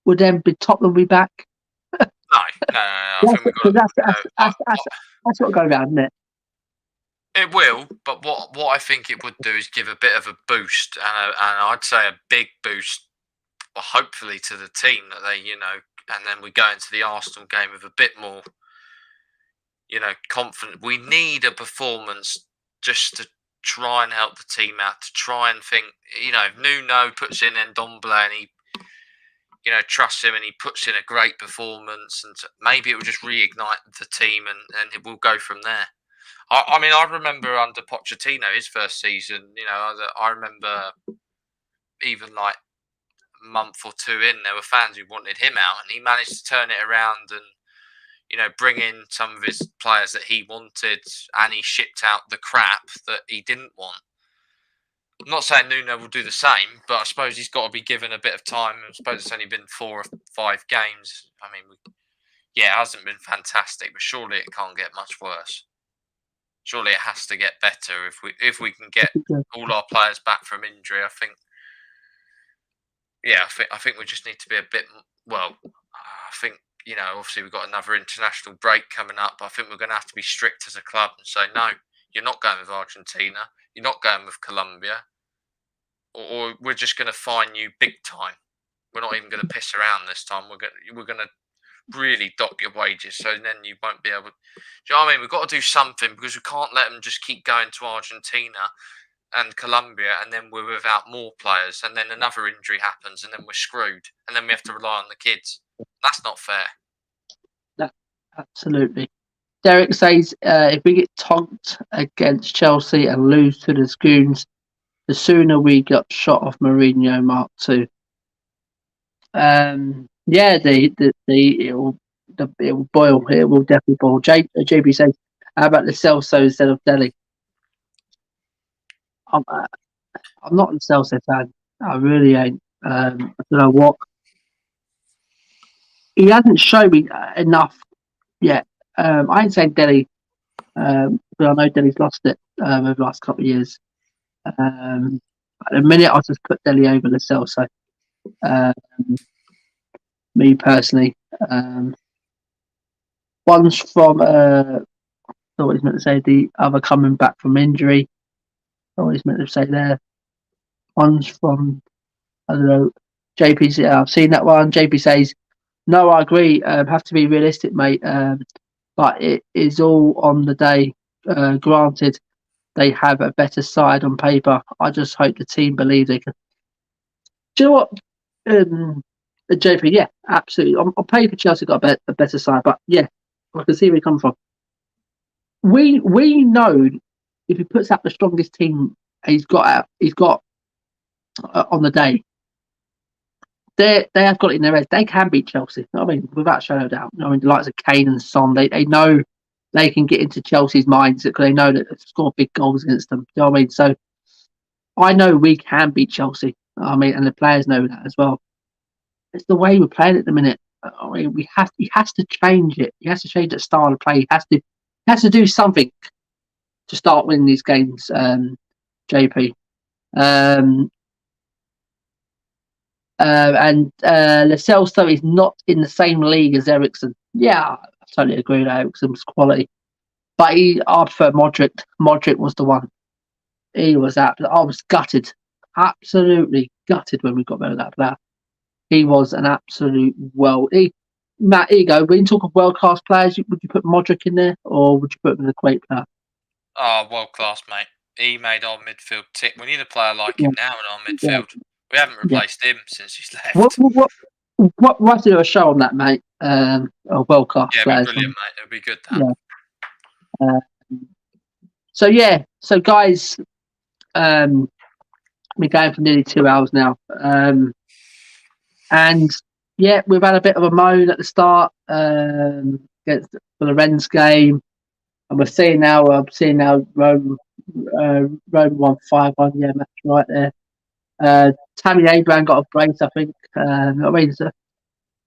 [SPEAKER 3] would then be Tottenham be back?
[SPEAKER 1] No. I think we've got.
[SPEAKER 3] That's what goes around, isn't it?
[SPEAKER 1] It will, but what I think it would do is give a bit of a boost, and I'd say a big boost, well, hopefully to the team that they, and then we go into the Arsenal game with a bit more, confident. We need a performance just to try and help the team out, to try and think, if Nuno puts in Ndombele and he, trusts him and he puts in a great performance, and maybe it will just reignite the team and it will go from there. I mean, I remember under Pochettino, his first season, I remember even like a month or two in, there were fans who wanted him out, and he managed to turn it around and, bring in some of his players that he wanted, and he shipped out the crap that he didn't want. I'm not saying Nuno will do the same, but I suppose he's got to be given a bit of time. I suppose it's only been 4 or 5 games. I mean, it hasn't been fantastic, but surely it can't get much worse. Surely it has to get better if we can get all our players back from injury. I think we just need to be a bit. Well, I think obviously we've got another international break coming up. But I think we're going to have to be strict as a club and say no. You're not going with Argentina. You're not going with Colombia, or we're just going to fine you big time. We're not even going to piss around this time. We're going to really dock your wages, so then you won't be able. Do you know what I mean? We've got to do something because we can't let them just keep going to Argentina and Colombia, and then we're without more players, and then another injury happens, and then we're screwed, and then we have to rely on the kids. That's not fair.
[SPEAKER 3] No, absolutely. Derek says if we get tonked against Chelsea and lose to the Goons, the sooner we got shot off Mourinho Mark II. It will boil. It will definitely boil. JB says, how about the Celso instead of Delhi? I'm not a Celso fan. I really ain't. I don't know what. He hasn't shown me enough yet. I ain't saying Delhi, but I know Delhi's lost it over the last couple of years. At the minute, I'll just put Delhi over the Celso. Me personally. One's from, what he's meant to say, the other coming back from injury. What he's meant to say there. One's from, I don't know, JP. I've seen that one. JP says, no, I agree. Have to be realistic, mate. But it is all on the day. Granted, they have a better side on paper. I just hope the team believe they can. Do you know what? JP, yeah, absolutely. On paper, Chelsea got a better side, but yeah, I can see where he comes from. We know if he puts out the strongest team he's got on the day, they have got it in their head. They can beat Chelsea. I mean, without a shadow of doubt. I mean, the likes of Kane and Son, they know they can get into Chelsea's minds because they know that they score big goals against them. You know what I mean? So I know we can beat Chelsea. I mean, and the players know that as well. It's the way we're playing at the minute. I mean, he has to change it. He has to change that style of play. He has to do something to start winning these games. JP. And Lo Celso is not in the same league as Eriksen. Yeah, I totally agree with Eriksen's quality. But I prefer Modric. Modric was the one. He was I was gutted. Absolutely gutted when we got rid of that player. He was an absolute Matt, here you go. When you talk of world-class players, would you put Modric in there or would you put him in a great player?
[SPEAKER 1] Oh, world-class, mate. He made our midfield tick. We need a player like him now in our midfield. Yeah. We haven't replaced him since he's left.
[SPEAKER 3] What do a show on that, mate? A world-class
[SPEAKER 1] player. Yeah, it'd be brilliant, mate. It'd be good, that.
[SPEAKER 3] Yeah. So guys, we're going for nearly 2 hours now. And yeah, we've had a bit of a moan at the start against for the Rennes game, and we're seeing now. I'm seeing now Rome won 5-1. Yeah, that's right there. Tammy Abraham got a brace, I think. I mean,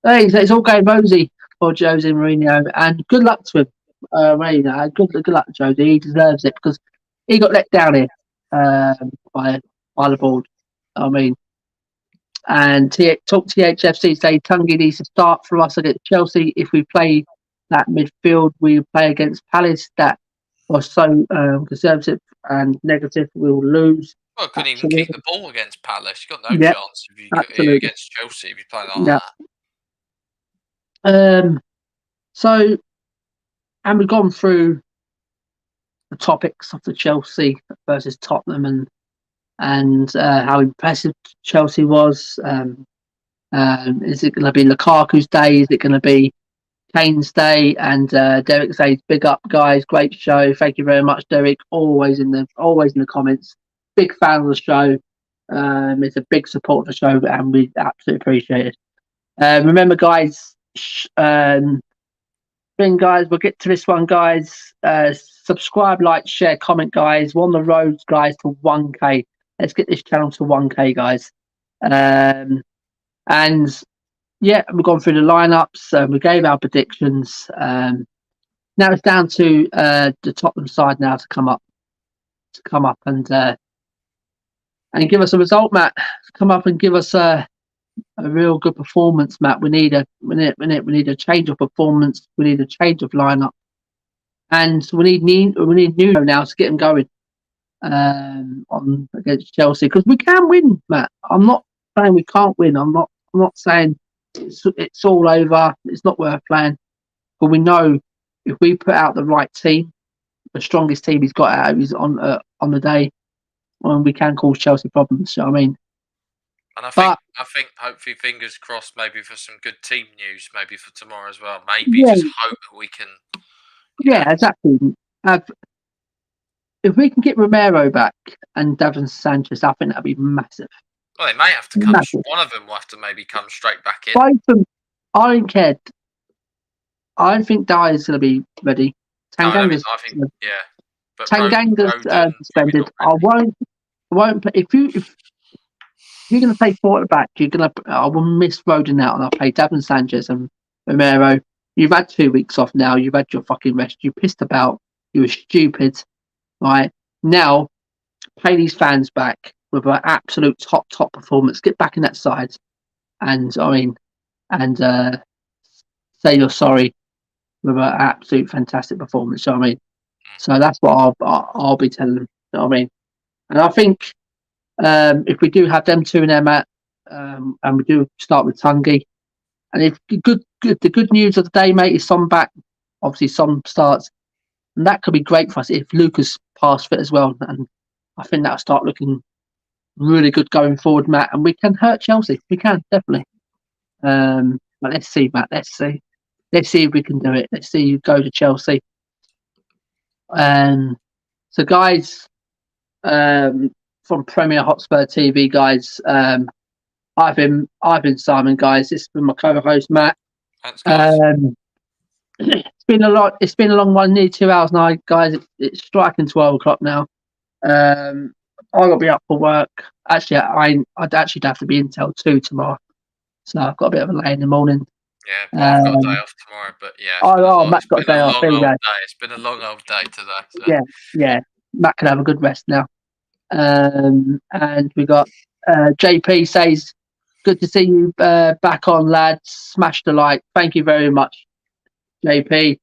[SPEAKER 3] it's all going rosy for Jose Mourinho, and good luck to him. Good luck to Jose. He deserves it because he got let down here by the board. I mean, and talk THFC say Tungi needs to start for us against Chelsea. If we play that midfield, we play against Palace that was so conservative and negative, we will lose.
[SPEAKER 1] Well, couldn't even keep the ball against Palace. You got no
[SPEAKER 3] Yep,
[SPEAKER 1] chance if you against Chelsea if you play like
[SPEAKER 3] that. So, and we've gone through the topics of the Chelsea versus Tottenham and how impressive Chelsea was. Is it going to be Lukaku's day? Is it going to be Kane's day? And Derek says, "Big up, guys! Great show. Thank you very much, Derek. Always in the comments. Big fan of the show. It's a big support of the show, and we absolutely appreciate it. Remember, guys. Guys, we'll get to this one, guys. Subscribe, like, share, comment, guys. We're on the road, guys, to 1K. Let's get this channel to 1K, guys. And yeah, we've gone through the lineups. We gave our predictions. Now it's down to the Tottenham side now to come up and give us a result, Matt. Come up and give us a real good performance, Matt. We need a change of performance. We need a change of lineup, and we need Nuno now to get him going on against Chelsea because we can win, Matt. I'm not saying we can't win. I'm not saying it's all over. It's not worth playing, but we know if we put out the right team, the strongest team he's got out is on the day, when we can cause Chelsea problems. You know what I mean?
[SPEAKER 1] And I think hopefully, fingers crossed, maybe for some good team news, maybe for tomorrow as well. Maybe just hope that we can.
[SPEAKER 3] Yeah, exactly. If we can get Romero back and Davinson Sanchez, I think that'd be massive.
[SPEAKER 1] Well, they may have to come. One of them will have to maybe come straight back in.
[SPEAKER 3] Both of them, I don't care. I don't think Dyer's going to be ready. Tanganga's,
[SPEAKER 1] I think yeah. But
[SPEAKER 3] Tanganga's suspended. I won't. If you're going to play 4 at the back, I will miss Rodin out, and I'll play Davinson Sanchez and Romero. You've had 2 weeks off now. You've had your fucking rest. You pissed about. You were stupid. Right now, play these fans back with an absolute top performance. Get back in that side, and say you're sorry with an absolute fantastic performance. You know what I mean? So that's what I'll be telling them. You know what I mean? And I think if we do have them 2 in there, Matt, and we do start with Tungi, and if the good news of the day, mate, is Son back. Obviously, Son starts, and that could be great for us if Lucas pass fit as well. And I think that'll start looking really good going forward, Matt. And we can hurt Chelsea. We can definitely. But let's see, Matt. Let's see if we can do it. Let's see you go to Chelsea. So, guys, from Premier Hotspur TV, guys. I've been Simon, guys. This has been my co-host Matt.
[SPEAKER 1] Thanks, guys.
[SPEAKER 3] It's been a lot. It's been a long one, nearly 2 hours now, guys. It's striking 12 o'clock now. I got to be up for work. Actually, I'd actually have to be in till 2 tomorrow, so I've got a bit of a lay in the morning.
[SPEAKER 1] Yeah, well, I've got a day off tomorrow, but yeah.
[SPEAKER 3] Matt's got a day off.
[SPEAKER 1] It's been a long old day today. So.
[SPEAKER 3] Yeah. Matt can have a good rest now. And we got JP says, "Good to see you back on, lads. Smash the like. Thank you very much, JP.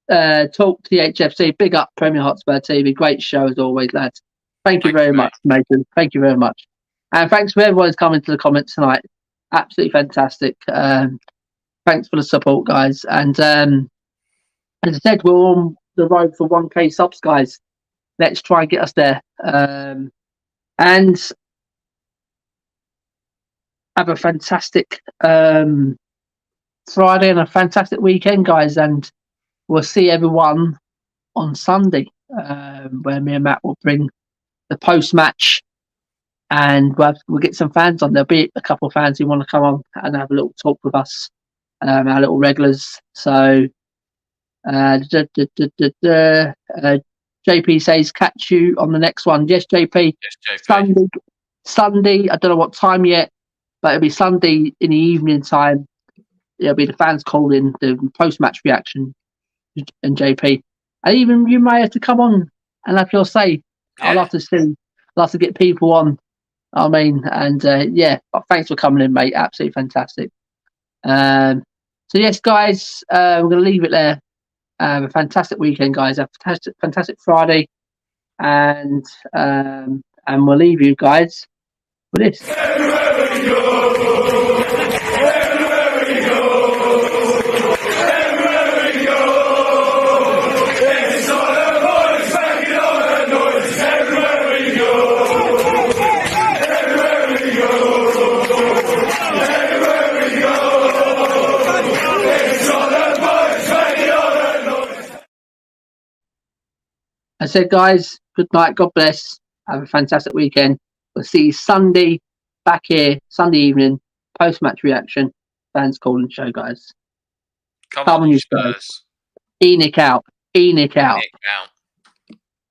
[SPEAKER 3] Talk THFC. Big up Premier Hotspur TV. Great show as always, lads. Thank you very much, Nathan. Thank you very much. And thanks for everyone who's coming to the comments tonight. Absolutely fantastic. Thanks for the support, guys. And as I said, we're on the road for 1K subs, guys. Let's try and get us there. And have a fantastic Friday and a fantastic weekend, guys. And we'll see everyone on Sunday, where me and Matt will bring the post-match and we'll get some fans on. There'll be a couple of fans who want to come on and have a little talk with us, our little regulars. So, JP says, catch you on the next one. Yes, JP.
[SPEAKER 1] Yes, JP.
[SPEAKER 3] Sunday. I don't know what time yet, but it'll be Sunday in the evening time. It'll be the fans calling the post-match reaction, and JP, and even you may have to come on and have your say.
[SPEAKER 1] Yeah.
[SPEAKER 3] I'd love to see. I'd love to get people on. I mean, and but thanks for coming in, mate. Absolutely fantastic. So yes, guys, we're going to leave it there. Have a fantastic weekend, guys. Have a fantastic Friday, and we'll leave you guys with this. I said, guys, good night. God bless. Have a fantastic weekend. We'll see you Sunday back here, Sunday evening, post-match reaction. Fans calling show, guys.
[SPEAKER 1] Come on, you Spurs.
[SPEAKER 3] Enoch out. Enoch out.
[SPEAKER 1] Enoch out.